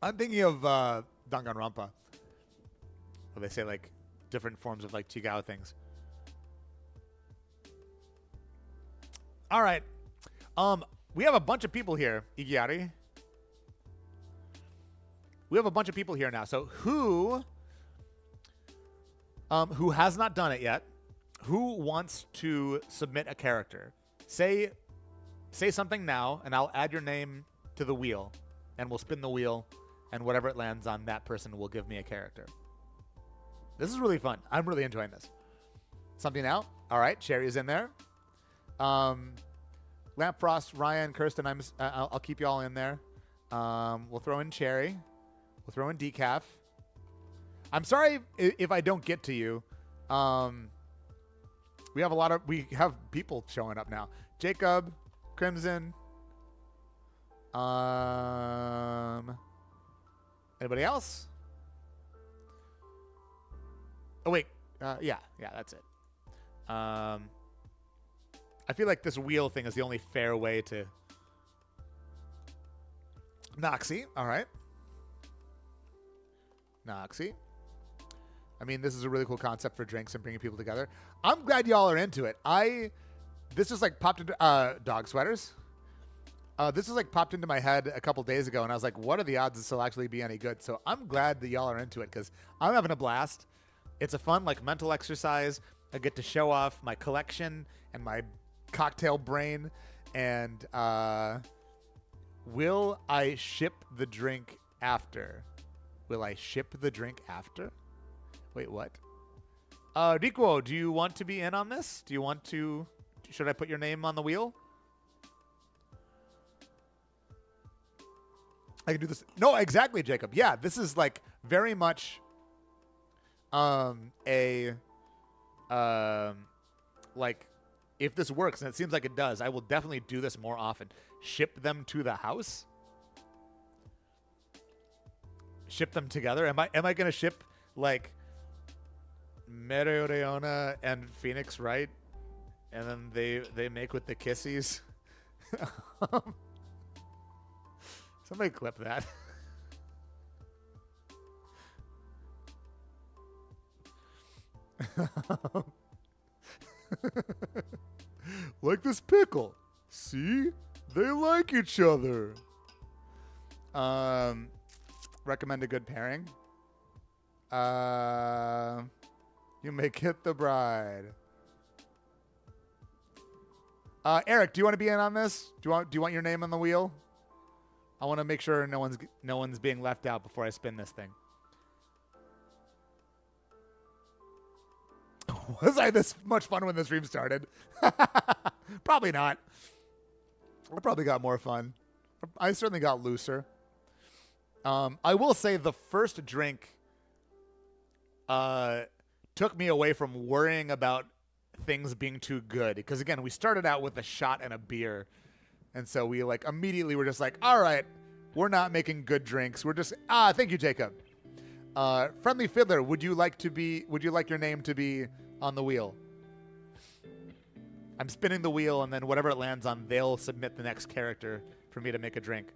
I'm thinking of Danganronpa. Where they say like different forms of like Chigao things. All right. We have a bunch of people here, Igiari. We have a bunch of people here now. So who has not done it yet? Who wants to submit a character? Say something now, and I'll add your name to the wheel, and we'll spin the wheel, and whatever it lands on, that person will give me a character. This is really fun. I'm really enjoying this. Something now? All right, Cherry's in there. Lampfrost, Ryan, Kirsten, I'll keep you all in there. We'll throw in Cherry. We'll throw in Decaf. I'm sorry if I don't get to you. We have people showing up now. Jacob, Crimson. Anybody else? Oh wait, yeah, that's it. I feel like this wheel thing is the only fair way to. Noxie, all right. Noxie. I mean, this is a really cool concept for drinks and bringing people together. I'm glad y'all are into it. This just like popped into dog sweaters. This was like popped into my head a couple days ago, and I was like, what are the odds this will actually be any good? So I'm glad that y'all are into it because I'm having a blast. It's a fun like mental exercise. I get to show off my collection and my cocktail brain. And will I ship the drink after? Will I ship the drink after? Wait, what? Rikuo, do you want to be in on this? Do you want to? Should I put your name on the wheel? I can do this. No, exactly, Jacob. Yeah, this is like very much like if this works, and it seems like it does, I will definitely do this more often. Ship them to the house. Ship them together. Am I going to ship like Mereoreona and Phoenix Wright, and then they make with the kissies? Somebody clip that. Like this pickle. See? They like each other. Recommend a good pairing. You may get the bride. Eric, do you want to be in on this? Do you want your name on the wheel? I want to make sure no one's being left out before I spin this thing. Was I this much fun when the stream started? Probably not. I probably got more fun. I certainly got looser. I will say the first drink took me away from worrying about things being too good. Because, again, we started out with a shot and a beer. And so we, like, immediately were just like, all right, we're not making good drinks. We're just, thank you, Jacob. Friendly Fiddler, would you like your name to be on the wheel? I'm spinning the wheel, and then whatever it lands on, they'll submit the next character for me to make a drink.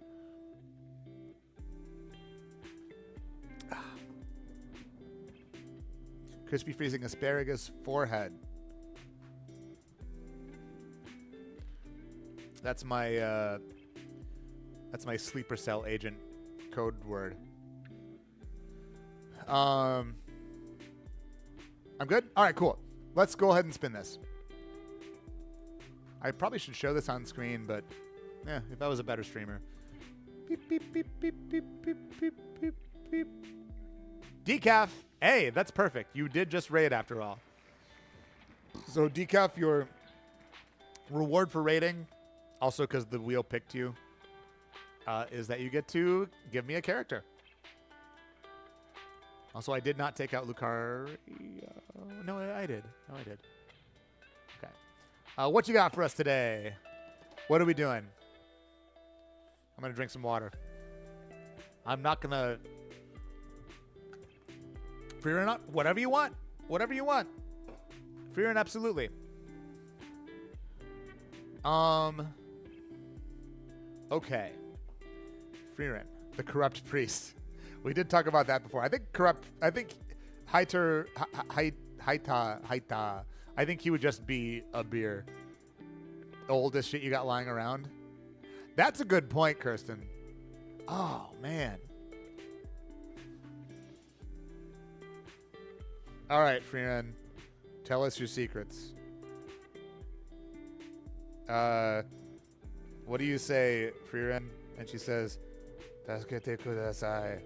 Crispy freezing asparagus forehead. That's my sleeper cell agent code word. I'm good? All right, cool. Let's go ahead and spin this. I probably should show this on screen, but yeah, if I was a better streamer. Beep, beep, beep, beep, beep, beep, beep, beep, beep. Decaf. Hey, that's perfect. You did just raid after all. So Decaf, your reward for raiding, also because the wheel picked you, is that you get to give me a character. Also, I did not take out Lucario. No, I did. Okay. What you got for us today? What are we doing? I'm going to drink some water. I'm not going to... Free run up? Whatever you want. Whatever you want. Free run, absolutely. Okay. Free run. The corrupt priest. We did talk about that before. I think Haita. I think he would just be a beer. The oldest shit you got lying around. That's a good point, Kirsten. Oh, man. All right, Freeman. Tell us your secrets. What do you say, Freeman? And she says, "Tasukete kudasai."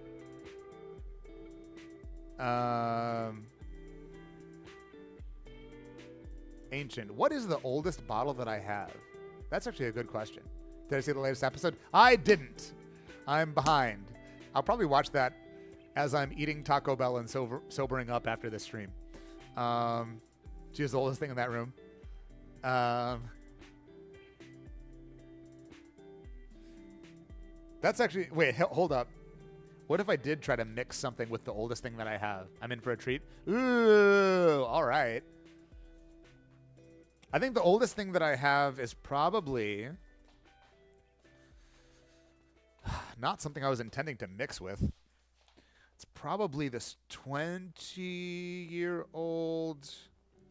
Ancient. What is the oldest bottle that I have? That's actually a good question. Did I see the latest episode? I didn't. I'm behind. I'll probably watch that as I'm eating Taco Bell and sobering up after this stream. She was the oldest thing in that room. That's actually... Wait, hold up. What if I did try to mix something with the oldest thing that I have? I'm in for a treat. Ooh, all right. I think the oldest thing that I have is probably not something I was intending to mix with. It's probably this 20-year-old,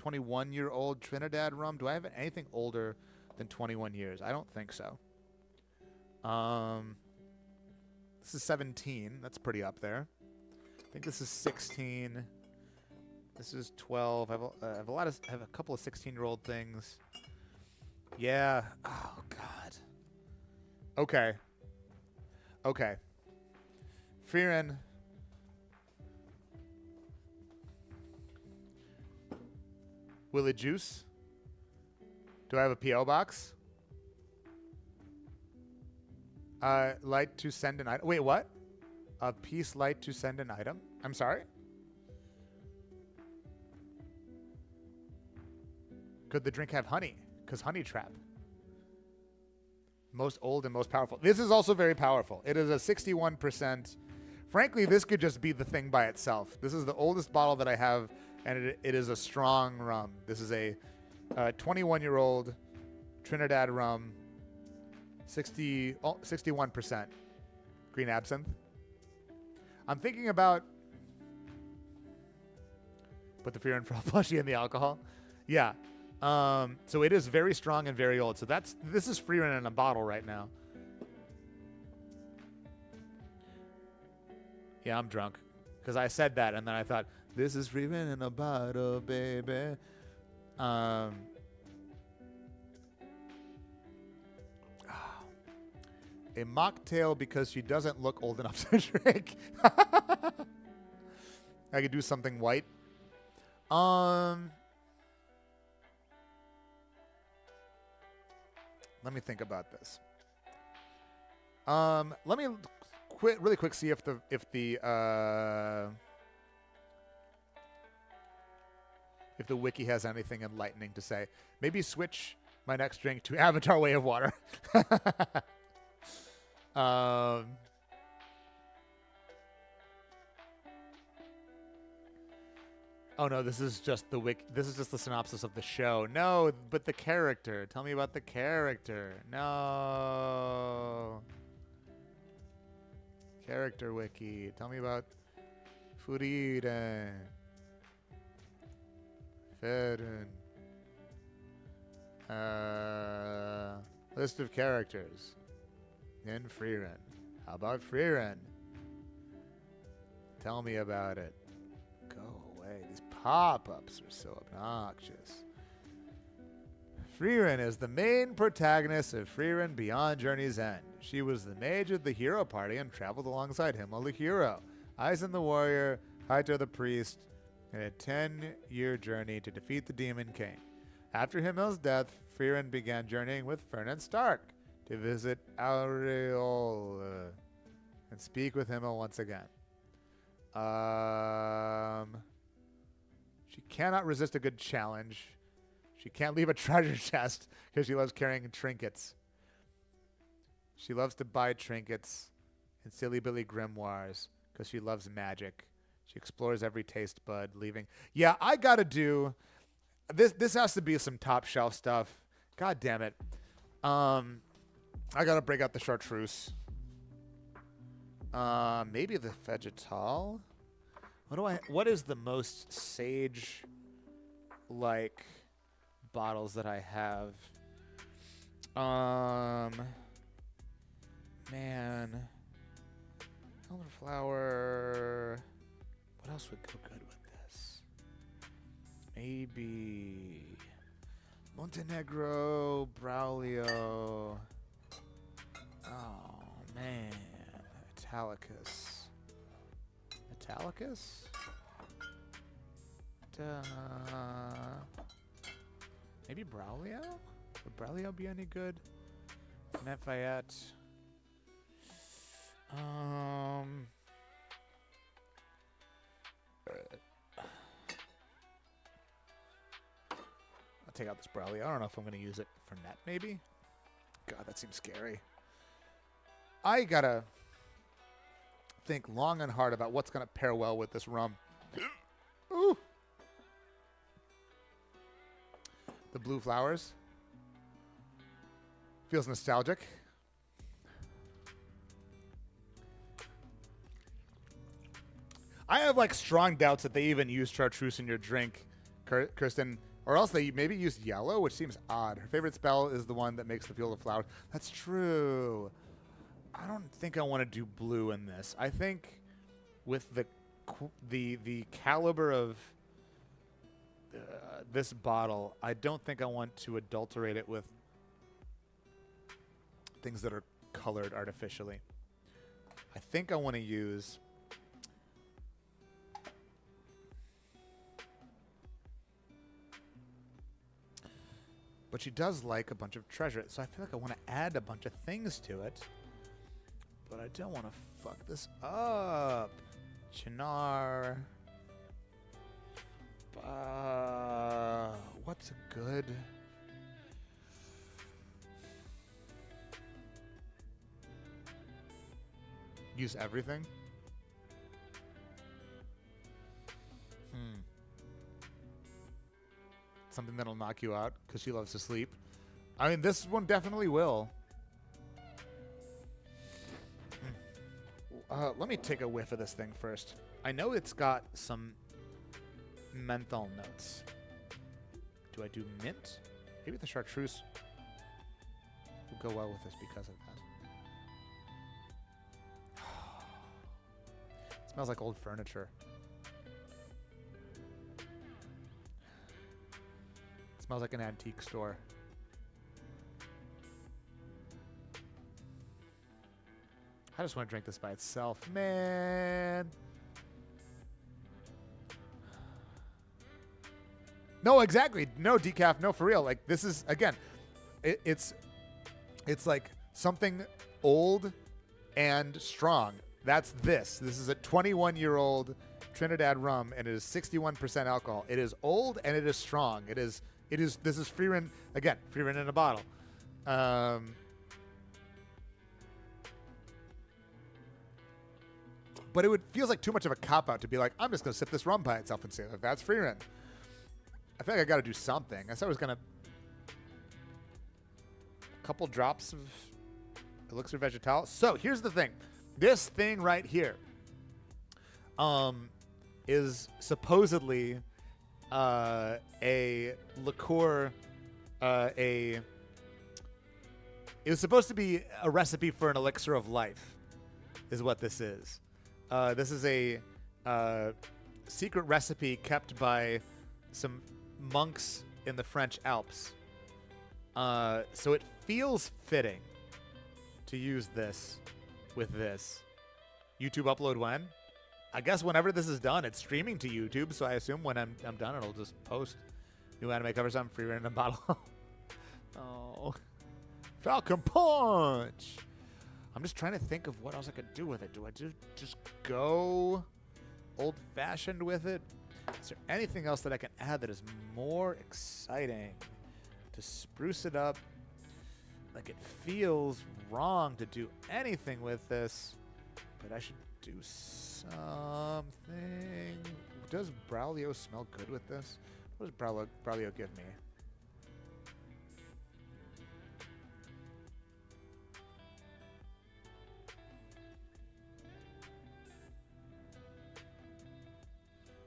21-year-old Trinidad rum. Do I have anything older than 21 years? I don't think so. This is 17. That's pretty up there. I think this is 16. This is 12. I have a couple of 16-year-old things. Yeah. Oh God. Okay. Okay. Fearin. Willie Juice. Do I have a P.O. box? Light to send an item. Wait, what? A piece light to send an item? I'm sorry? Could the drink have honey? Because honey trap. Most old and most powerful. This is also very powerful. It is a 61%. Frankly, this could just be the thing by itself. This is the oldest bottle that I have, and it is a strong rum. This is a 21-year-old Trinidad rum. 61% green absinthe. I'm thinking about put the fear and fraud plushie in the alcohol. Yeah. So it is very strong and very old. So this is Freeman in a bottle right now. Yeah, I'm drunk because I said that and then I thought this is Freeman in a bottle, baby. A mocktail because she doesn't look old enough to drink. I could do something white. Let me think about this. Let me really quick see if the wiki has anything enlightening to say. Maybe switch my next drink to Avatar Way of Water. Oh no, this is just the This is just the synopsis of the show. No, but the character. Tell me about the character. No. Character wiki. Tell me about Frieren. List of characters in Frieren. How about Frieren? Tell me about it. Go away. These pop-ups are so obnoxious. Frieren is the main protagonist of Frieren Beyond Journey's End. She was the mage of the hero party and traveled alongside Himmel the hero, Aizen the warrior, Haito the priest, in a 10-year journey to defeat the Demon King. After Himmel's death, Frieren began journeying with Fernand Stark to visit Aureole and speak with Himmel once again. She cannot resist a good challenge. She can't leave a treasure chest because she loves carrying trinkets. She loves to buy trinkets and silly Billy grimoires because she loves magic. She explores every taste bud, leaving. Yeah, I gotta do this. This has to be some top shelf stuff. God damn it. I gotta break out the chartreuse. Maybe the vegetal. What is the most sage like bottles that I have? Man, elderflower. What else would go good with this? Maybe Montenegro, Braulio. Oh man, Italicus. Italicus? Maybe Braulio? Would Braulio be any good? Lafayette. I'll take out this Braulio. I don't know if I'm going to use it for net, maybe. God, that seems scary. I gotta think long and hard about what's going to pair well with this rum. Ooh. The blue flowers. Feels nostalgic. I have like strong doubts that they even use chartreuse in your drink, Kirsten. Or else they maybe used yellow, which seems odd. Her favorite spell is the one that makes the field of flowers. That's true. I don't think I want to do blue in this. I think with the caliber of this bottle, I don't think I want to adulterate it with things that are colored artificially. I think I want to use but she does like a bunch of treasure, so I feel like I want to add a bunch of things to it. But I don't want to fuck this up. Chinar. What's a good... Use everything? Something that'll knock you out because she loves to sleep. I mean, this one definitely will. Let me take a whiff of this thing first. I know it's got some menthol notes. Do I do mint? Maybe the chartreuse will go well with this because of that. It smells like old furniture. Smells like an antique store. I just want to drink this by itself. Man. No, exactly. No decaf. No, for real. Like, this is, again, it's It's like something old and strong. That's this. This is a 21-year-old Trinidad rum, and it is 61% alcohol. It is old and it is strong. This is Freerin, again, Freerin in a bottle. But it feels like too much of a cop-out to be like, I'm just going to sip this rum by itself and say, like, that's Freerin. I feel like I got to do something. I said I was going to... A couple drops of Elixir Vegetal. So, here's the thing. This thing right here is supposedly a liqueur, it was supposed to be a recipe for an elixir of life, is what this is. This is a secret recipe kept by some monks in the French Alps. So it feels fitting to use this with this. YouTube upload when? I guess whenever this is done. It's streaming to YouTube, so I assume when I'm done, it'll just post. New anime cover, something free random bottle. Oh. Falcon Punch! I'm just trying to think of what else I could do with it. Do I just go old-fashioned with it? Is there anything else that I can add that is more exciting to spruce it up? Like, it feels wrong to do anything with this, but I should do something. Does Braulio smell good with this? What does Braulio give me?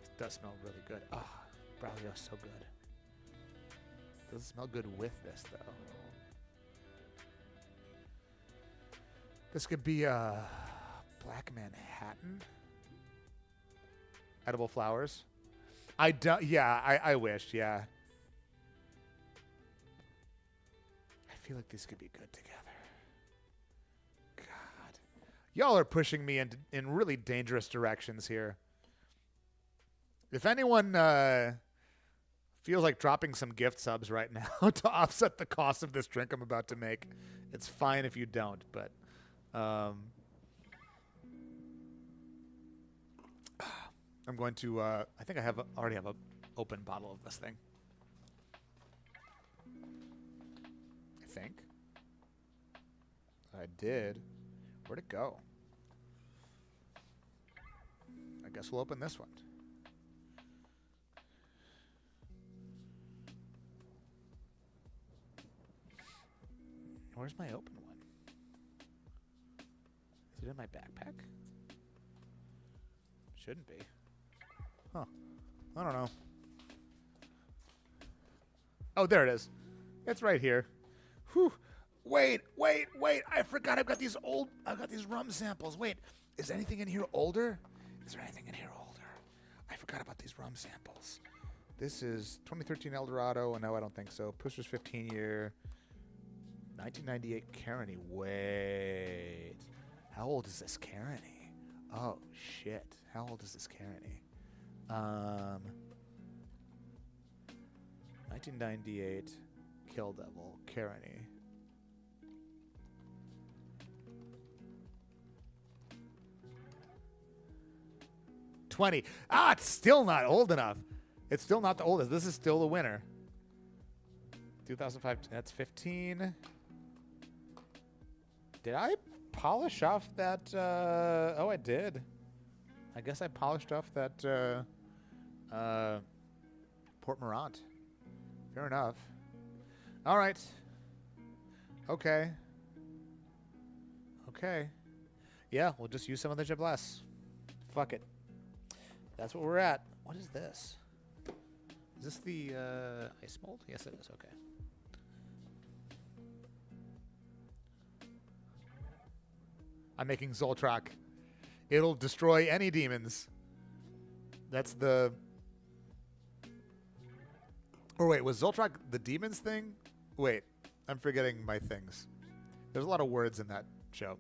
It does smell really good. Ah, oh, Braulio's so good. Doesn't smell good with this, though. This could be a Black Manhattan. Edible flowers. Yeah, I wish, yeah. I feel like these could be good together. God. Y'all are pushing me in really dangerous directions here. If anyone feels like dropping some gift subs right now to offset the cost of this drink I'm about to make, it's fine if you don't, but... I'm going to, I think I already have an open bottle of this thing. I think. I did. Where'd it go? I guess we'll open this one. Where's my open one? Is it in my backpack? Shouldn't be. Huh. I don't know. Oh, there it is. It's right here. Whew. Wait. I forgot I've got these rum samples. Wait, is anything in here older? Is there anything in here older? I forgot about these rum samples. This is 2013 Eldorado. No, I don't think so. Pushers 15-year. 1998 Caroni. Wait. How old is this Caroni? Oh, shit. How old is this Caroni? 1998 Kill Devil Caroni. $20. Ah, it's still not old enough. It's still not the oldest. This is still the winner. 2005. That's 15. Did I polish off that? Oh, I did. I guess I polished off that Port Morant. Fair enough. All right. Okay. Yeah, we'll just use some of the Jabless. Fuck it. That's what we're at. What is this? Is this the ice mold? Yes, it is. Okay. I'm making Zoltrak. It'll destroy any demons. That's the... Or wait, was Zoltrak the demons thing? Wait, I'm forgetting my things. There's a lot of words in that show.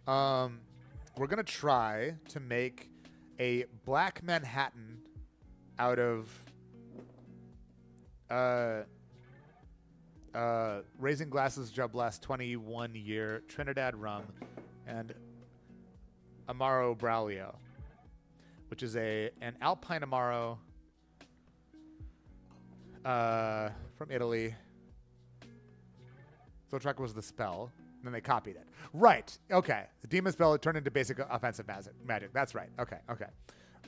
We're going to try to make a Black Manhattan out of Raising Glasses Jubless 21 year Trinidad rum and Amaro Braulio, which is an Alpine Amaro from Italy. Zoltrak was the spell. And then they copied it. Right. Okay. The demon spell turned into basic offensive magic. That's right. Okay. Okay.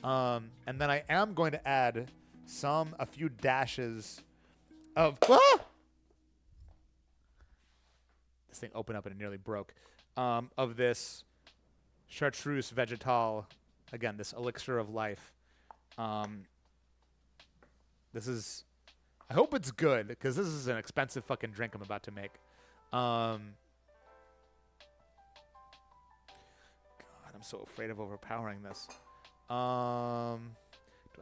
And then I am going to add a few dashes of... Ah! This thing opened up and it nearly broke. Of this Chartreuse Vegetal. Again, this elixir of life. This is... I hope it's good, because this is an expensive fucking drink I'm about to make. God, I'm so afraid of overpowering this. Do I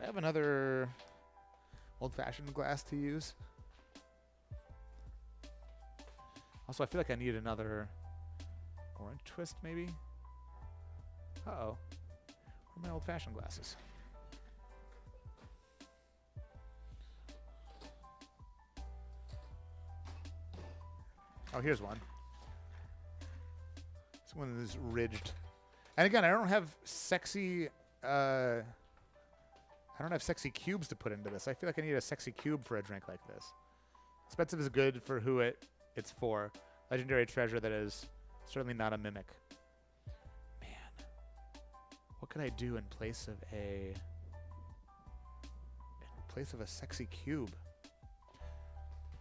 have another old-fashioned glass to use? Also, I feel like I need another orange twist, maybe? Uh-oh. Where are my old-fashioned glasses? Oh, here's one. This one is ridged. And again, I don't have sexy cubes to put into this. I feel like I need a sexy cube for a drink like this. Expensive is good for who it's for. Legendary treasure that is certainly not a mimic. Man. What could I do in place of a sexy cube?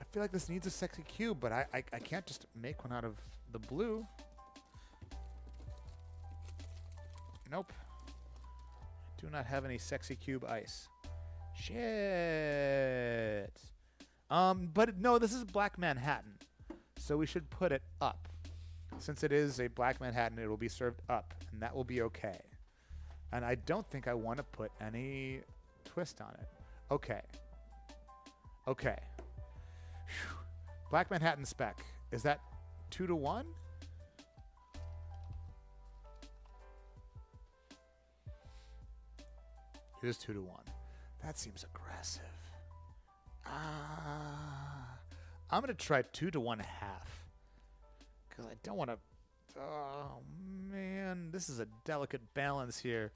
I feel like this needs a sexy cube, but I can't just make one out of the blue. Nope. I do not have any sexy cube ice. Shit. But no, this is Black Manhattan. So we should put it up. Since it is a Black Manhattan, it will be served up, and that will be okay. And I don't think I want to put any twist on it. Okay. Okay. Whew. Black Manhattan spec. Is that 2 to 1? It is 2 to 1. That seems aggressive. I'm going to try 2 to 1/2. Because I don't want to... Oh, man. This is a delicate balance here.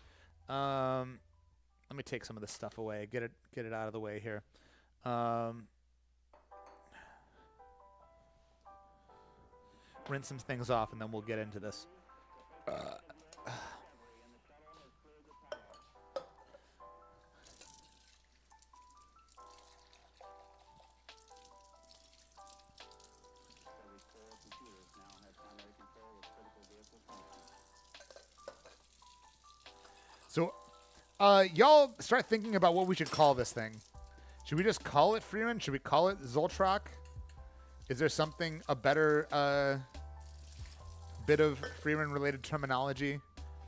Let me take some of this stuff away. Get it out of the way here. Rinse some things off, and then we'll get into this. So, y'all start thinking about what we should call this thing. Should we just call it Freeman? Should we call it Zoltrak? Is there something, a better bit of Freeman-related terminology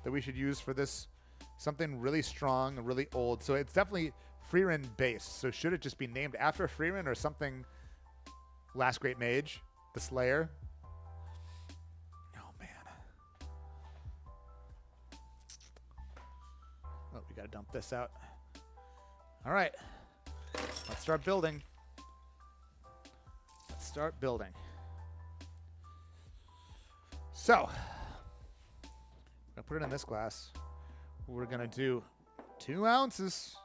that we should use for this? Something really strong, really old. So it's definitely Freeman-based. So should it just be named after Freeman or something? Last Great Mage, the Slayer. Oh, man. Oh, we got to dump this out. All right. Let's start building. Start building. So, I'm going to put it in this glass. We're going to do 2 ounces.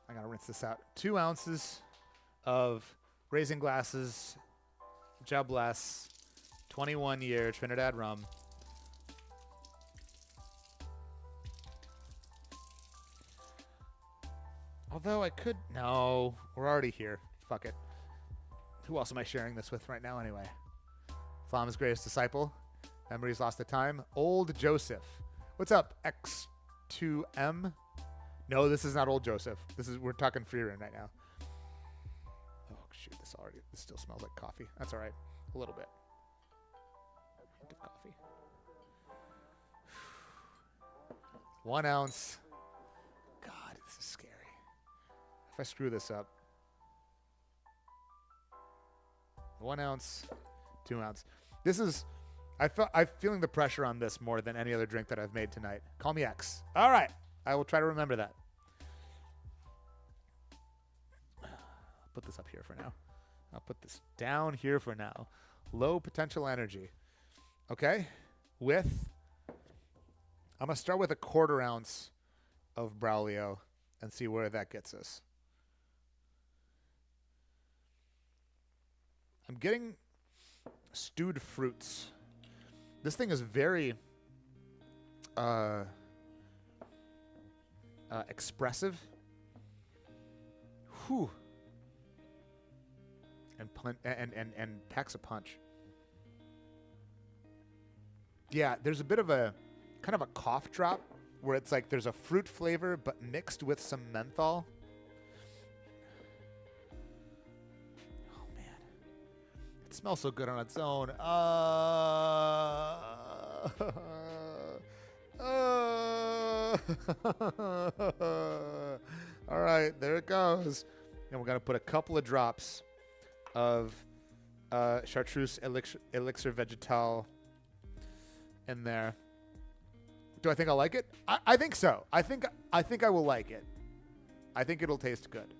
I got to rinse this out. 2 ounces of Raising Glasses Jubless 21-year Trinidad rum. Although I could... No, we're already here. Fuck it. Who else am I sharing this with right now anyway? Flam's greatest disciple. Memories lost to time. Old Joseph. What's up, X2M? No, this is not Old Joseph. We're talking Freeman right now. Oh, shoot. This still smells like coffee. That's all right. A little bit. A hint of coffee. 1 ounce. God, this is scary. If I screw this up. 1 ounce, 2 ounce. This is, I'm feeling the pressure on this more than any other drink that I've made tonight. Call me X. All right. I will try to remember that. put this up here for now. I'll put this down here for now. Low potential energy. Okay? I'm going to start with a 1/4 ounce of Braulio and see where that gets us. I'm getting stewed fruits. This thing is very expressive. Whew. And packs a punch. Yeah, there's a bit of a kind of a cough drop where it's like there's a fruit flavor but mixed with some menthol. Oh man, it smells so good on its own. All right, there it goes. And we're gonna put a couple of drops of Chartreuse Elixir Vegetal in there. Do I think I'll like it? I think so. I think I will like it. I think it'll taste good.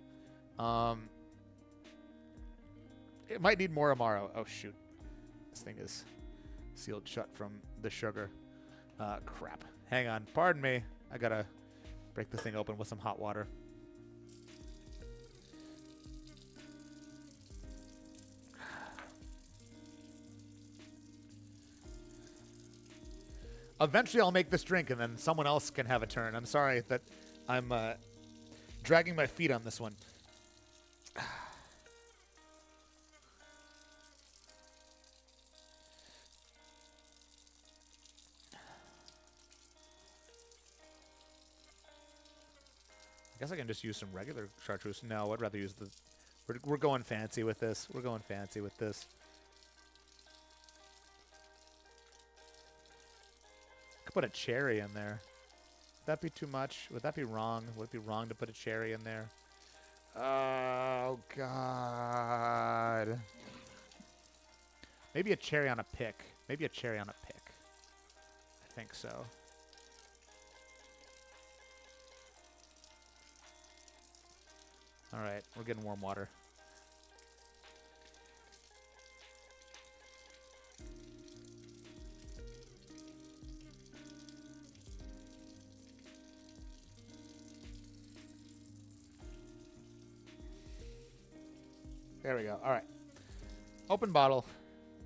It might need more Amaro. Oh shoot, this thing is sealed shut from the sugar. Crap. Hang on. Pardon me. I gotta break this thing open with some hot water. Eventually, I'll make this drink, and then someone else can have a turn. I'm sorry that I'm dragging my feet on this one. I guess I can just use some regular chartreuse. No, I'd rather use the... We're going fancy with this. We're going fancy with this. Could put a cherry in there. Would that be too much? Would that be wrong? Would it be wrong to put a cherry in there? Oh, God. Maybe a cherry on a pick. Maybe a cherry on a pick. I think so. All right, we're getting warm water. There we go. All right. Open bottle.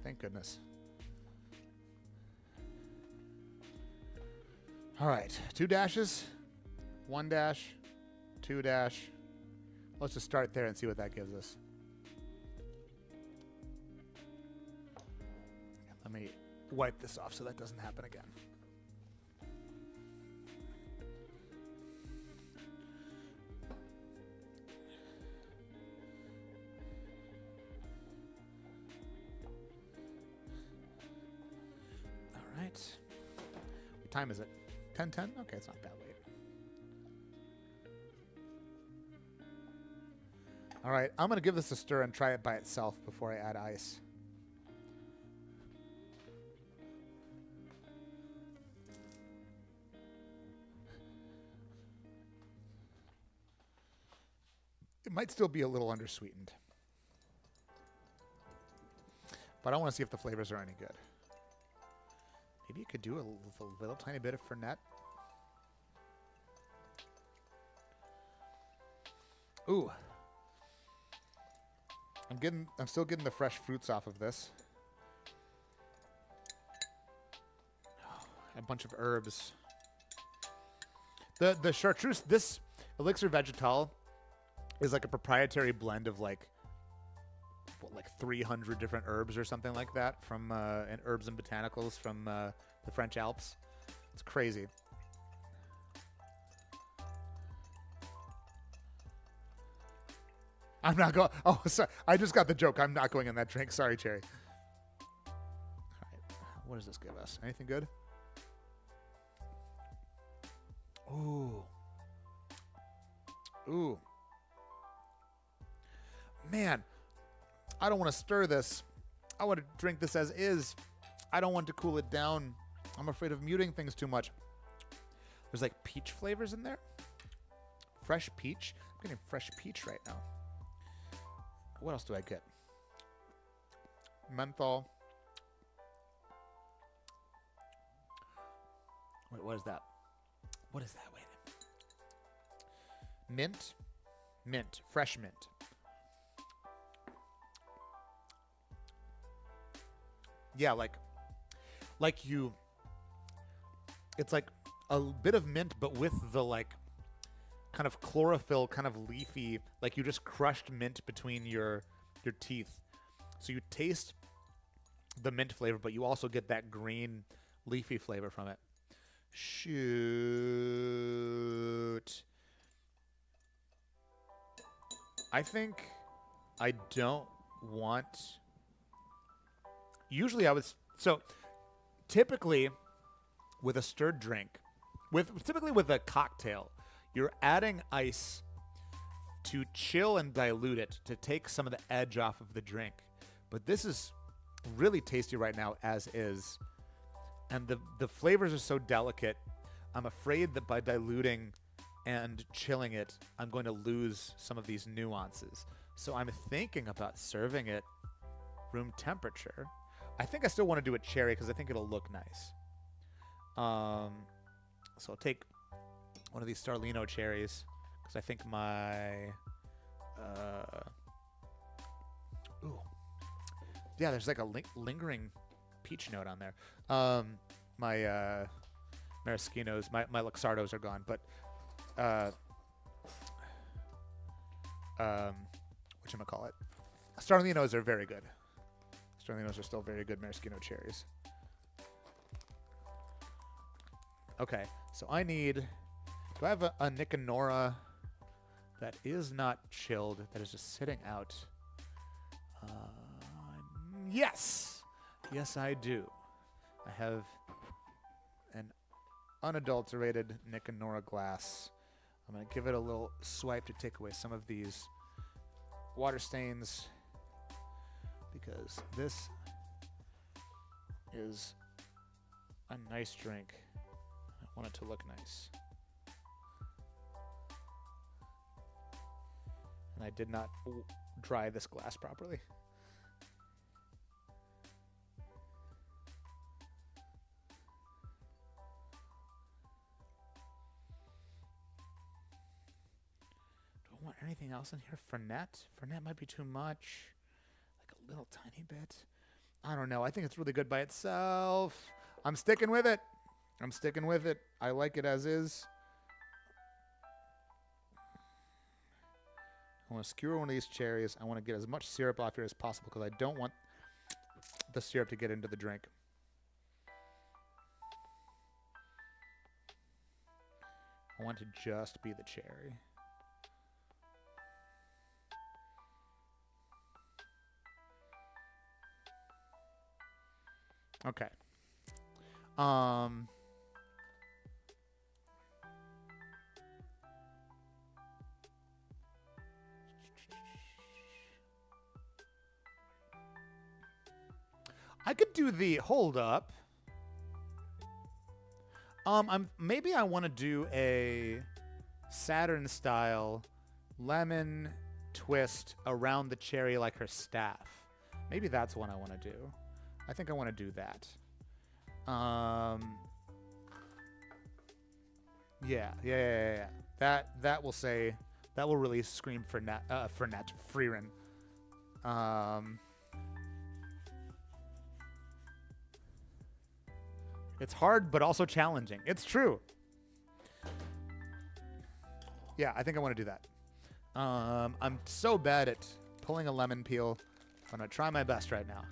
Thank goodness. All right. 2 dashes. 1 dash. 2 dash. Let's just start there and see what that gives us. Let me wipe this off so that doesn't happen again. All right. What time is it? 10:10? Okay, it's not that late. All right, I'm going to give this a stir and try it by itself before I add ice. It might still be a little undersweetened. But I want to see if the flavors are any good. Maybe you could do a little tiny bit of Fernet. Ooh. I'm still getting the fresh fruits off of this. A bunch of herbs. The chartreuse, this Elixir Vegetal is like a proprietary blend of like 300 different herbs or something like that from and herbs and botanicals from the French Alps. It's crazy. I'm not going. Oh, sorry. I just got the joke. I'm not going in that drink. Sorry, Cherry. All right. What does this give us? Anything good? Ooh. Ooh. Man, I don't want to stir this. I want to drink this as is. I don't want to cool it down. I'm afraid of muting things too much. There's like peach flavors in there. Fresh peach. I'm getting fresh peach right now. what else do I get? Menthol. Wait, what is that? What is that? Wait. Mint. Mint. Fresh mint. Yeah, like you, it's like a bit of mint, but with the like kind of chlorophyll, kind of leafy, like you just crushed mint between your teeth. So you taste the mint flavor, but you also get that green leafy flavor from it. Shoot. I think I don't want... Usually I would... So typically with a stirred drink, typically with a cocktail, you're adding ice to chill and dilute it to take some of the edge off of the drink. But this is really tasty right now as is. And the flavors are so delicate. I'm afraid that by diluting and chilling it, I'm going to lose some of these nuances. So I'm thinking about serving it room temperature. I think I still want to do a cherry because I think it'll look nice. So I'll take one of these Starlino cherries because I think my... ooh. Yeah, there's like a lingering peach note on there. My Maraschinos, my Luxardos are gone, but whatchamacallit? Starlinos are very good. Starlinos are still very good maraschino cherries. Okay, so I need... Do I have a Nick and Nora that is not chilled, that is just sitting out? Yes! Yes, I do. I have an unadulterated Nick and Nora glass. I'm going to give it a little swipe to take away some of these water stains because this is a nice drink. I want it to look nice. And I did not dry this glass properly. Do I want anything else in here? Fernet? Fernet might be too much. Like a little tiny bit. I don't know. I think it's really good by itself. I'm sticking with it. I'm sticking with it. I like it as is. I want to skewer one of these cherries. I want to get as much syrup off here as possible because I don't want the syrup to get into the drink. I want it to just be the cherry. Okay. I could do the hold up. Maybe I want to do a Saturn style lemon twist around the cherry like her staff. Maybe that's what I want to do. I think I want to do that. Yeah. That will say, that will really scream for Frieren. It's hard, but also challenging. It's true. Yeah, I think I want to do that. I'm so bad at pulling a lemon peel. I'm going to try my best right now.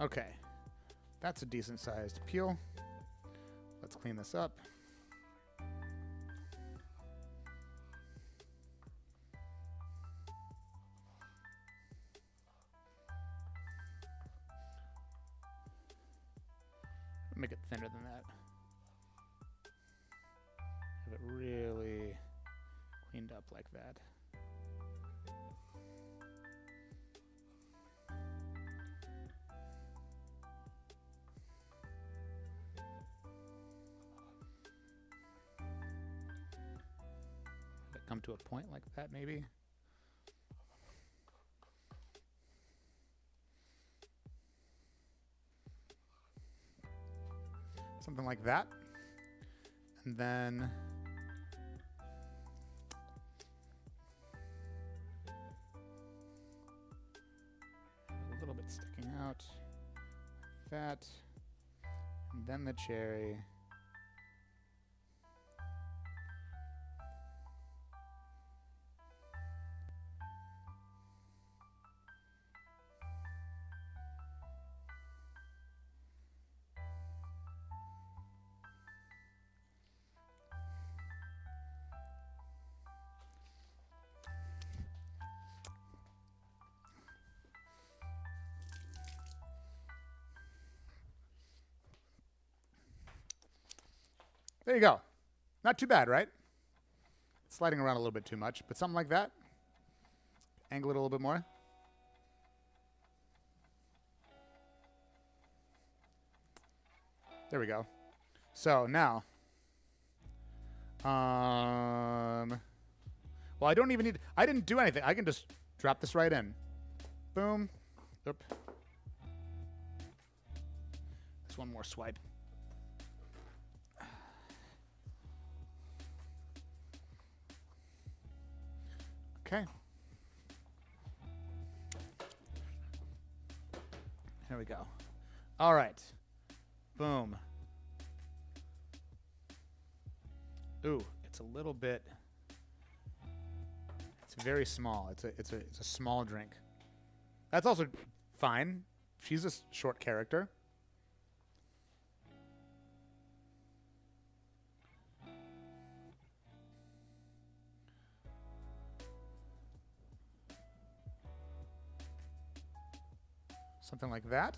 Okay, that's a decent sized peel. Let's clean this up. Make it thinner than that. up like that. Let it come to a point like that, maybe. Something like that. And then a little bit sticking out like that. And then the cherry. There you go. Not too bad, right? Sliding around a little bit too much, but something like that. Angle it a little bit more. There we go. So now, well, I don't even need, I didn't do anything. I can just drop this right in. Boom. Oop. Just one more swipe. Okay. Here we go. All right. Boom. Ooh, it's a little bit. It's very small. It's a small drink. That's also fine. She's a short character. Something like that.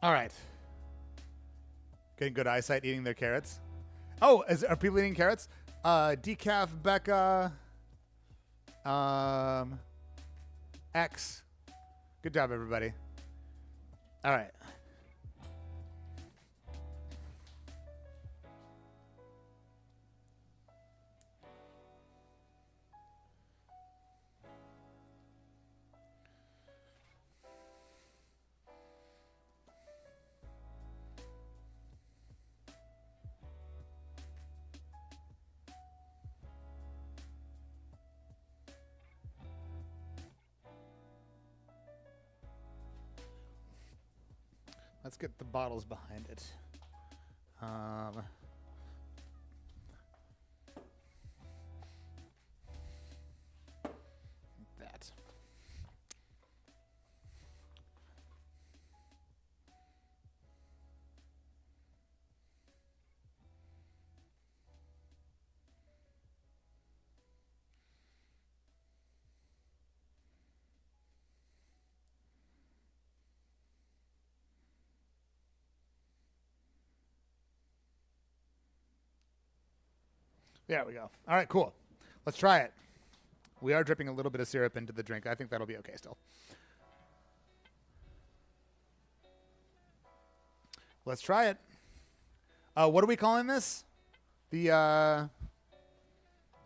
All right. Getting good eyesight eating their carrots. Oh, are people eating carrots? Decaf, Becca, X. Good job, everybody. All right. Let's get the bottles behind it. That. There we go. All right, cool. Let's try it. We are dripping a little bit of syrup into the drink. I think that'll be okay still. Let's try it. What are we calling this? The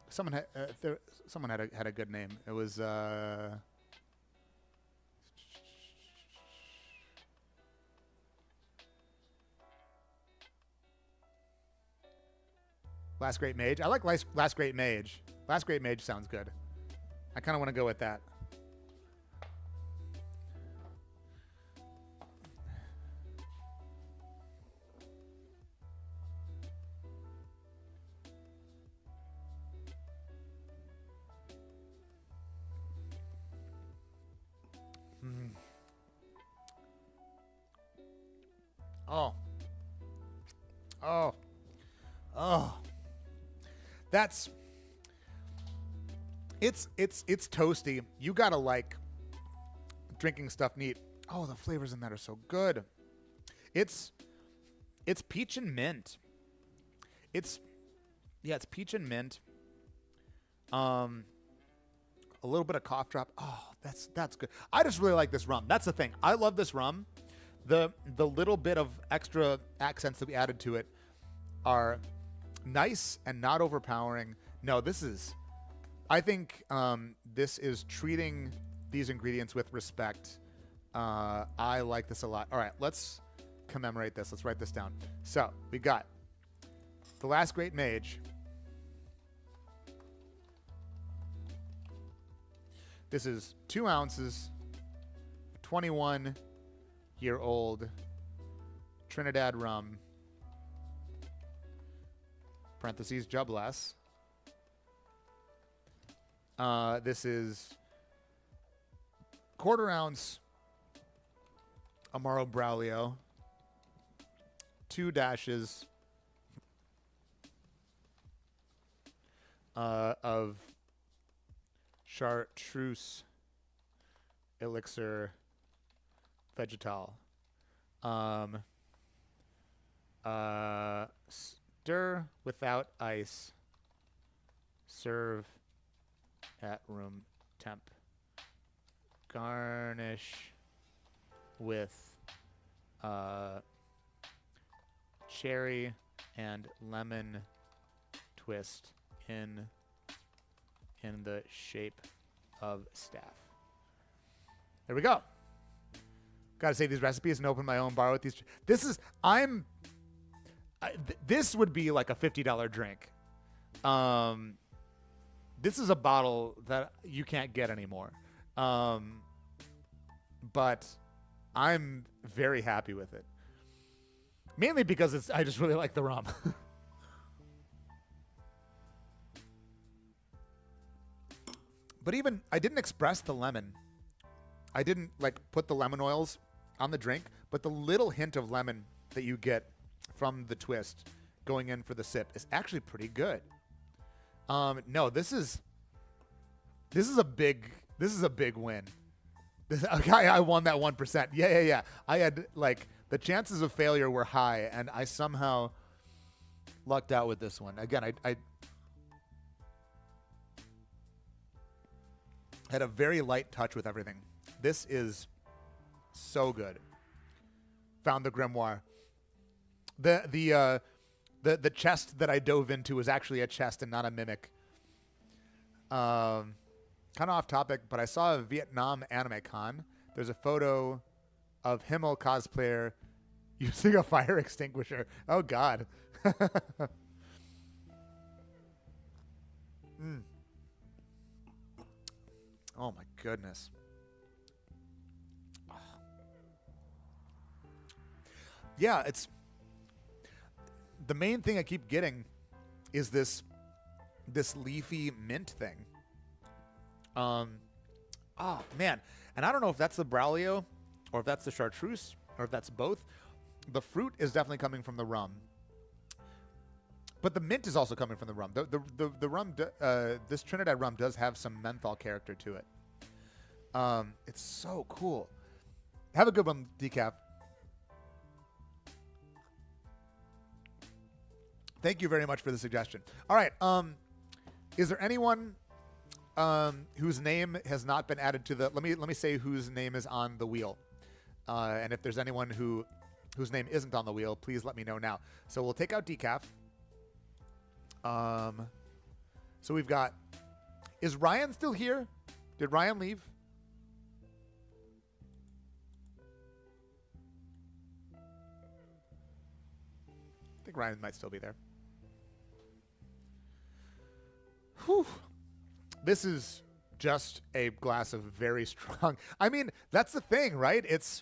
someone had a good name. It was Last Great Mage. I like Last Great Mage. Last Great Mage sounds good. I kind of want to go with that. Oh. Oh. Oh. That's it's toasty. You gotta like drinking stuff neat. Oh, the flavors in that are so good. It's peach and mint. It's peach and mint. A little bit of cough drop. Oh, that's good. I just really like this rum. That's the thing. I love this rum. The little bit of extra accents that we added to it are nice and not overpowering. No, I think this is treating these ingredients with respect. I like this a lot. All right, let's commemorate this. Let's write this down. So we got the Last Great Mage. This is 2 ounces, 21-year-old Trinidad rum, parentheses, Jubless. This is 1/4 ounce Amaro Braulio, 2 dashes of Chartreuse Elixir Vegetal. Stir without ice. Serve at room temp. Garnish with cherry and lemon twist in the shape of staff. There we go. Gotta save these recipes and open my own bar with these. This would be like a $50 drink. This is a bottle that you can't get anymore. But I'm very happy with it. Mainly because I just really like the rum. But even, I didn't express the lemon. I didn't put the lemon oils on the drink, but the little hint of lemon that you get from the twist going in for the sip is actually pretty good. No, this is a big win. I won that 1%. Yeah. I had the chances of failure were high, and I somehow lucked out with this one. Again, I had a very light touch with everything. This is so good. Found the grimoire. The chest that I dove into was actually a chest and not a mimic. Kind of off topic, but I saw a Vietnam anime con. There's a photo of Himmel cosplayer using a fire extinguisher. Oh God. Oh my goodness. Yeah, it's the main thing I keep getting is this leafy mint thing. Oh man, and I don't know if that's the Braulio or if that's the Chartreuse or if that's both. The fruit is definitely coming from the rum, but the mint is also coming from the rum. The rum, this Trinidad rum does have some menthol character to it. It's so cool. Have a good one, Decaf. Thank you very much for the suggestion. All right. Is there anyone whose name has not been added to the? Let me say whose name is on the wheel. And if there's anyone whose name isn't on the wheel, please let me know now. So we'll take out Decaf. So we've got. Is Ryan still here? Did Ryan leave? I think Ryan might still be there. Whew. This is just a glass of very strong. I mean, that's the thing, right? It's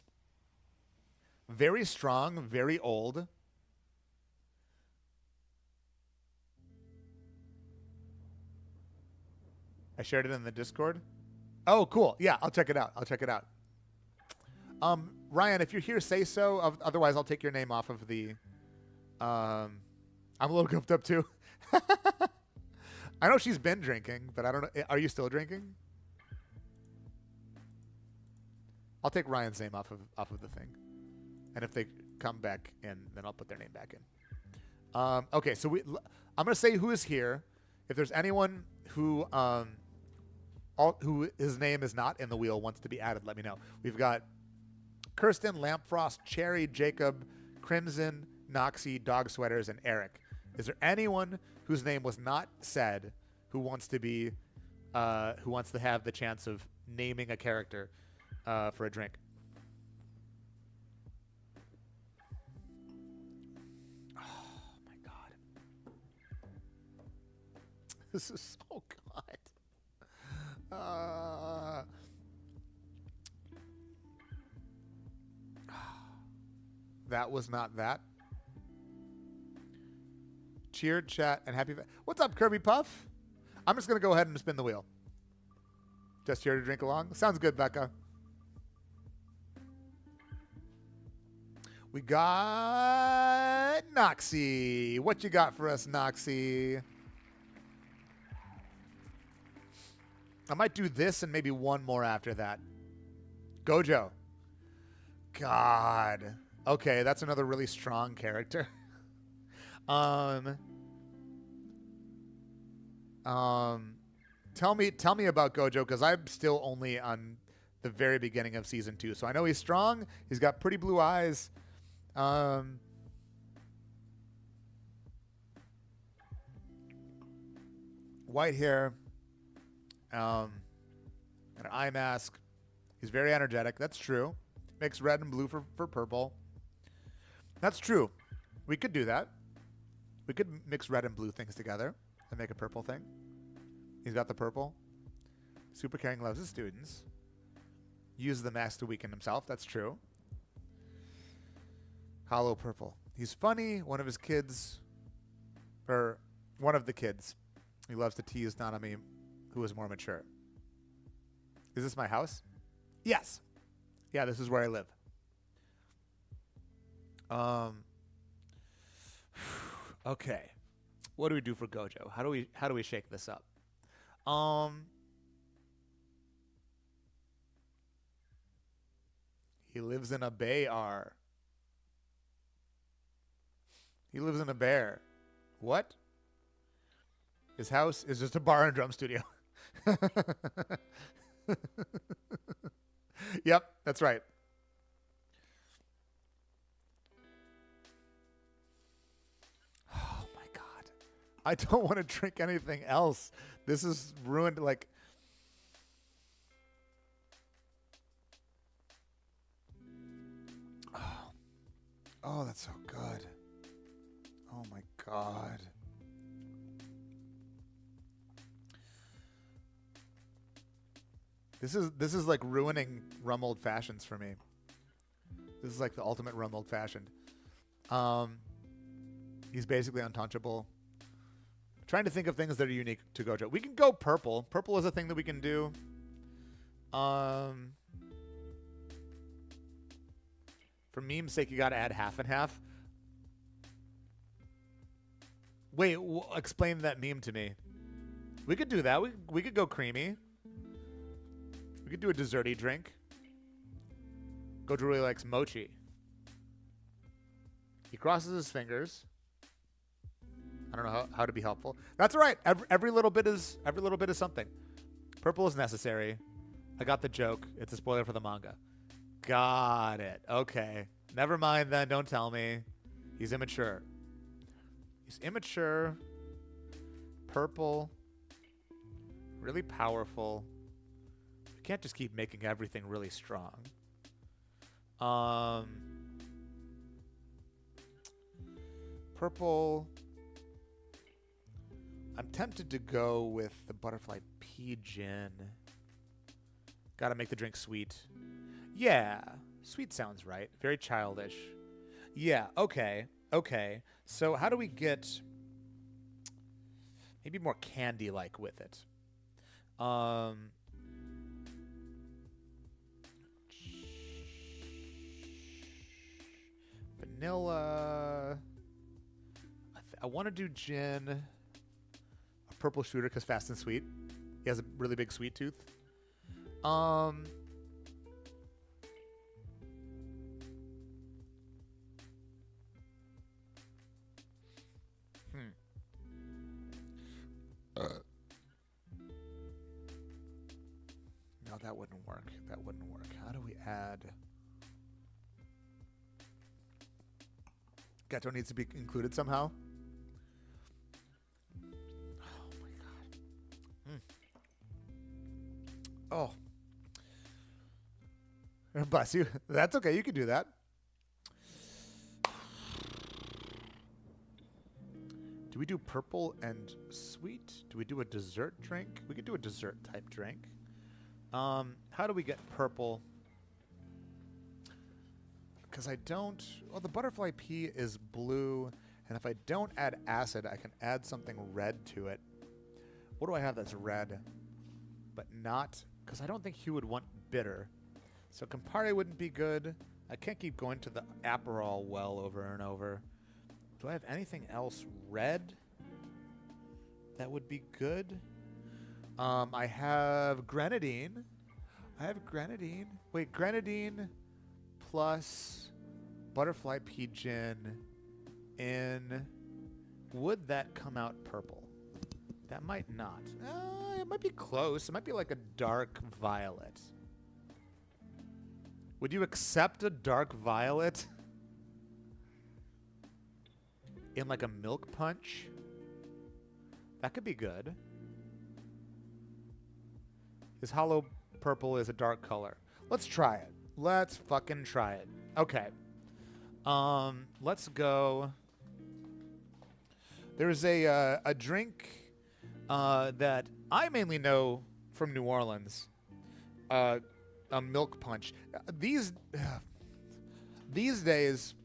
very strong, very old. I shared it in the Discord. Oh, cool. Yeah, I'll check it out. Ryan, if you're here, say so. Otherwise, I'll take your name off of the... I'm a little goofed up, too. I know she's been drinking, but I don't know. Are you still drinking? I'll take Ryan's name off of the thing, and if they come back in, then I'll put their name back in. Okay, so I'm gonna say who is here. If there's anyone who who his name is not in the wheel wants to be added, let me know. We've got Kirsten, Lampfrost, Cherry, Jacob, Crimson, Noxie, Dog Sweaters, and Eric. Is there anyone whose name was not said who wants to be who wants to have the chance of naming a character for a drink? Oh my god. This is so good. That was not that. Cheer, chat, and happy. What's up, Kirby Puff? I'm just going to go ahead and spin the wheel. Just here to drink along. Sounds good, Becca. We got Noxie. What you got for us, Noxie? I might do this and maybe one more after that. Gojo. God. Okay, that's another really strong character. Tell me about Gojo, because I'm still only on the very beginning of season 2. So I know he's strong. He's got pretty blue eyes. White hair. And an eye mask. He's very energetic. That's true. Mix red and blue for purple. That's true. We could do that. We could mix red and blue things together and make a purple thing. He's got the purple. Super caring, loves his students. Uses the mask to weaken himself. That's true. Hollow purple. He's funny. One of his kids, or one of the kids, he loves to tease Nanami, who is more mature. Is this my house? Yes. Yeah, this is where I live. Okay. What do we do for Gojo? How do we shake this up? He lives in a bear. He lives in a bear. What? His house is just a bar and drum studio. Yep, that's right. Oh my god. I don't want to drink anything else. This is ruined. Like, oh, that's so good. Oh my god. This is like ruining rum old fashions for me. This is like the ultimate rum old fashioned. He's basically untouchable. Trying to think of things that are unique to Gojo. We can go purple. Purple is a thing that we can do. For meme's sake, you got to add half and half. Wait, explain that meme to me. We could do that. We could go creamy. We could do a desserty drink. Gojo really likes mochi. He crosses his fingers. I don't know how to be helpful. That's all right. Every little bit is something. Purple is necessary. I got the joke. It's a spoiler for the manga. Got it. Okay. Never mind then. Don't tell me. He's immature. He's immature. Purple. Really powerful. We can't just keep making everything really strong. Purple. I'm tempted to go with the butterfly pea gin. Gotta make the drink sweet. Yeah, sweet sounds right. Very childish. Yeah, okay. Okay. So how do we get maybe more candy-like with it? Vanilla. I want to do gin. A purple shooter because fast and sweet. He has a really big sweet tooth. that wouldn't work. That wouldn't work. How do we add? Gato needs to be included somehow. Oh my god. Oh. Bless you. That's okay. You can do that. Do we do purple and sweet? Do we do a dessert drink? We could do a dessert type drink. How do we get purple? Because I don't... Well, the butterfly pea is blue. And if I don't add acid, I can add something red to it. What do I have that's red? But not... Because I don't think he would want bitter. So Campari wouldn't be good. I can't keep going to the Aperol well over and over. Do I have anything else red that would be good? I have grenadine. Wait, grenadine plus butterfly pea gin in... Would that come out purple? That might not. It might be close. It might be like a dark violet. Would you accept a dark violet in like a milk punch? That could be good. His hollow purple is a dark color. Let's try it. Let's fucking try it. Okay. Let's go. There's a drink that I mainly know from New Orleans. A milk punch. These days,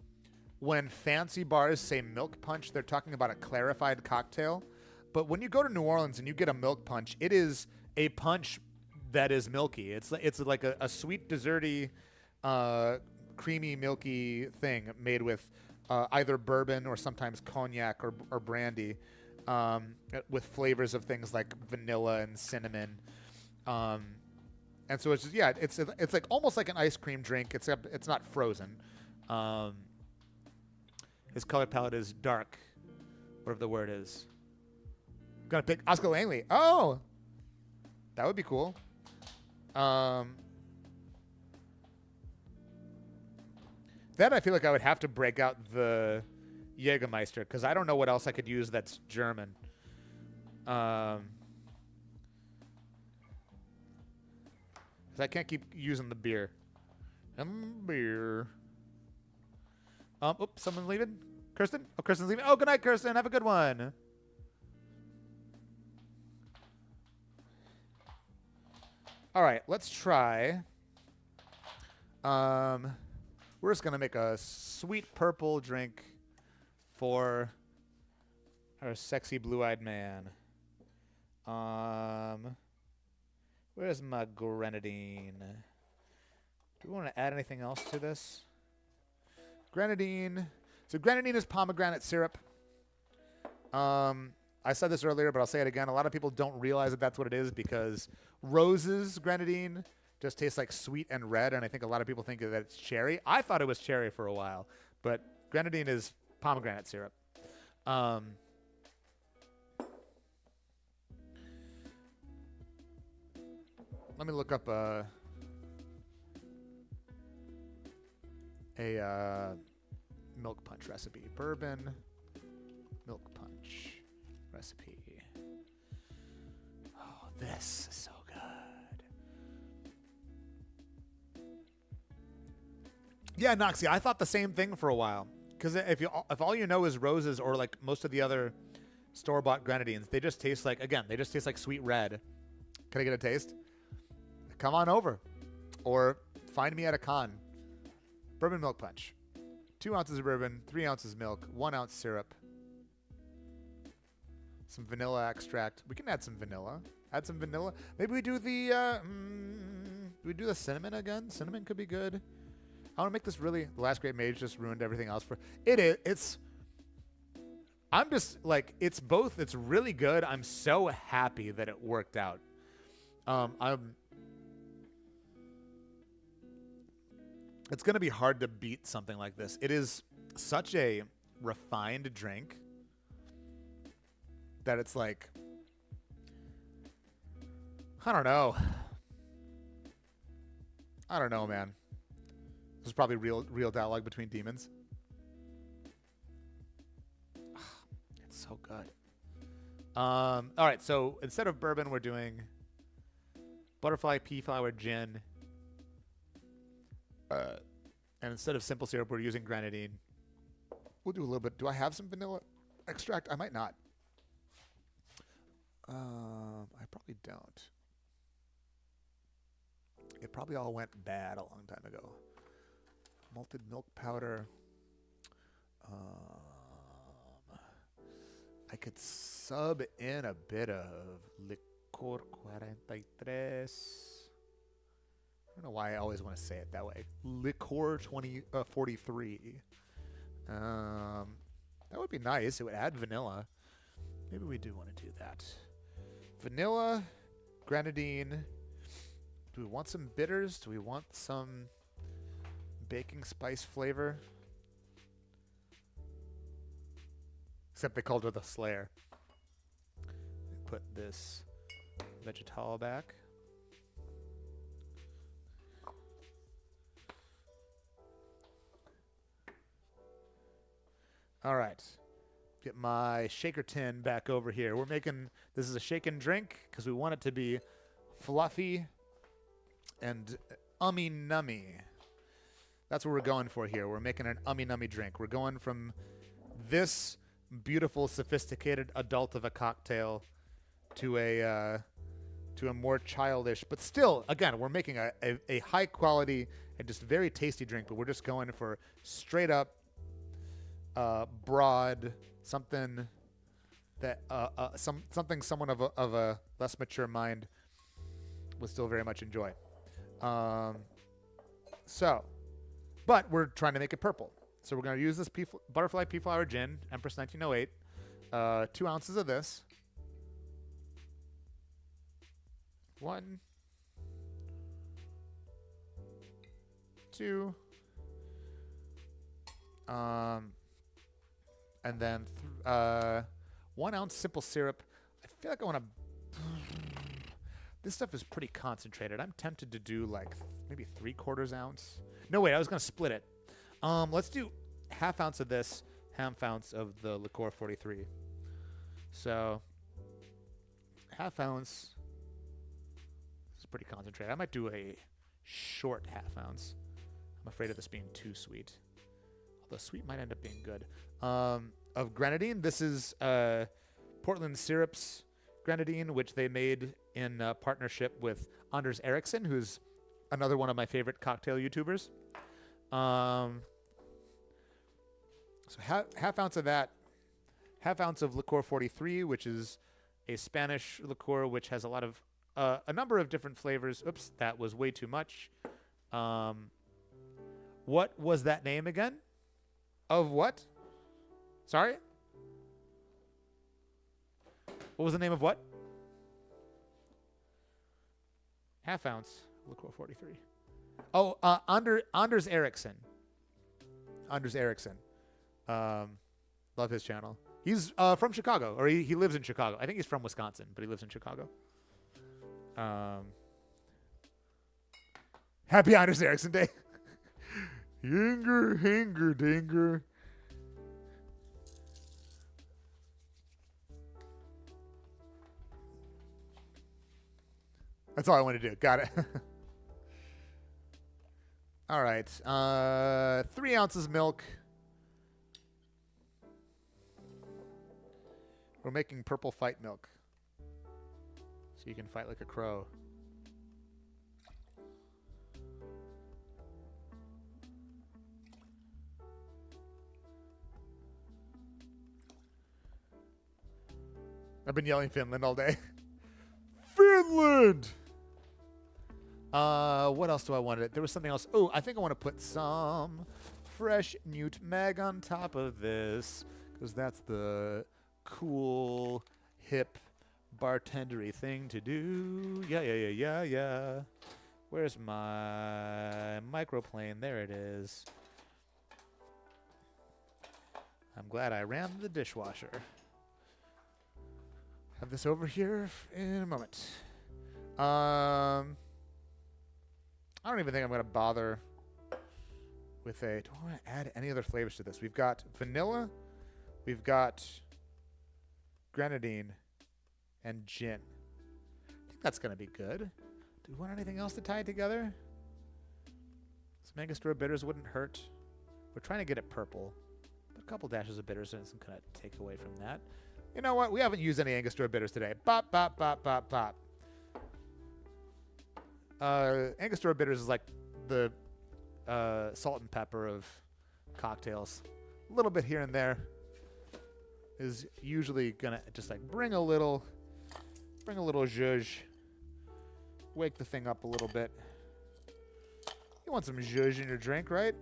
when fancy bars say milk punch, they're talking about a clarified cocktail. But when you go to New Orleans and you get a milk punch, it is a punch that is milky. It's like a sweet, desserty, creamy, milky thing made with either bourbon or sometimes cognac or brandy, with flavors of things like vanilla and cinnamon. And so it's just, yeah, it's like almost like an ice cream drink, except it's not frozen. His color palette is dark, whatever the word is. I'm gonna pick Oscar Langley. Oh, that would be cool. Then I feel like I would have to break out the Jägermeister because I don't know what else I could use that's German. Because I can't keep using the beer. Oops, someone leaving? Kirsten? Oh, Kirsten's leaving. Oh, good night, Kirsten. Have a good one. All right, let's try. We're just going to make a sweet purple drink for our sexy blue-eyed man. Where's my grenadine? Do we want to add anything else to this? Grenadine. So grenadine is pomegranate syrup. I said this earlier, but I'll say it again. A lot of people don't realize that that's what it is because Rose's grenadine just tastes like sweet and red, and I think a lot of people think that it's cherry. I thought it was cherry for a while, but grenadine is pomegranate syrup. Let me look up a milk punch recipe. Bourbon milk punch recipe. Oh, this is so good. Yeah, Noxie, I thought the same thing for a while. Because if all you know is Roses or like most of the other store-bought grenadines, they just taste like, again, they just taste like sweet red. Can I get a taste? Come on over. Or find me at a con. Bourbon milk punch. 2 ounces of bourbon, 3 ounces milk, 1 ounce syrup. Some vanilla extract. We can add some vanilla. Add some vanilla. Maybe we do the cinnamon again. Cinnamon could be good. I want to make this really... The Last Great Mage just ruined everything else for... I'm just, like, it's both. It's really good. I'm so happy that it worked out. It's going to be hard to beat something like this. It is such a refined drink that it's like... I don't know. I don't know, man. This is probably real dialogue between demons. It's so good. All right, so instead of bourbon, we're doing butterfly pea flower gin. And instead of simple syrup, we're using grenadine. We'll do a little bit. Do I have some vanilla extract? I might not. I probably don't. It probably all went bad a long time ago. Malted milk powder. I could sub in a bit of Licor 43. I don't know why I always want to say it that way. Licor 43. That would be nice. It would add vanilla. Maybe we do want to do that. Vanilla, grenadine. Do we want some bitters? Do we want some baking spice flavor? Except they called her the Slayer. Put this vegetal back. All right. Get my shaker tin back over here. We're making, this is a shaken drink because we want it to be fluffy and ummy-nummy. That's what we're going for here. We're making an ummy-nummy drink. We're going from this beautiful, sophisticated adult of a cocktail to a more childish, but still, again, we're making a high-quality and just very tasty drink, but we're just going for straight-up broad, something that something someone of a less mature mind would still very much enjoy. But we're trying to make it purple. So we're going to use this butterfly pea flower gin, Empress 1908. 2 ounces of this. 1, 2. And then 1 ounce simple syrup. I feel like I want to... This stuff is pretty concentrated. I'm tempted to do like maybe 3/4 ounce. No, wait, I was going to split it. Let's do 1/2 ounce of this, 1/2 ounce of the Licor 43. So 1/2 ounce. This is pretty concentrated. I might do a short 1/2 ounce. I'm afraid of this being too sweet. Although sweet might end up being good. Of grenadine. This is Portland Syrups grenadine, which they made in partnership with Anders Ericsson, who's another one of my favorite cocktail YouTubers. So 1/2 ounce of that. 1/2 ounce of Licor 43, which is a Spanish liqueur, which has a number of different flavors. Oops, that was way too much. What was that name again? Of what? Sorry? What was the name of what? 1/2 ounce Licor 43. Oh, Anders Ericsson. Anders Ericsson. Love his channel. He's from Chicago, or he lives in Chicago. I think he's from Wisconsin, but he lives in Chicago. Happy Anders Ericsson Day. Hinger, dinger. That's all I want to do. Got it. All right. 3 ounces milk. We're making purple fight milk. So you can fight like a crow. I've been yelling Finland all day. Finland! What else do I want? There was something else. Oh, I think I want to put some fresh nutmeg on top of this, because that's the cool, hip, bartendery thing to do. Yeah. Where's my microplane? There it is. I'm glad I ran the dishwasher. Have this over here in a moment. I don't even think I'm going to bother with a... Do I want to add any other flavors to this? We've got vanilla. We've got grenadine and gin. I think that's going to be good. Do we want anything else to tie it together? Some Angostura bitters wouldn't hurt. We're trying to get it purple. But a couple dashes of bitters isn't going to take away from that. You know what? We haven't used any Angostura bitters today. Bop, bop, bop, bop, bop. Angostura bitters is like the salt and pepper of cocktails. A little bit here and there is usually gonna just like bring a little zhuzh, wake the thing up a little bit. You want some zhuzh in your drink, right?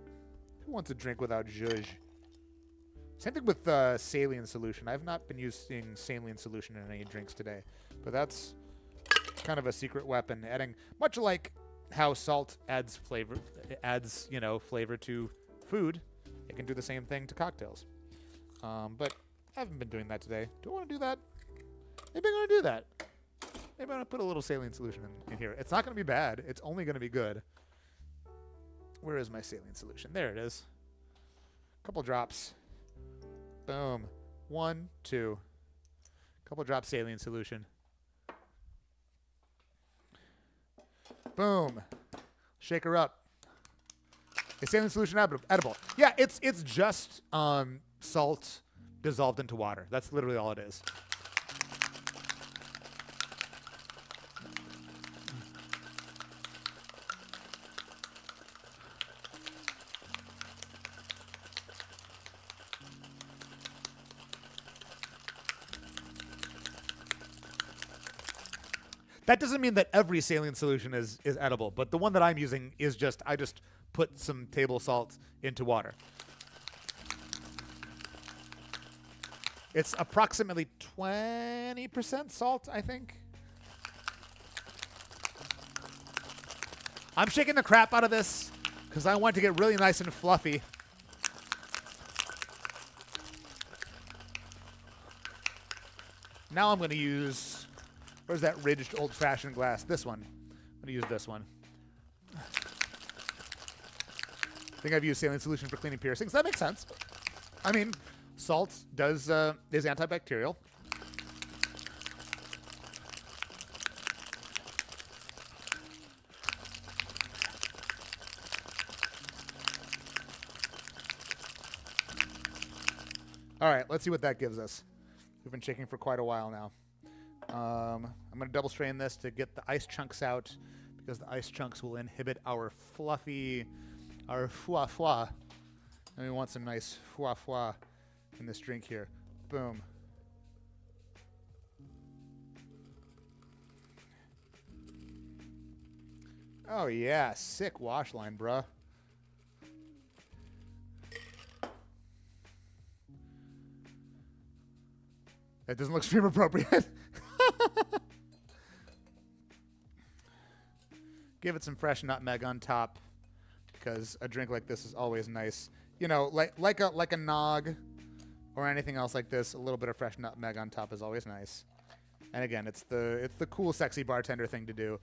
Who wants a drink without zhuzh? Same thing with saline solution. I've not been using saline solution in any drinks today, but that's kind of a secret weapon. Adding, much like how salt adds flavor, flavor to food, it can do the same thing to cocktails. But I haven't been doing that today. Do I want to do that? Maybe I'm going to do that. Maybe I'm going to put a little saline solution in here. It's not going to be bad. It's only going to be good. Where is my saline solution? There it is. Couple drops. Boom. 1, 2. Couple drops saline solution. Boom. Shake her up. Is saline solution edible? Yeah, it's just salt dissolved into water. That's literally all it is. That doesn't mean that every saline solution is edible, but the one that I'm using is I just put some table salt into water. It's approximately 20% salt, I think. I'm shaking the crap out of this because I want it to get really nice and fluffy. Now I'm going to use... Where's that ridged old-fashioned glass? This one. I'm going to use this one. I think I've used saline solution for cleaning piercings. That makes sense. I mean, salt is antibacterial. All right, let's see what that gives us. We've been shaking for quite a while now. I'm going to double strain this to get the ice chunks out because the ice chunks will inhibit our fluffy, our foie. And we want some nice foie in this drink here. Boom. Oh yeah, sick wash line, bruh. That doesn't look stream appropriate. Give it some fresh nutmeg on top because a drink like this is always nice. You know, like a nog or anything else like this, a little bit of fresh nutmeg on top is always nice. And again, it's the cool, sexy bartender thing to do.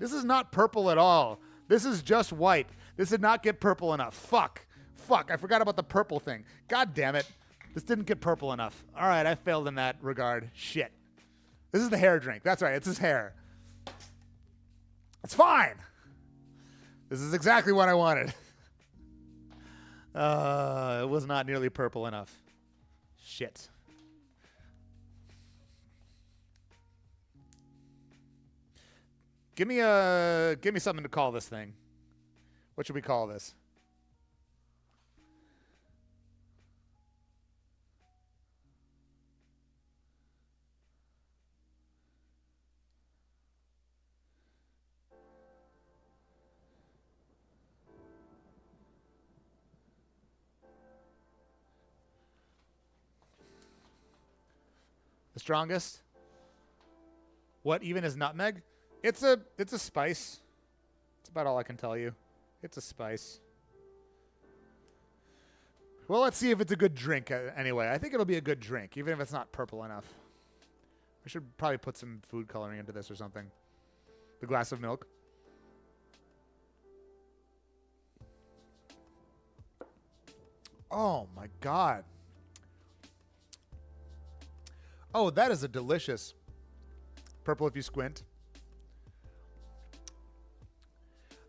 This is not purple at all. This is just white. This did not get purple enough. Fuck. I forgot about the purple thing. God damn it. This didn't get purple enough. All right, I failed in that regard. Shit. This is the hair drink. That's right. It's his hair. It's fine. This is exactly what I wanted. It was not nearly purple enough. Shit. Give me something to call this thing. What should we call this? The strongest? What even is nutmeg? It's a spice. That's about all I can tell you. It's a spice. Well, let's see if it's a good drink anyway. I think it'll be a good drink, even if it's not purple enough. I should probably put some food coloring into this or something. The glass of milk. Oh my God. Oh, that is a delicious purple if you squint.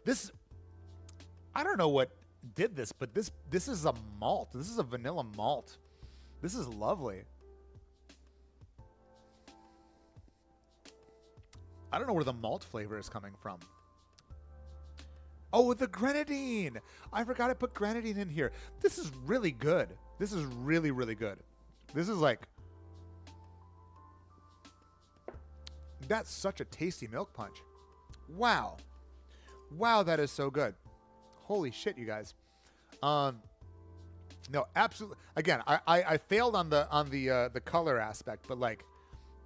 This, I don't know what did this, but this is a malt. This is a vanilla malt. This is lovely. I don't know where the malt flavor is coming from. Oh, the grenadine. I forgot I put grenadine in here. This is really good. This is really, really good. This is like, that's such a tasty milk punch. Wow. Wow, that is so good. Holy shit, you guys. No, absolutely. Again, I failed on the color aspect, but like,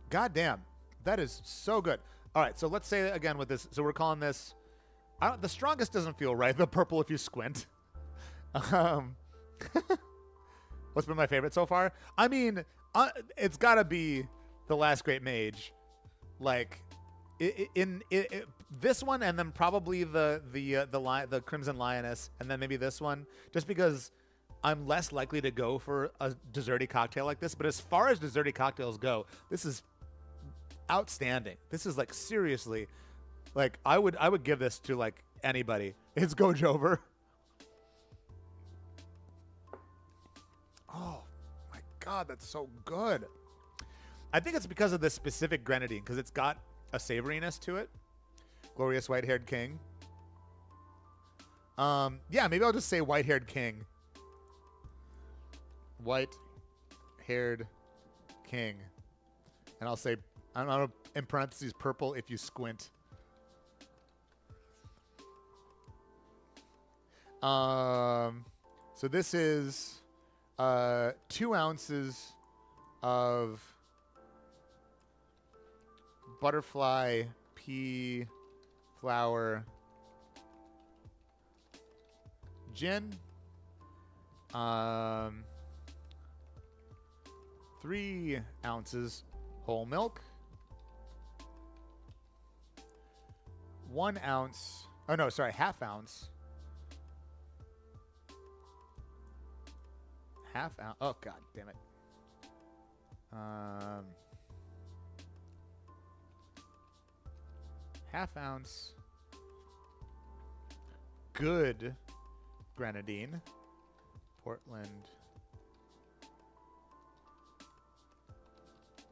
goddamn, that is so good. All right, so let's say again with this. So we're calling this. The strongest doesn't feel right. The purple if you squint. What's been my favorite so far? I mean, it's got to be The Last Great Mage. Like, this one, and then probably the Crimson Lioness, and then maybe this one, just because I'm less likely to go for a desserty cocktail like this. But as far as desserty cocktails go, this is outstanding. This is like seriously, like I would give this to like anybody. It's Gojo over. Oh my God, that's so good. I think it's because of this specific grenadine, because it's got a savoriness to it. Glorious white-haired king. Yeah, maybe I'll just say white-haired king. White-haired king. And I'll say, I don't know, in parentheses, purple if you squint. So this is 2 ounces of butterfly pea flower gin. 3 ounces whole milk. 1 ounce. Oh no, sorry, half ounce. Half ounce. Oh God damn it. Half ounce good grenadine. Portland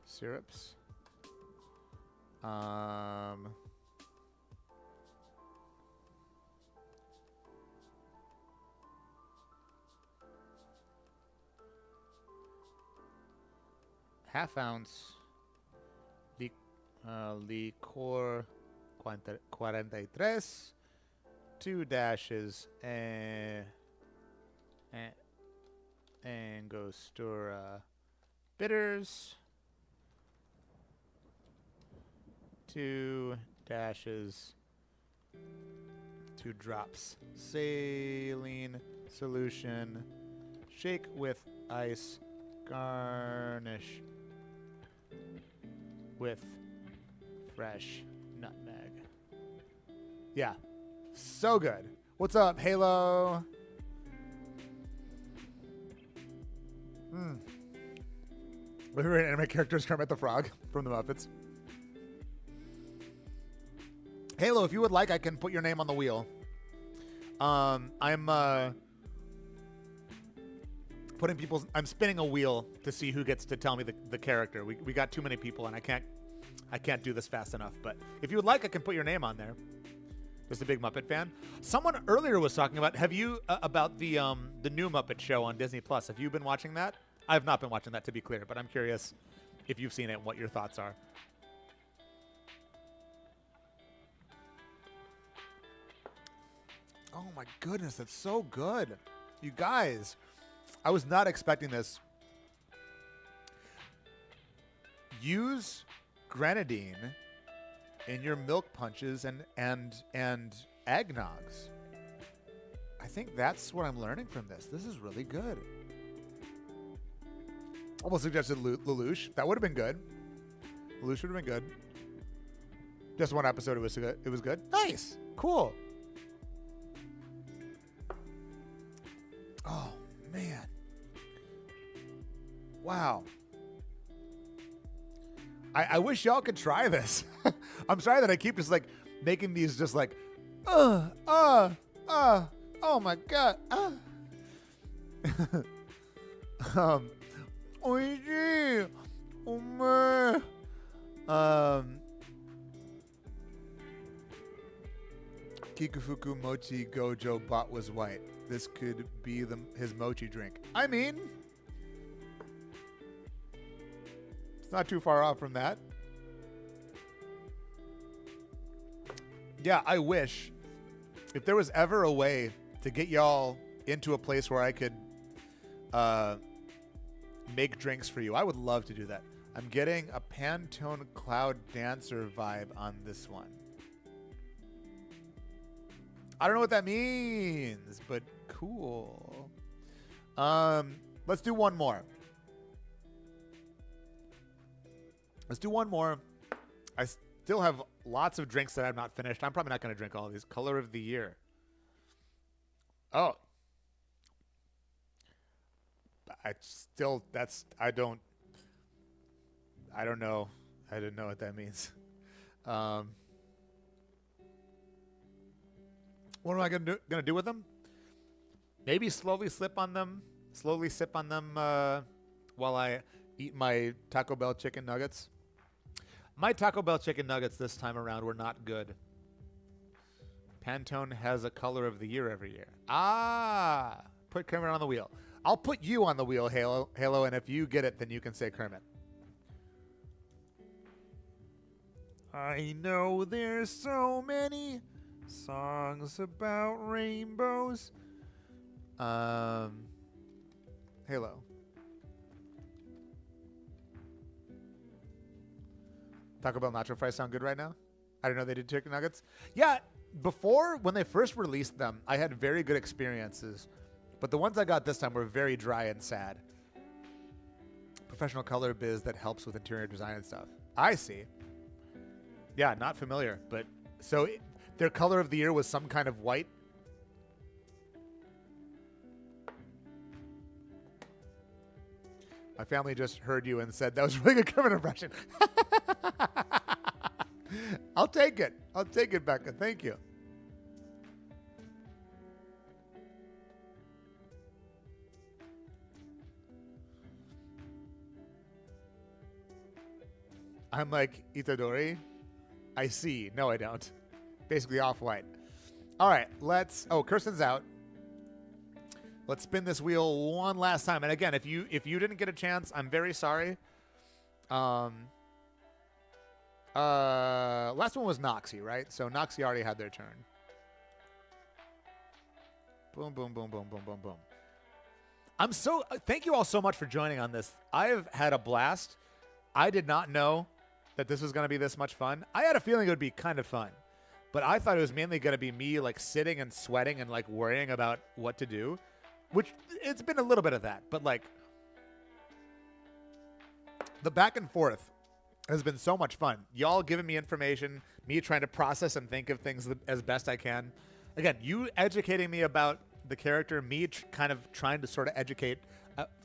syrups. Half ounce licor 43, 2 dashes Angostura bitters, 2 dashes, 2 drops saline solution, shake with ice, garnish with fresh nutmeg. Yeah, so good. What's up, Halo? My favorite anime character is Kermit the Frog from the Muppets. Halo, if you would like, I can put your name on the wheel. I'm putting people's. I'm spinning a wheel to see who gets to tell me the character. We got too many people, and I can't do this fast enough. But if you would like, I can put your name on there. Just a big Muppet fan. Someone earlier was talking about about the new Muppet show on Disney Plus. Have you been watching that? I've not been watching that, to be clear, but I'm curious if you've seen it and what your thoughts are. Oh my goodness, that's so good. You guys, I was not expecting this. Use grenadine in your milk punches and eggnogs. I think that's what I'm learning from this. This is really good. Almost suggested Lelouch. That would have been good. Lelouch would have been good. Just one episode, it was good. It was good. Nice. Cool. Oh, man. Wow. I wish y'all could try this. I'm sorry that I keep just like making these just like, oh my God. Oishi. Kikufuku Mochi Gojo bot was white. This could be his mochi drink. I mean, it's not too far off from that. Yeah, I wish if there was ever a way to get y'all into a place where I could make drinks for you, I would love to do that. I'm getting a Pantone Cloud Dancer vibe on this one. I don't know what that means, but cool. Let's do one more. Let's do one more. I still have lots of drinks that I've not finished. I'm probably not going to drink all of these. Color of the year. Oh. I don't know. I didn't know what that means. What am I gonna do with them? Maybe slowly sip on them while I eat my Taco Bell chicken nuggets. My Taco Bell chicken nuggets this time around were not good. Pantone has a color of the year every year. Ah, put Kermit on the wheel. I'll put you on the wheel, Halo, and if you get it, then you can say Kermit. I know there's so many songs about rainbows. Halo. Taco Bell nacho fries sound good right now? I didn't know they did chicken nuggets. Yeah, before, when they first released them, I had very good experiences. But the ones I got this time were very dry and sad. Professional color biz that helps with interior design and stuff. I see. Yeah, not familiar. But so their color of the year was some kind of white. My family just heard you and said that was a really good Kermit impression. I'll take it. I'll take it, Becca. Thank you. I'm like, Itadori? I see. No, I don't. Basically off-white. All right, let's... Oh, Kirsten's out. Let's spin this wheel one last time. And again, if you didn't get a chance, I'm very sorry. Last one was Noxie, right? So Noxie already had their turn. Boom, boom, boom, boom, boom, boom, boom. Thank you all so much for joining on this. I've had a blast. I did not know that this was going to be this much fun. I had a feeling it would be kind of fun, but I thought it was mainly going to be me like sitting and sweating and like worrying about what to do, which it's been a little bit of that, but like the back and forth has been so much fun. Y'all giving me information, me trying to process and think of things as best I can. Again, you educating me about the character, me kind of trying to sort of educate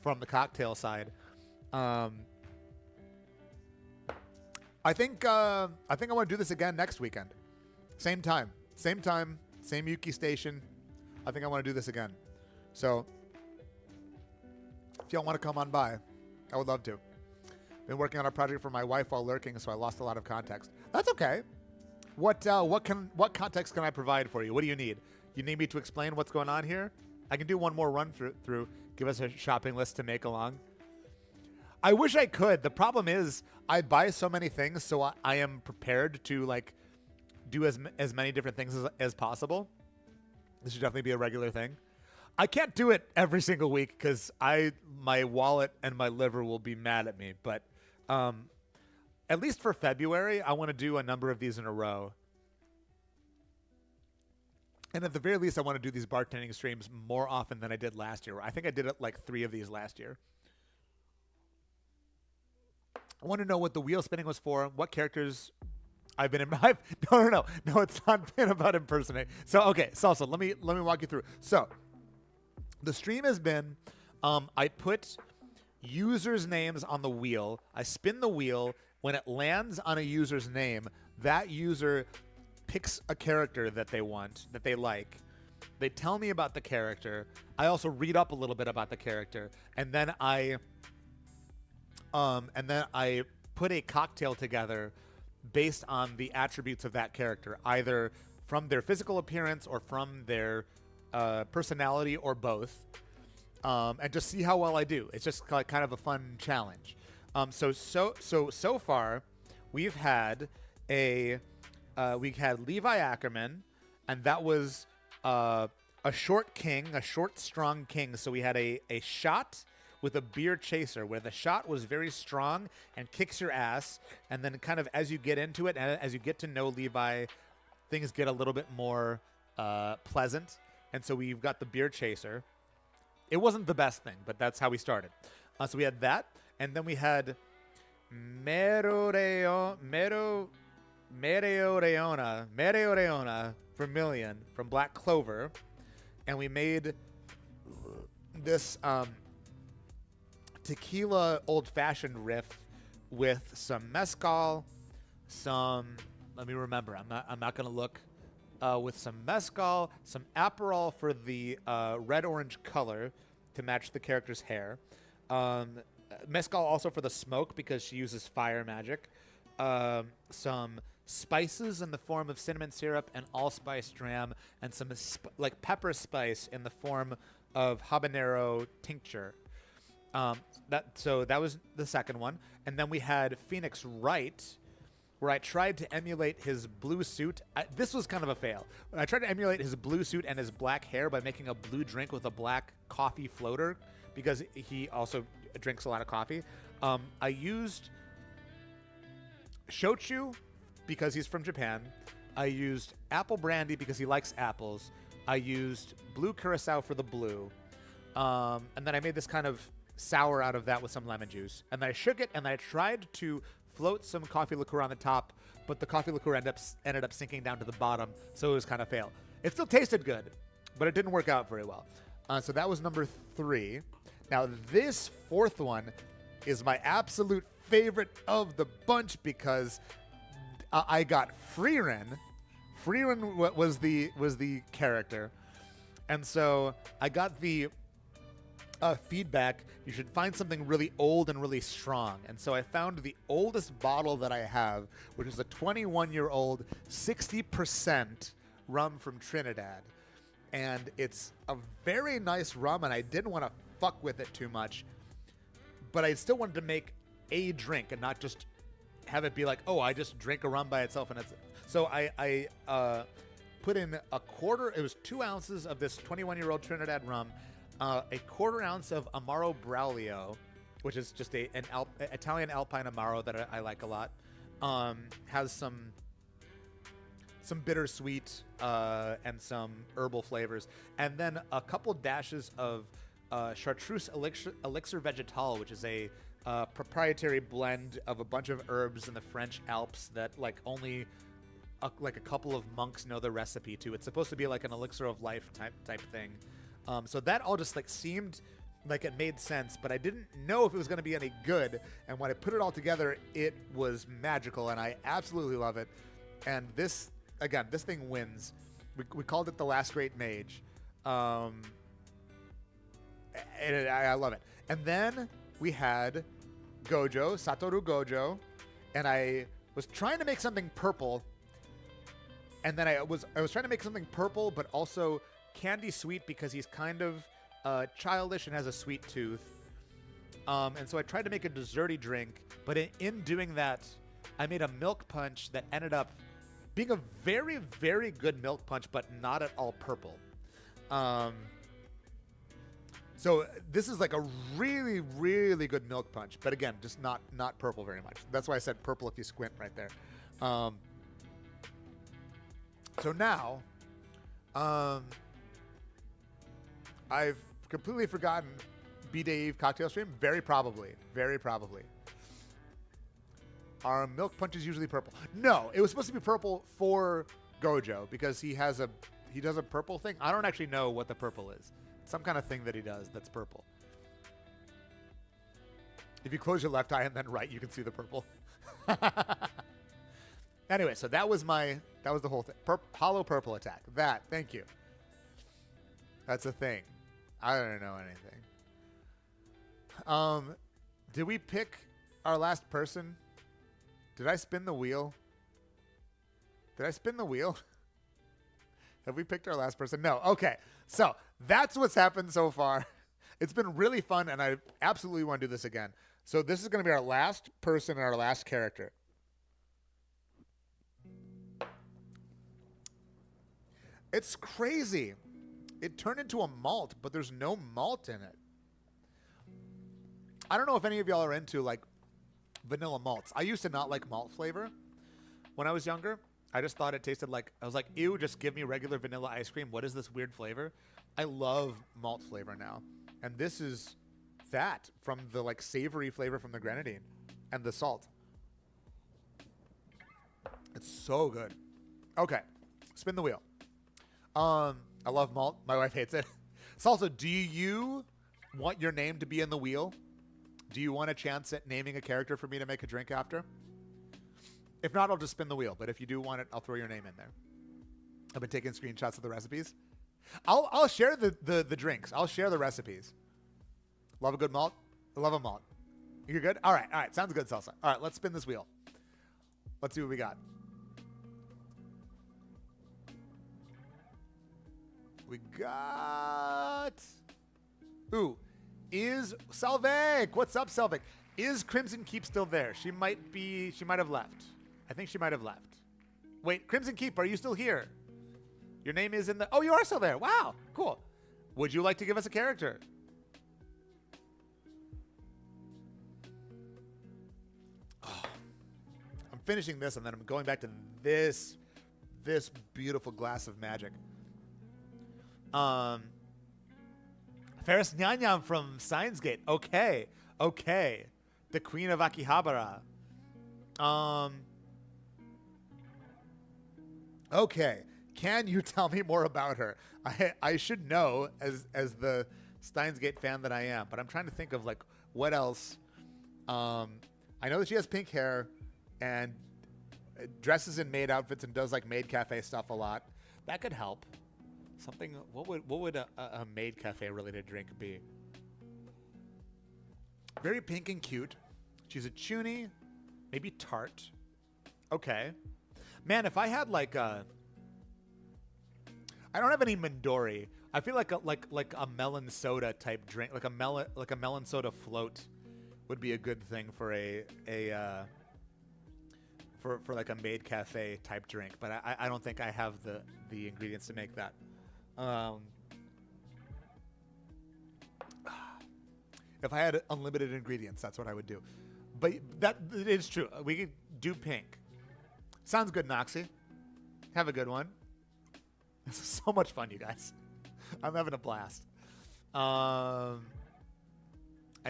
from the cocktail side. I think I want to do this again next weekend. Same time, same Yuki station. I think I want to do this again. So if y'all want to come on by, I would love to. Been working on a project for my wife while lurking, so I lost a lot of context. That's okay. What context can I provide for you? What do you need? You need me to explain what's going on here? I can do one more run through. Give us a shopping list to make along. I wish I could. The problem is I buy so many things, so I am prepared to like do as many different things as possible. This should definitely be a regular thing. I can't do it every single week because my wallet and my liver will be mad at me. But at least for February, I want to do a number of these in a row. And at the very least, I want to do these bartending streams more often than I did last year. I think I did like 3 of these last year. I want to know what the wheel spinning was for, what characters I've been in. No, it's not been about impersonating. So okay, Salsa, let me walk you through. So the stream has been, I put users' names on the wheel. I spin the wheel. When it lands on a user's name, that user picks a character that they want, that they like. They tell me about the character. I also read up a little bit about the character, and then I put a cocktail together based on the attributes of that character, either from their physical appearance or from their personality or both, and just see how well I do. It's just like kind of a fun challenge. So far, we've had Levi Ackerman, and that was a short king, a short, strong king. So we had a shot with a beer chaser, where the shot was very strong and kicks your ass, and then kind of as you get into it and as you get to know Levi, things get a little bit more pleasant. And so we've got the beer chaser. It wasn't the best thing, but that's how we started. So we had that. And then we had Mereoreona Vermilion from Black Clover. And we made this tequila old-fashioned riff with some mezcal, let me remember, I'm not going to look, with some mezcal, some Aperol for the red-orange color to match the character's hair. Mezcal also for the smoke because she uses fire magic. Some spices in the form of cinnamon syrup and allspice dram, and some like pepper spice in the form of habanero tincture. That was the second one. And then we had Phoenix Wright, where I tried to emulate his blue suit. This was kind of a fail. I tried to emulate his blue suit and his black hair by making a blue drink with a black coffee floater, because he also drinks a lot of coffee. I used shochu because he's from Japan. I used apple brandy because he likes apples. I used blue curacao for the blue. And then I made this kind of sour out of that with some lemon juice. And then I shook it, and I tried to float some coffee liqueur on the top, but the coffee liqueur ended up sinking down to the bottom, so it was kind of fail. It still tasted good, but it didn't work out very well. So that was number 3. Now this fourth one is my absolute favorite of the bunch because I got Frieren. Frieren was the character, and so I got the feedback. You should find something really old and really strong. And so I found the oldest bottle that I have, which is a 21-year-old 60% rum from Trinidad. And it's a very nice rum, and I didn't want to fuck with it too much. But I still wanted to make a drink and not just have it be like, oh, I just drink a rum by itself. And it's so I put in a quarter. It was 2 ounces of this 21-year-old Trinidad rum, a quarter ounce of Amaro Braulio, which is just an Italian Alpine Amaro that I like a lot. Has some bittersweet and some herbal flavors, and then a couple dashes of Chartreuse Elixir Vegetal, which is a proprietary blend of a bunch of herbs in the French Alps that like only like a couple of monks know the recipe to. It's supposed to be like an elixir of life type thing. So that all just like seemed like it made sense, but I didn't know if it was going to be any good. And when I put it all together, it was magical, and I absolutely love it. And this thing wins. We called it the Last Great Mage. And I love it. And then we had Gojo, Satoru Gojo, and I was trying to make something purple. And then I was trying to make something purple, but also candy sweet because he's kind of childish and has a sweet tooth. And so I tried to make a desserty drink, but in doing that, I made a milk punch that ended up being a very, very good milk punch, but not at all purple. So this is like a really, really good milk punch, but again, just not purple very much. That's why I said purple if you squint right there. So now, I've completely forgotten B-Day Eve cocktail stream. Very probably. Are milk punches usually purple? No, it was supposed to be purple for Gojo because he does a purple thing. I don't actually know what the purple is. Some kind of thing that he does that's purple. If you close your left eye and then right, you can see the purple. Anyway, so that was the whole thing. Hollow purple attack. Thank you. That's a thing. I don't know anything. Did we pick our last person? Did I spin the wheel? Have we picked our last person? No. Okay. So that's what's happened so far. It's been really fun, and I absolutely want to do this again. So this is going to be our last person and our last character. It's crazy. It turned into a malt, but there's no malt in it. I don't know if any of y'all are into like vanilla malts. I used to not like malt flavor when I was younger. I just thought it tasted like, I was like, ew, just give me regular vanilla ice cream. What is this weird flavor? I love malt flavor now. And this is that from the like savory flavor from the grenadine and the salt. It's so good. Okay. Spin the wheel. I love malt. My wife hates it. Salsa, do you want your name to be in the wheel? Do you want a chance at naming a character for me to make a drink after? If not, I'll just spin the wheel. But if you do want it, I'll throw your name in there. I've been taking screenshots of the recipes. I'll share the drinks. I'll share the recipes. Love a good malt? I love a malt. You're good? All right. Sounds good, Salsa. All right, let's spin this wheel. Let's see what we got. We got... Ooh. Is Selvig? What's up, Selvig? Is Crimson Keep still there? She might have left. I think she might have left. Wait, Crimson Keep, are you still here? Your name is in the... Oh, you are still there. Wow, cool. Would you like to give us a character? Oh, I'm finishing this, and then I'm going back to this beautiful glass of magic. Ferris Nyanyam from Steins Gate. Okay. The Queen of Akihabara. Okay. Can you tell me more about her? I should know as the Steins Gate fan that I am, but I'm trying to think of like what else. I know that she has pink hair and dresses in maid outfits and does like maid cafe stuff a lot. That could help. Something. What would a maid cafe related drink be? Very pink and cute. She's a chuny, maybe tart. Okay, man. If I had like a, I don't have any Midori. I feel like a melon soda type drink, like a melon soda float, would be a good thing for for like a maid cafe type drink. But I don't think I have the ingredients to make that. If I had unlimited ingredients, that's what I would do. But that it is true. We could do pink. Sounds good, Noxie. Have a good one. This is so much fun, you guys. I'm having a blast. And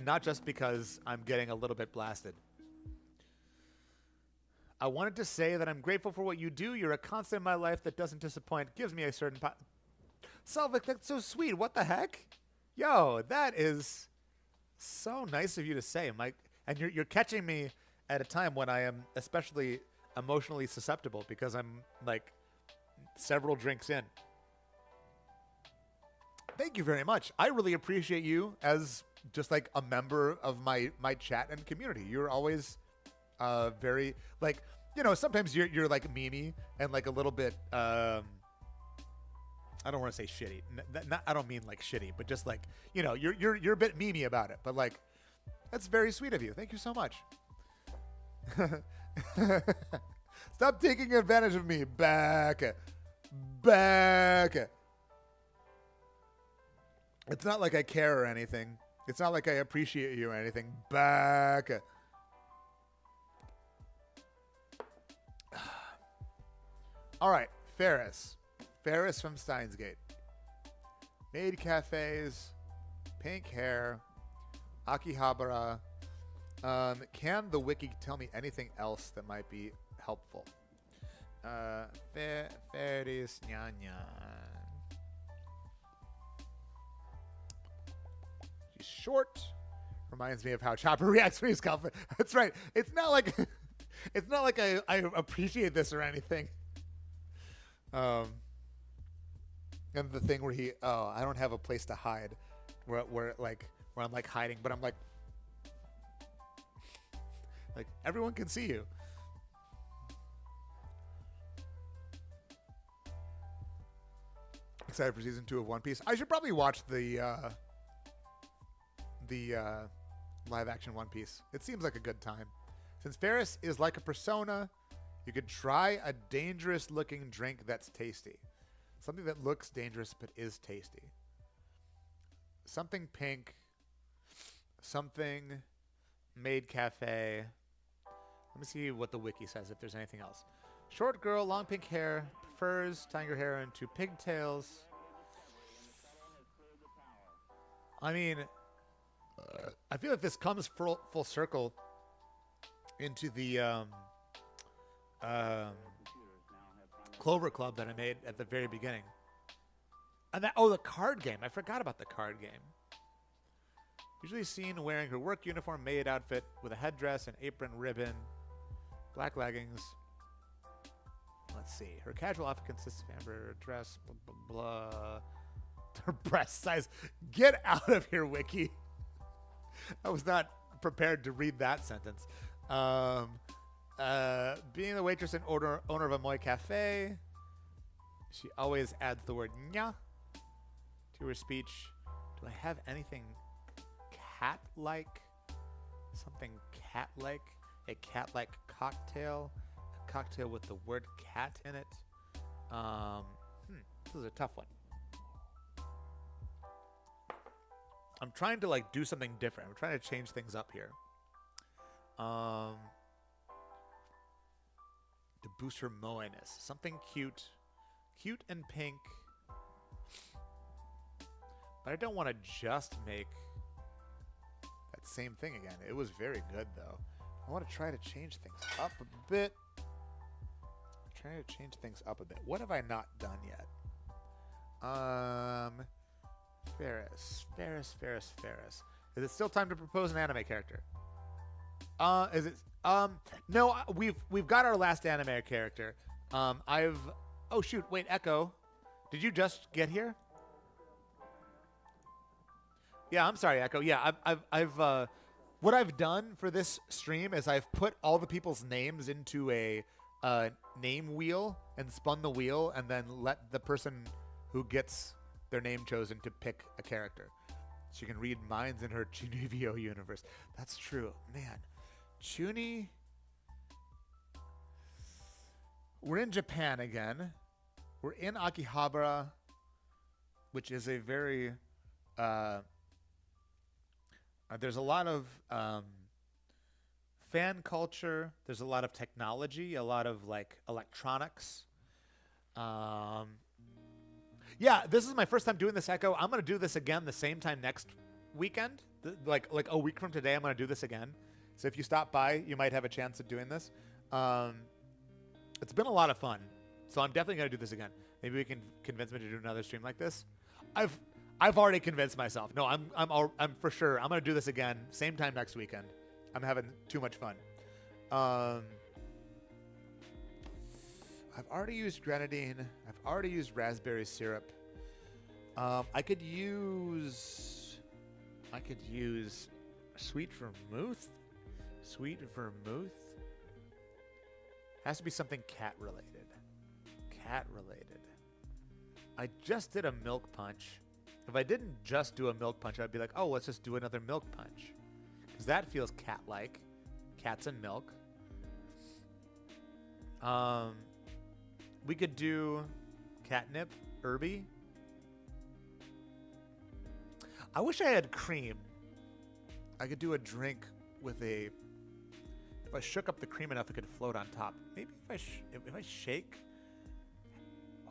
not just because I'm getting a little bit blasted. I wanted to say that I'm grateful for what you do. You're a constant in my life that doesn't disappoint. Gives me a certain... Selvig, that's so sweet. What the heck? Yo, that is so nice of you to say, Mike. And you're catching me at a time when I am especially emotionally susceptible because I'm like several drinks in. Thank you very much. I really appreciate you as just like a member of my chat and community. You're always very like, you know, sometimes you're like memey and like a little bit I don't want to say shitty. I don't mean like shitty, but just like, you know, you're a bit memey about it. But like, that's very sweet of you. Thank you so much. Stop taking advantage of me. Back. It's not like I care or anything. It's not like I appreciate you or anything. Back. All right, Ferris. Ferris from Steins Gate. Maid cafes, pink hair, Akihabara, Can the wiki tell me anything else that might be helpful? Ferris Nyanyan. She's short. Reminds me of how Chopper reacts when he's confident. That's right. It's not like I appreciate this or anything. And the thing where I don't have a place to hide, where I'm like hiding, but I'm like everyone can see you. Excited for season 2 of One Piece. I should probably watch the live action One Piece. It seems like a good time. Since Ferris is like a persona, you could try a dangerous looking drink that's tasty. Something that looks dangerous but is tasty. Something pink. Something made cafe. Let me see what the wiki says if there's anything else. Short girl, long pink hair, prefers tying her hair into pigtails. I mean, I feel like this comes full circle into the Clover Club that I made at the very beginning. And the card game. I forgot about the card game. Usually seen wearing her work uniform maid outfit with a headdress and apron ribbon, black leggings. Let's see. Her casual outfit consists of amber dress, blah, blah, blah. Her breast size. Get out of here, Wiki. I was not prepared to read that sentence. Being the waitress and owner of a Moi Cafe, she always adds the word nya to her speech. Do I have anything cat-like? Something cat-like? A cat-like cocktail? A cocktail with the word cat in it? This is a tough one. I'm trying to do something different. I'm trying to change things up here. To boost her moe-ness. Something cute. Cute and pink. But I don't want to just make that same thing again. It was very good, though. I want to try to change things up a bit. Trying to change things up a bit. What have I not done yet? Ferris. Is it still time to propose an anime character? Is it? No. We've got our last anime character. Oh shoot! Wait, Echo. Did you just get here? Yeah, I'm sorry, Echo. Yeah, I've what I've done for this stream is I've put all the people's names into a name wheel and spun the wheel, and then let the person who gets their name chosen to pick a character. She can read minds in her Chunibyo universe. That's true. Man, Chuni... We're in Japan again. We're in Akihabara, which is a very... there's a lot of fan culture. There's a lot of technology, a lot of electronics. Yeah, this is my first time doing this, Echo. I'm going to do this again the same time next weekend. Like a week from today, I'm going to do this again. So if you stop by, you might have a chance at doing this. It's been a lot of fun. So I'm definitely going to do this again. Maybe we can convince me to do another stream like this. I've already convinced myself. No, I'm for sure. I'm going to do this again, same time next weekend. I'm having too much fun. I've already used grenadine. I've already used raspberry syrup. I could use sweet vermouth. Sweet vermouth. Has to be something cat related. Cat related. I just did a milk punch. If I didn't just do a milk punch, I'd be like, oh, let's just do another milk punch. Because that feels cat-like. Cats and milk. We could do catnip, herby. I wish I had cream. I could do a drink with a... If I shook up the cream enough, it could float on top. Maybe if I shake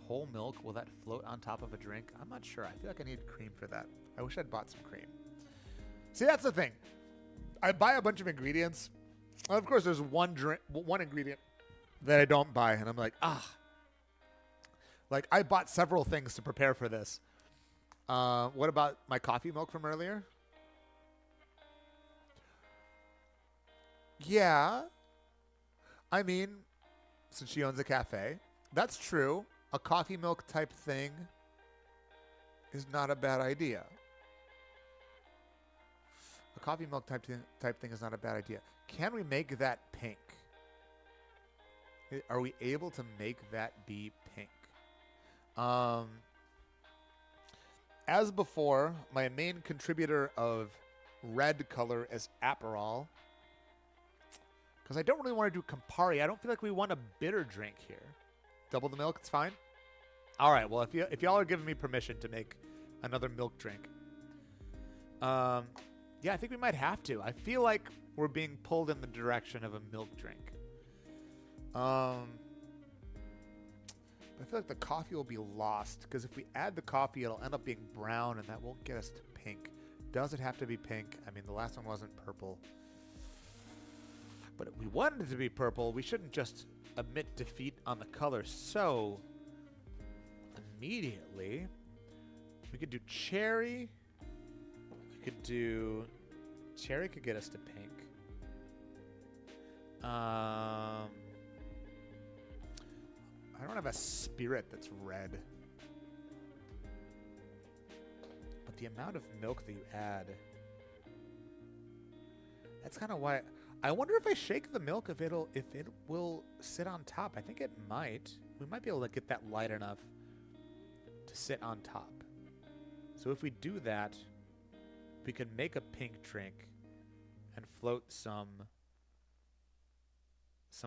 whole milk, will that float on top of a drink? I'm not sure. I feel like I need cream for that. I wish I'd bought some cream. See, that's the thing. I buy a bunch of ingredients. Well, of course, there's one ingredient that I don't buy, and I'm like, like I bought several things to prepare for this. What about my coffee milk from earlier? Yeah. I mean, since she owns a cafe, that's true. A coffee milk type thing is not a bad idea. A coffee milk type thing is not a bad idea. Can we make that pink? Are we able to make that be pink? As before, my main contributor of red color is Aperol. Because I don't really want to do Campari. I don't feel like we want a bitter drink here. Double the milk, it's fine. All right, well, if y'all are giving me permission to make another milk drink, yeah, I think we might have to. I feel like we're being pulled in the direction of a milk drink. I feel like the coffee will be lost because if we add the coffee, it'll end up being brown, and that won't get us to pink. Does it have to be pink? I mean, the last one wasn't purple. But if we wanted it to be purple, we shouldn't just admit defeat on the color so immediately. We could do cherry. We could do... Cherry could get us to pink. I don't have a spirit that's red. But the amount of milk that you add... That's kind of why... I wonder if I shake the milk if it will sit on top. I think it might. We might be able to get that light enough to sit on top. So if we do that, we can make a pink drink and float some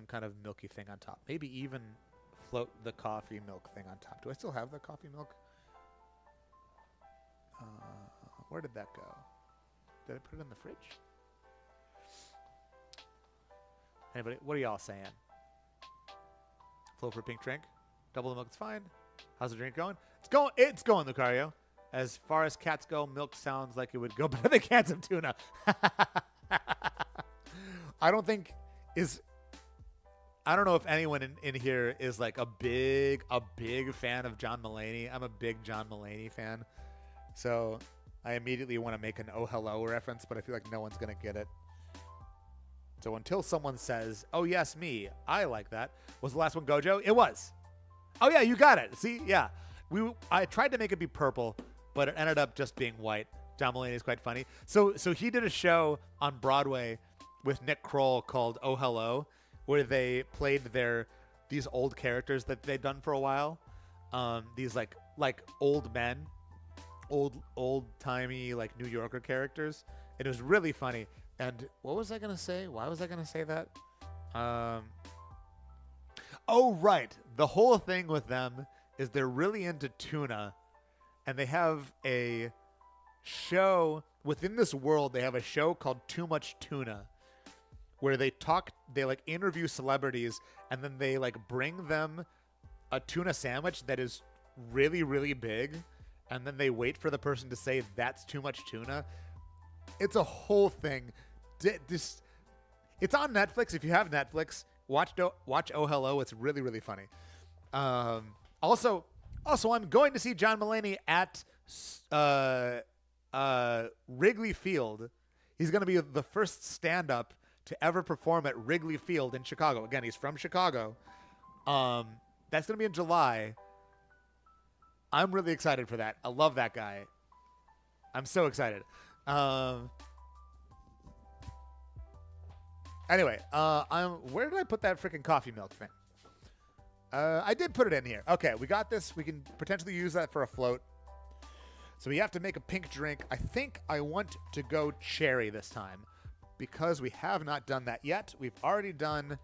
kind of milky thing on top. Maybe even float the coffee milk thing on top. Do I still have the coffee milk? Where did that go? Did I put it in the fridge? Anybody? What are y'all saying? Float for a pink drink? Double the milk, it's fine. How's the drink going? It's going, Lucario. As far as cats go, milk sounds like it would go better than cans of tuna. I don't know if anyone in here is like a big fan of John Mulaney. I'm a big John Mulaney fan. So I immediately want to make an Oh Hello reference, but I feel like no one's going to get it. So until someone says, oh, yes, me, I like that. Was the last one Gojo? It was. Oh, yeah, you got it. See? Yeah. I tried to make it be purple, but it ended up just being white. John Mulaney is quite funny. So he did a show on Broadway with Nick Kroll called Oh Hello, where they played these old characters that they'd done for a while. These like old men, old-timey like New Yorker characters. It was really funny. And what was I going to say? Why was I going to say that? Oh, right. The whole thing with them is they're really into tuna. And they have a show within this world. They have a show called Too Much Tuna, where they like interview celebrities, and then they like bring them a tuna sandwich that is really, really big. And then they wait for the person to say that's too much tuna. It's a whole thing. It's on Netflix. If you have Netflix, watch Oh Hello. It's really, really funny. Also, I'm going to see John Mulaney at Wrigley Field. He's going to be the first stand-up to ever perform at Wrigley Field in Chicago. Again, he's from Chicago. That's going to be in July. I'm really excited for that. I love that guy. I'm so excited. Anyway, where did I put that freaking coffee milk thing? I did put it in here. Okay, we got this. We can potentially use that for a float. So we have to make a pink drink. I think I want to go cherry this time because we have not done that yet. We've already done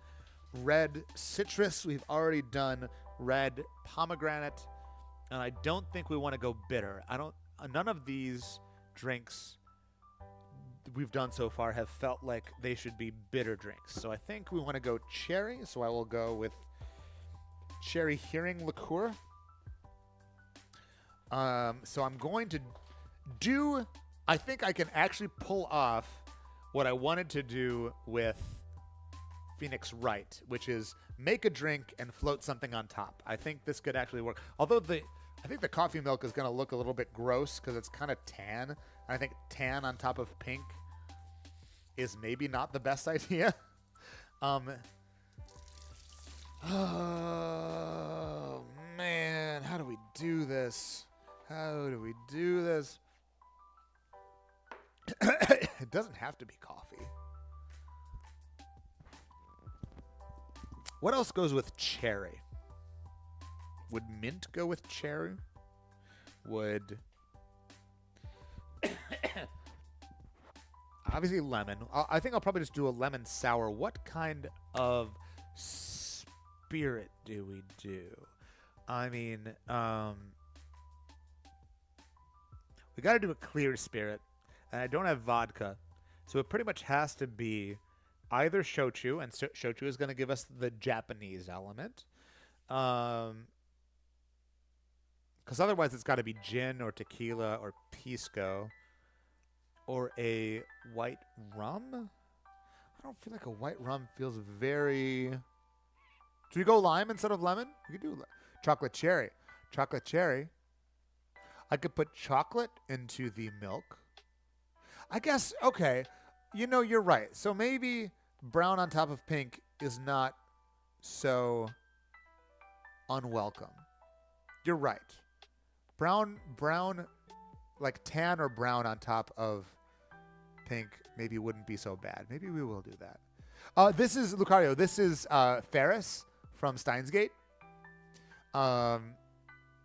red citrus. We've already done red pomegranate. And I don't think we want to go bitter. None of these drinks we've done so far have felt like they should be bitter drinks. So I think we want to go cherry. So I will go with cherry hearing liqueur. So I'm going to I think I can actually pull off what I wanted to do with Phoenix Wright, which is make a drink and float something on top. I think this could actually work. Although I think the coffee milk is going to look a little bit gross because it's kind of tan. I think tan on top of pink is maybe not the best idea. Oh man, how do we do this? How do we do this? It doesn't have to be coffee. What else goes with cherry? Would mint go with cherry? Would... Obviously lemon. I think I'll probably just do a lemon sour. What kind of spirit do we do? I mean, we got to do a clear spirit. And I don't have vodka. So it pretty much has to be either shochu, and shochu is going to give us the Japanese element. Because otherwise it's got to be gin or tequila or pisco or a white rum. I don't feel like a white rum feels very... Should we go lime instead of lemon? We could do chocolate cherry. Chocolate cherry. I could put chocolate into the milk. I guess, okay, you know, you're right. So maybe brown on top of pink is not so unwelcome. You're right. Brown, like tan or brown on top of pink maybe wouldn't be so bad. Maybe we will do that. This is, Lucario, this is Ferris from Steins Gate.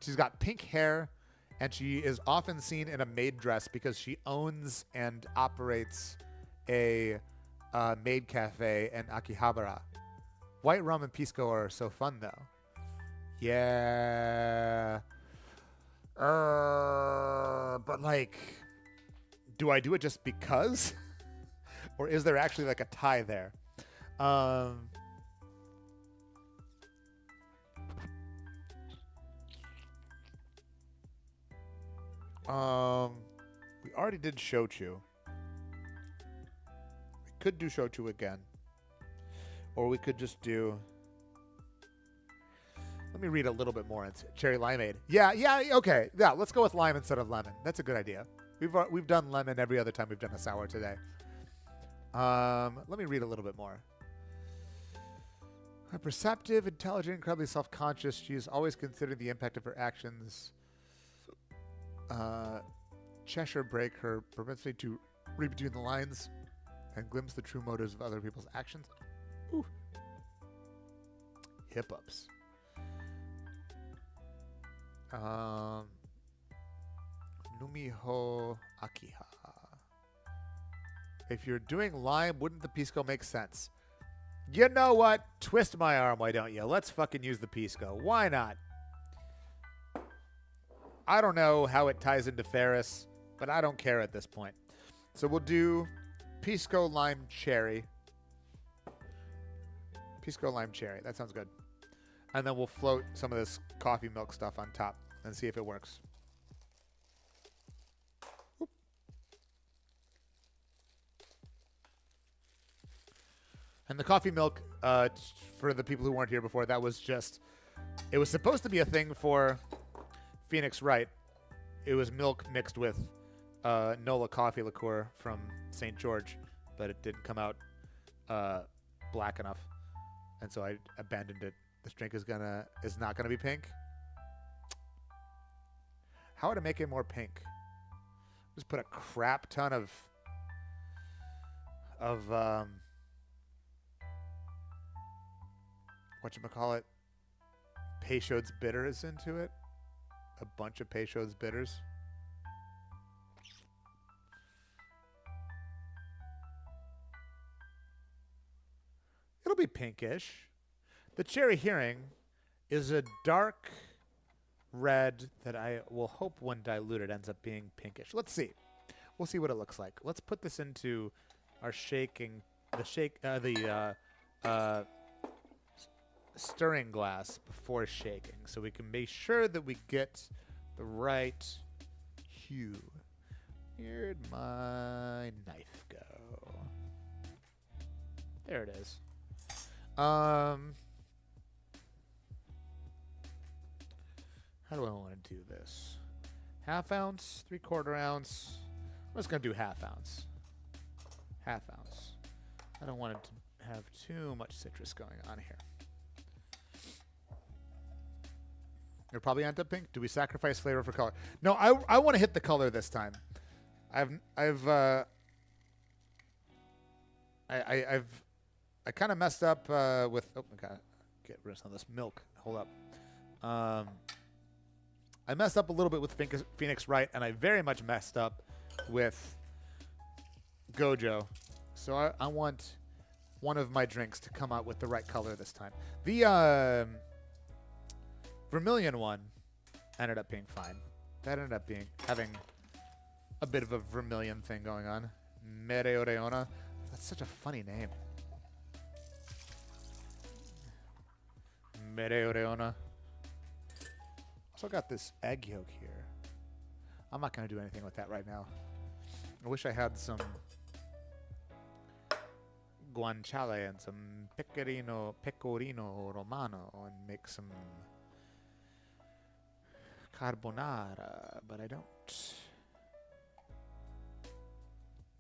She's got pink hair. And she is often seen in a maid dress because she owns and operates a maid cafe in Akihabara. White rum and pisco are so fun, though. Yeah. But, like, do I do it just because? Or is there actually, like, a tie there? We already did shochu. We could do shochu again. Or we could just do... Let me read a little bit more. It's cherry limeade. Yeah, okay. Yeah, let's go with lime instead of lemon. That's a good idea. We've done lemon every other time we've done a sour today. Let me read a little bit more. Perceptive, intelligent, incredibly self-conscious. She has always considered the impact of her actions. Cheshire break her propensity to read between the lines and glimpse the true motives of other people's actions. Ooh. Hip-ups. Numiho Akiha. If you're doing lime, wouldn't the pisco make sense? You know what? Twist my arm, why don't you? Let's fucking use the pisco. Why not? I don't know how it ties into Ferris, but I don't care at this point. So we'll do pisco lime cherry. Pisco lime cherry. That sounds good. And then we'll float some of this coffee milk stuff on top and see if it works. Oop. And the coffee milk, for the people who weren't here before, that was just... It was supposed to be a thing for... Phoenix Wright. It was milk mixed with Nola coffee liqueur from St. George, but it didn't come out black enough, and so I abandoned it. This drink is not gonna be pink. How would I make it more pink? Just put a crap ton of whatchamacallit, Peychaud's bitters into it. A bunch of Peychaud's bitters. It'll be pinkish. The cherry hearing is a dark red that I will hope when diluted ends up being pinkish. Let's see. We'll see what it looks like. Let's put this into our stirring glass before shaking, so we can make sure that we get the right hue. Where'd my knife go? There it is. How do I want to do this? Half ounce, 3/4 ounce. I'm just going to do half ounce. Half ounce. I don't want it to have too much citrus going on here. It'll probably end up pink. Do we sacrifice flavor for color? No, I want to hit the color this time. I kind of messed up with. Oh, I gotta get rid of some of this milk. Hold up. I messed up a little bit with Phoenix Wright, and I very much messed up with Gojo. So I want one of my drinks to come out with the right color this time. The Vermilion one ended up being fine. That ended up having a bit of a vermilion thing going on. Mereoreona. That's such a funny name. Mereoreona. Also got this egg yolk here. I'm not going to do anything with that right now. I wish I had some guanciale and some pecorino romano and make some carbonara, but I don't.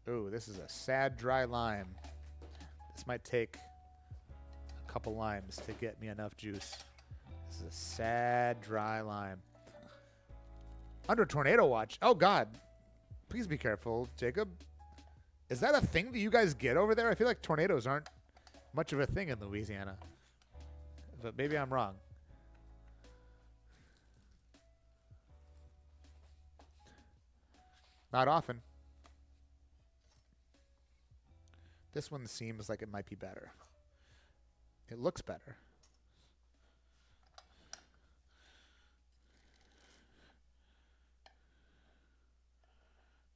Ooh, this is a sad dry lime. This might take a couple limes to get me enough juice. This is a sad dry lime. Under tornado watch. Oh, God. Please be careful, Jacob. Is that a thing that you guys get over there? I feel like tornadoes aren't much of a thing in Louisiana. But maybe I'm wrong. Not often. This one seems like it might be better. It looks better.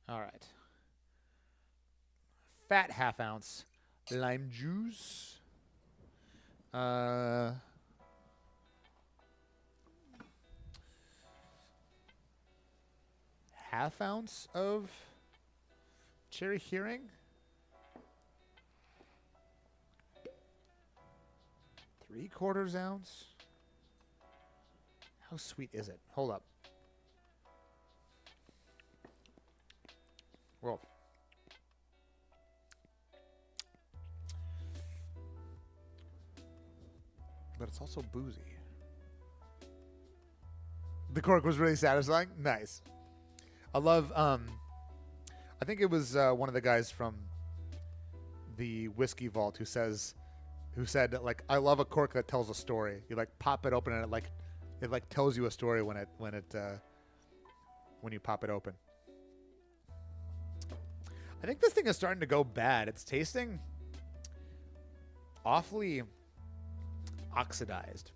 All right. Fat half ounce lime juice. Half ounce of cherry hearing. 3/4 ounce. How sweet is it? Hold up. Whoa. But it's also boozy. The cork was really satisfying. Nice. I love, I think it was one of the guys from the Whiskey Vault who said, like, I love a cork that tells a story. You, like, pop it open and it tells you a story when you pop it open. I think this thing is starting to go bad. It's tasting awfully oxidized.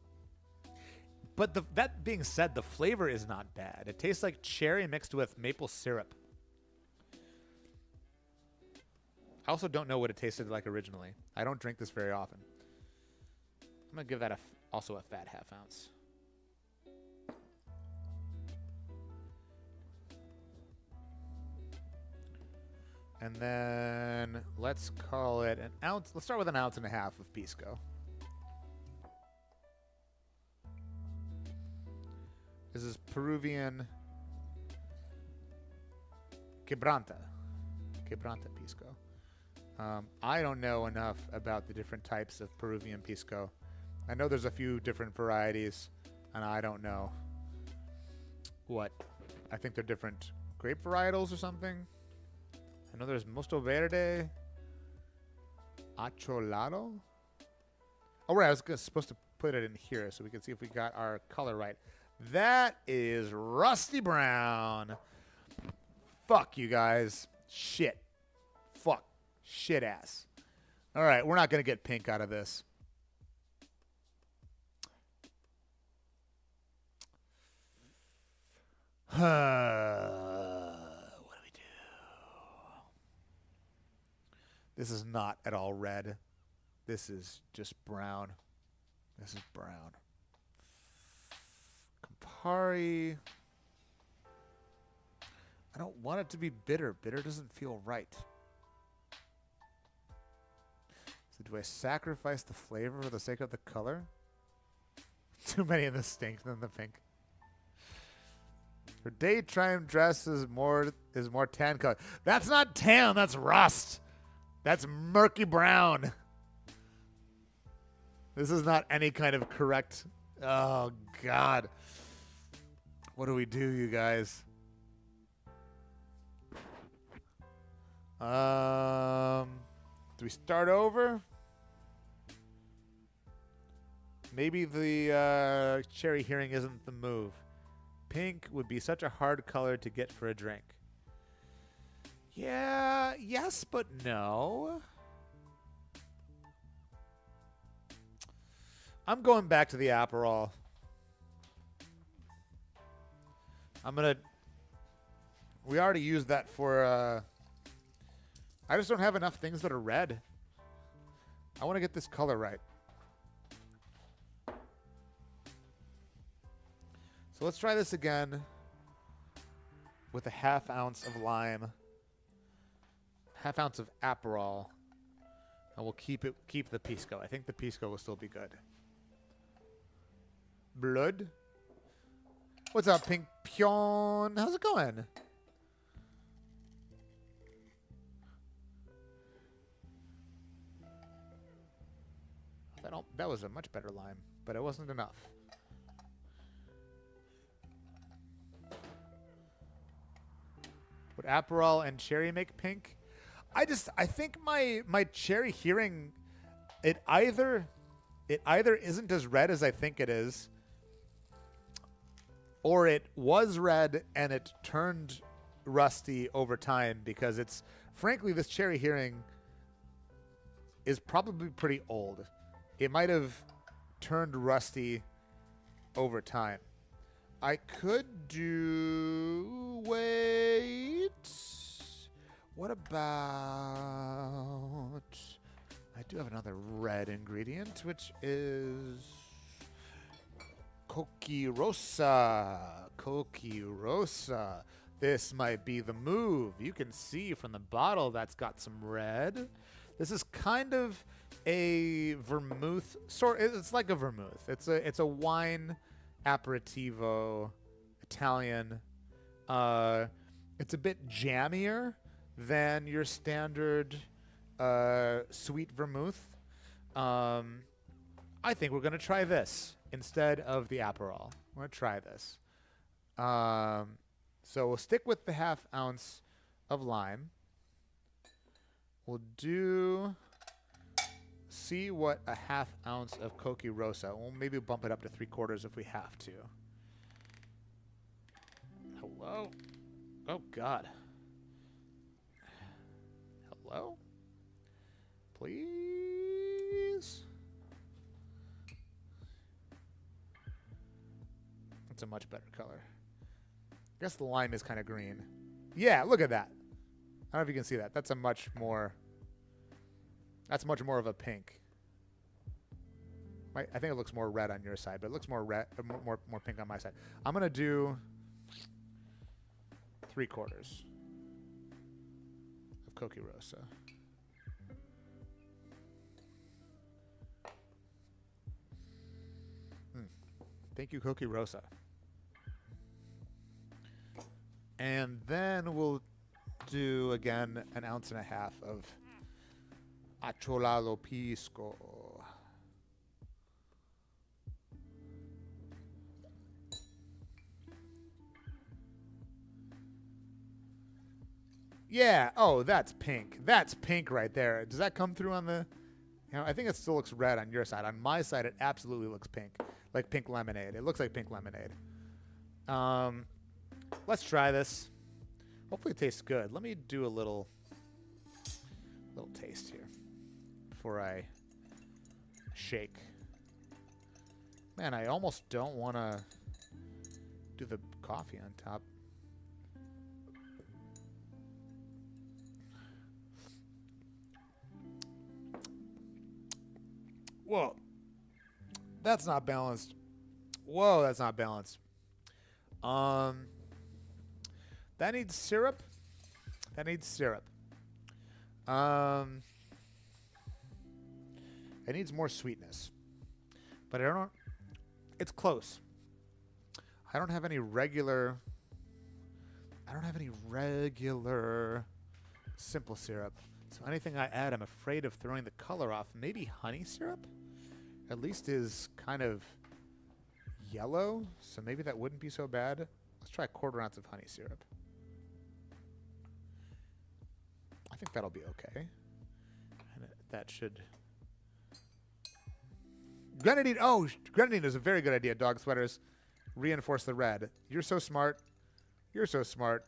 But that being said, the flavor is not bad. It tastes like cherry mixed with maple syrup. I also don't know what it tasted like originally. I don't drink this very often. I'm going to give that also a fat half ounce. And then let's call it an ounce. Let's start with 1.5 ounces of Pisco. This is Peruvian Quebranta Pisco. I don't know enough about the different types of Peruvian Pisco. I know there's a few different varieties, and I don't know what. I think they're different grape varietals or something. I know there's Mosto Verde, Acholado. Oh, right, I was supposed to put it in here so we can see if we got our color right. That is rusty brown. Fuck you guys. Shit. Fuck. Shit ass. All right, we're not going to get pink out of this. What do we do? This is not at all red. This is just brown. This is brown. Campari. I don't want it to be bitter. Bitter doesn't feel right. Do I sacrifice the flavor for the sake of the color? Too many of the stink than the pink. Her daytime dress is more tan color. That's not tan, that's rust. That's murky brown. This is not any kind of correct. Oh God. What do we do, you guys? Do we start over? Maybe the cherry hearing isn't the move. Pink would be such a hard color to get for a drink. Yeah, yes, but no. I'm going back to the Aperol. We already used that for, I just don't have enough things that are red. I want to get this color right. So let's try this again with a ½ ounce of lime, ½ ounce of Aperol, and we'll keep the Pisco. I think the Pisco will still be good. Blood. What's up, Pink Pion? How's it going? That was a much better lime, but it wasn't enough. Would Aperol and cherry make pink? I think my cherry hearing, it either isn't as red as I think it is, or it was red and it turned rusty over time, because it's, frankly, this cherry hearing is probably pretty old. It might have turned rusty over time. I could do... Wait. What about... I do have another red ingredient, which is... Coqui Rosa. Coqui Rosa. This might be the move. You can see from the bottle that's got some red. This is kind of a vermouth sort. It's like a vermouth. It's a wine aperitivo, Italian. It's a bit jammier than your standard sweet vermouth. I think we're gonna try this instead of the Aperol. We're gonna try this. So we'll stick with the ½ ounce of lime. We'll see what a ½ ounce of Coqui Rosa. We'll maybe bump it up to 3/4 if we have to. Hello? Oh, God. Hello? Please? That's a much better color. I guess the lime is kind of green. Yeah, look at that. I don't know if you can see that. That's much more of a pink. I think it looks more red on your side, but it looks more red, more pink on my side. I'm gonna do 3/4 of Coqui Rosa. Thank you, Coqui Rosa. And then we'll do again 1.5 ounces of Acholado Pisco. Yeah. Oh, that's pink. That's pink right there. Does that come through on the... You know, I think it still looks red on your side. On my side, it absolutely looks pink. Like pink lemonade. It looks like pink lemonade. Let's try this. Hopefully it tastes good. Let me do a little taste here before I shake. Man, I almost don't want to do the coffee on top. Whoa. That's not balanced. Whoa, that's not balanced. That needs syrup. That needs syrup. It needs more sweetness. But I don't... It's close. I don't have any regular simple syrup. So anything I add, I'm afraid of throwing the color off. Maybe honey syrup? At least is kind of yellow, so maybe that wouldn't be so bad. Let's try a 1/4 ounce of honey syrup. I think that'll be okay. And that should... Grenadine! Oh, grenadine is a very good idea, dog sweaters. Reinforce the red. You're so smart. You're so smart.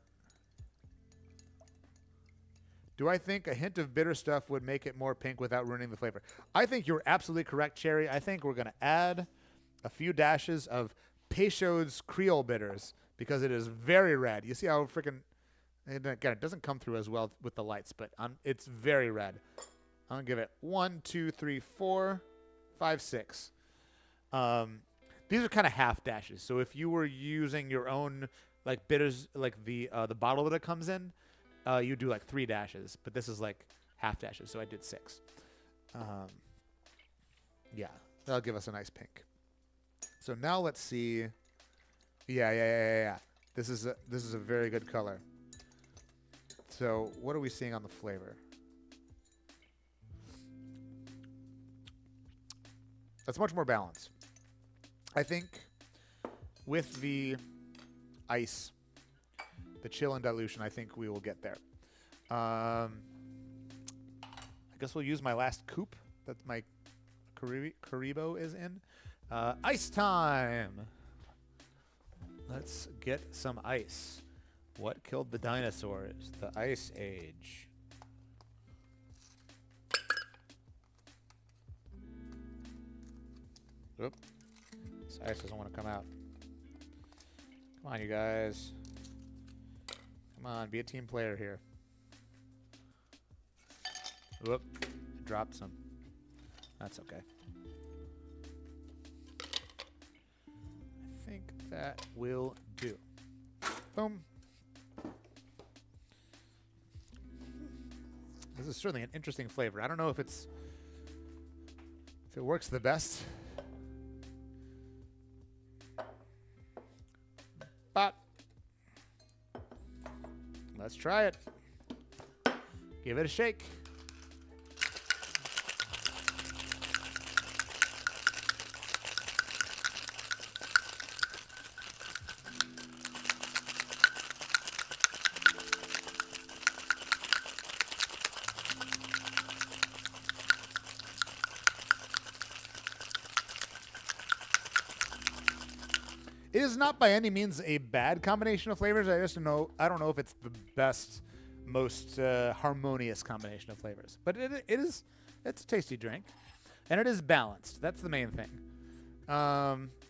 Do I think a hint of bitter stuff would make it more pink without ruining the flavor? I think you're absolutely correct, Cherry. I think we're going to add a few dashes of Peychaud's Creole bitters because it is very red. You see how freaking... Again, it doesn't come through as well with the lights, but it's very red. I'm going to give it 1, 2, 3, 4, 5, 6. These are kind of half dashes. So if you were using your own like bitters, like the bottle that it comes in, you do like 3 dashes, but this is like half dashes, so I did 6. Yeah, that'll give us a nice pink. So now let's see. Yeah. This is a very good color. So what are we seeing on the flavor? That's much more balanced. I think with the ice, the chill and dilution, I think we will get there. I guess we'll use my last coupe that my Karibo is in. Ice time! Let's get some ice. What killed the dinosaurs? The Ice Age. Oop. This ice doesn't want to come out. Come on, you guys. Come on, be a team player here. Whoop. I dropped some. That's okay. I think that will do. Boom. This is certainly an interesting flavor. I don't know if it works the best. But let's try it. Give it a shake. It is not by any means a bad combination of flavors. I don't know if it's the best, most harmonious combination of flavors. But it's a tasty drink, and it is balanced. That's the main thing.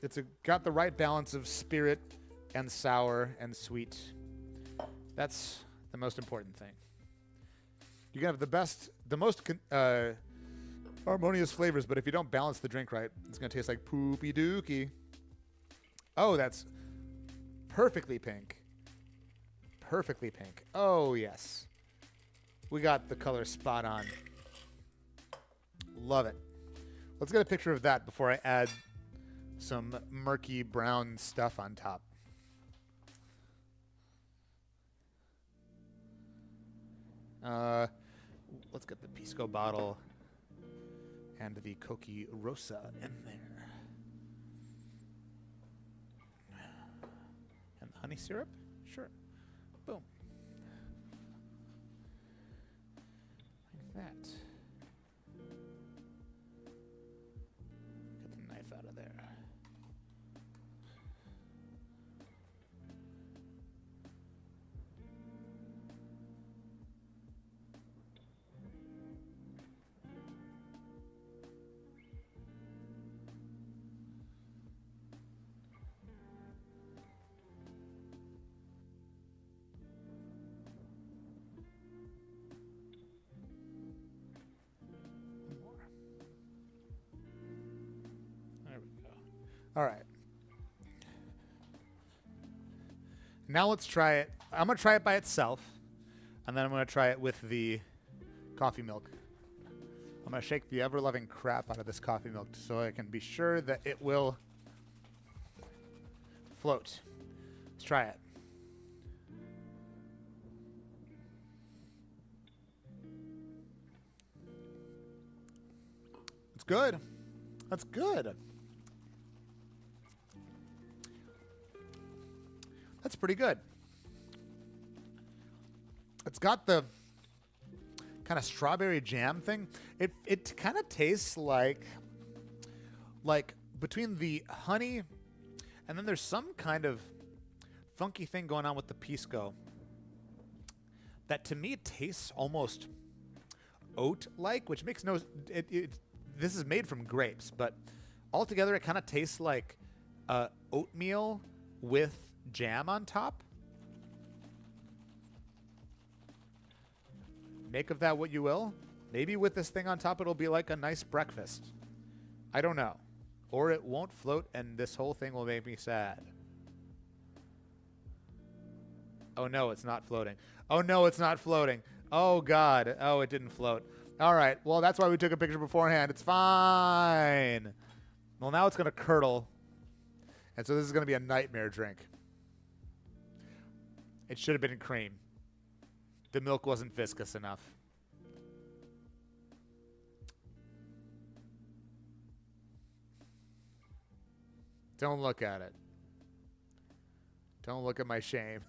It's got the right balance of spirit and sour and sweet. That's the most important thing. You can have the most harmonious flavors, but if you don't balance the drink right, it's going to taste like poopy dookie. Oh, that's perfectly pink. Perfectly pink. Oh, yes. We got the color spot on. Love it. Let's get a picture of that before I add some murky brown stuff on top. Let's get the Pisco bottle and the Coqui Rosa in there. And the honey syrup? Sure. Boom. Like that. Get the knife out of there. All right. Now let's try it. I'm going to try it by itself, and then I'm going to try it with the coffee milk. I'm going to shake the ever-loving crap out of this coffee milk so I can be sure that it will float. Let's try it. It's good. That's good. That's pretty good. It's got the kind of strawberry jam thing. It kind of tastes like between the honey and then there's some kind of funky thing going on with the pisco that to me tastes almost oat-like, which makes no this is made from grapes, but altogether it kind of tastes like oatmeal with jam on top. Make of that what you will. Maybe with this thing on top, it'll be like a nice breakfast. I don't know. Or it won't float, and this whole thing will make me sad. Oh, no, it's not floating. Oh, no, it's not floating. Oh, God. Oh, it didn't float. All right. Well, that's why we took a picture beforehand. It's fine. Well, now it's going to curdle. And so this is going to be a nightmare drink. It should have been cream. The milk wasn't viscous enough. Don't look at it. Don't look at my shame.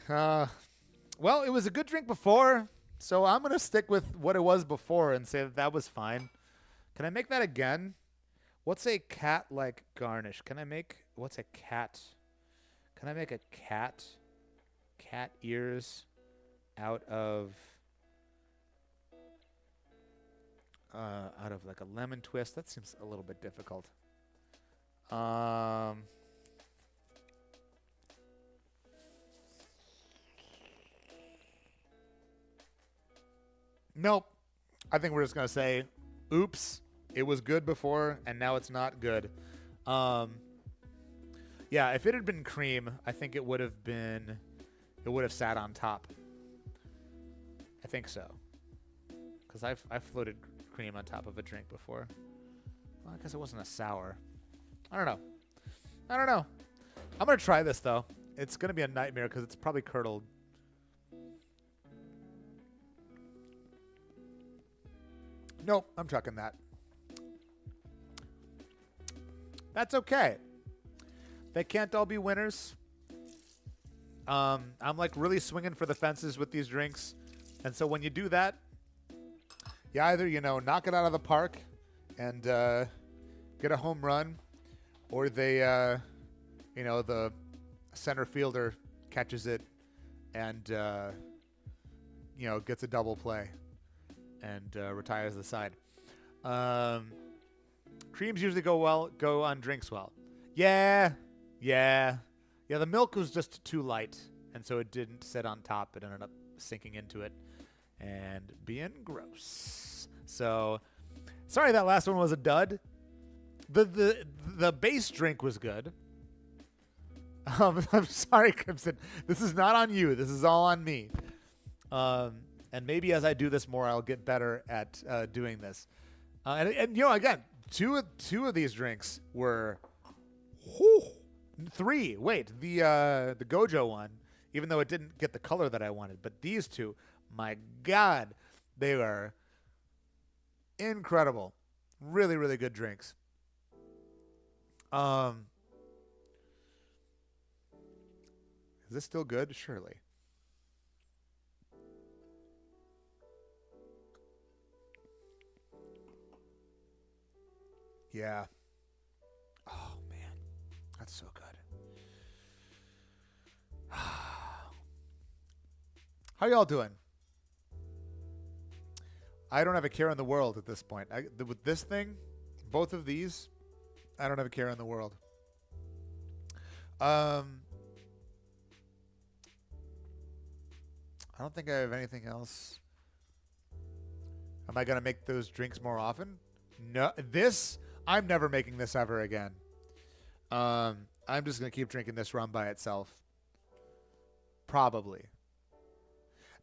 Well, it was a good drink before, so I'm going to stick with what it was before and say that that was fine. Can I make that again? What's a cat-like garnish? Can I make... What's a cat... Can I make a cat ears out of like a lemon twist? That seems a little bit difficult. Nope. I think we're just going to say, oops, it was good before and now it's not good. Yeah, if it had been cream, I think it would have sat on top. I think so. Because I've floated cream on top of a drink before. Well, I guess it wasn't a sour. I don't know. I'm going to try this, though. It's going to be a nightmare because it's probably curdled. Nope, I'm chucking that. That's okay. They can't all be winners. I'm like really swinging for the fences with these drinks. And so when you do that, you either, knock it out of the park and get a home run, or they, the center fielder catches it and, gets a double play and retires the side. Creams usually go on drinks well. Yeah. The milk was just too light, and so it didn't sit on top. It ended up sinking into it and being gross. So, sorry that last one was a dud. The base drink was good. I'm sorry, Crimson. This is not on you. This is all on me. And maybe as I do this more, I'll get better at doing this. And again, two of these drinks were... Whew, 3. Wait, the Gojo one, even though it didn't get the color that I wanted, but these two, my God, they are incredible. Really, really good drinks. Is this still good? Surely. Yeah. Oh, man. That's so good. How y'all doing? I don't have a care in the world at this point. With this thing, both of these, I don't have a care in the world. I don't think I have anything else. Am I going to make those drinks more often? No. I'm never making this ever again. I'm just going to keep drinking this rum by itself. Probably.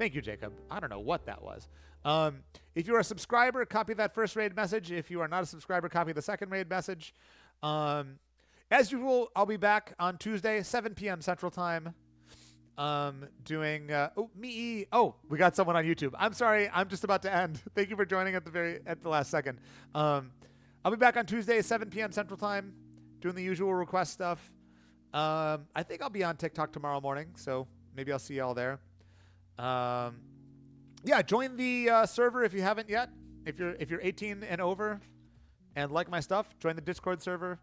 Thank you, Jacob. I don't know what that was. If you're a subscriber, copy that first raid message. If you are not a subscriber, copy the second raid message. As usual, I'll be back on Tuesday, 7 p.m. Central Time. Doing we got someone on YouTube. I'm sorry, I'm just about to end. Thank you for joining at the last second. I'll be back on Tuesday, 7 p.m. Central Time, doing the usual request stuff. I think I'll be on TikTok tomorrow morning, so maybe I'll see y'all there. Join the server if you haven't yet. If you're 18 and over and like my stuff, join the Discord server.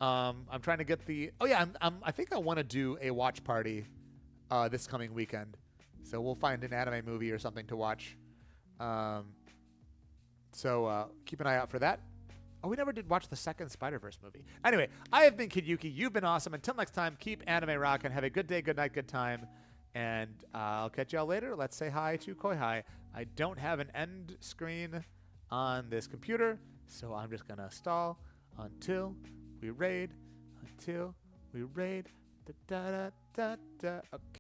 I'm trying to get I think I want to do a watch party this coming weekend. So we'll find an anime movie or something to watch. So keep an eye out for that. Oh, we never did watch the second Spider-Verse movie. Anyway, I have been Kid Yuki. You've been awesome. Until next time, keep anime rocking. Have a good day, good night, good time. And I'll catch y'all later. Let's say hi to Koi Hi. I don't have an end screen on this computer, so I'm just going to stall until we raid. Da, da, da, da, da. Okay.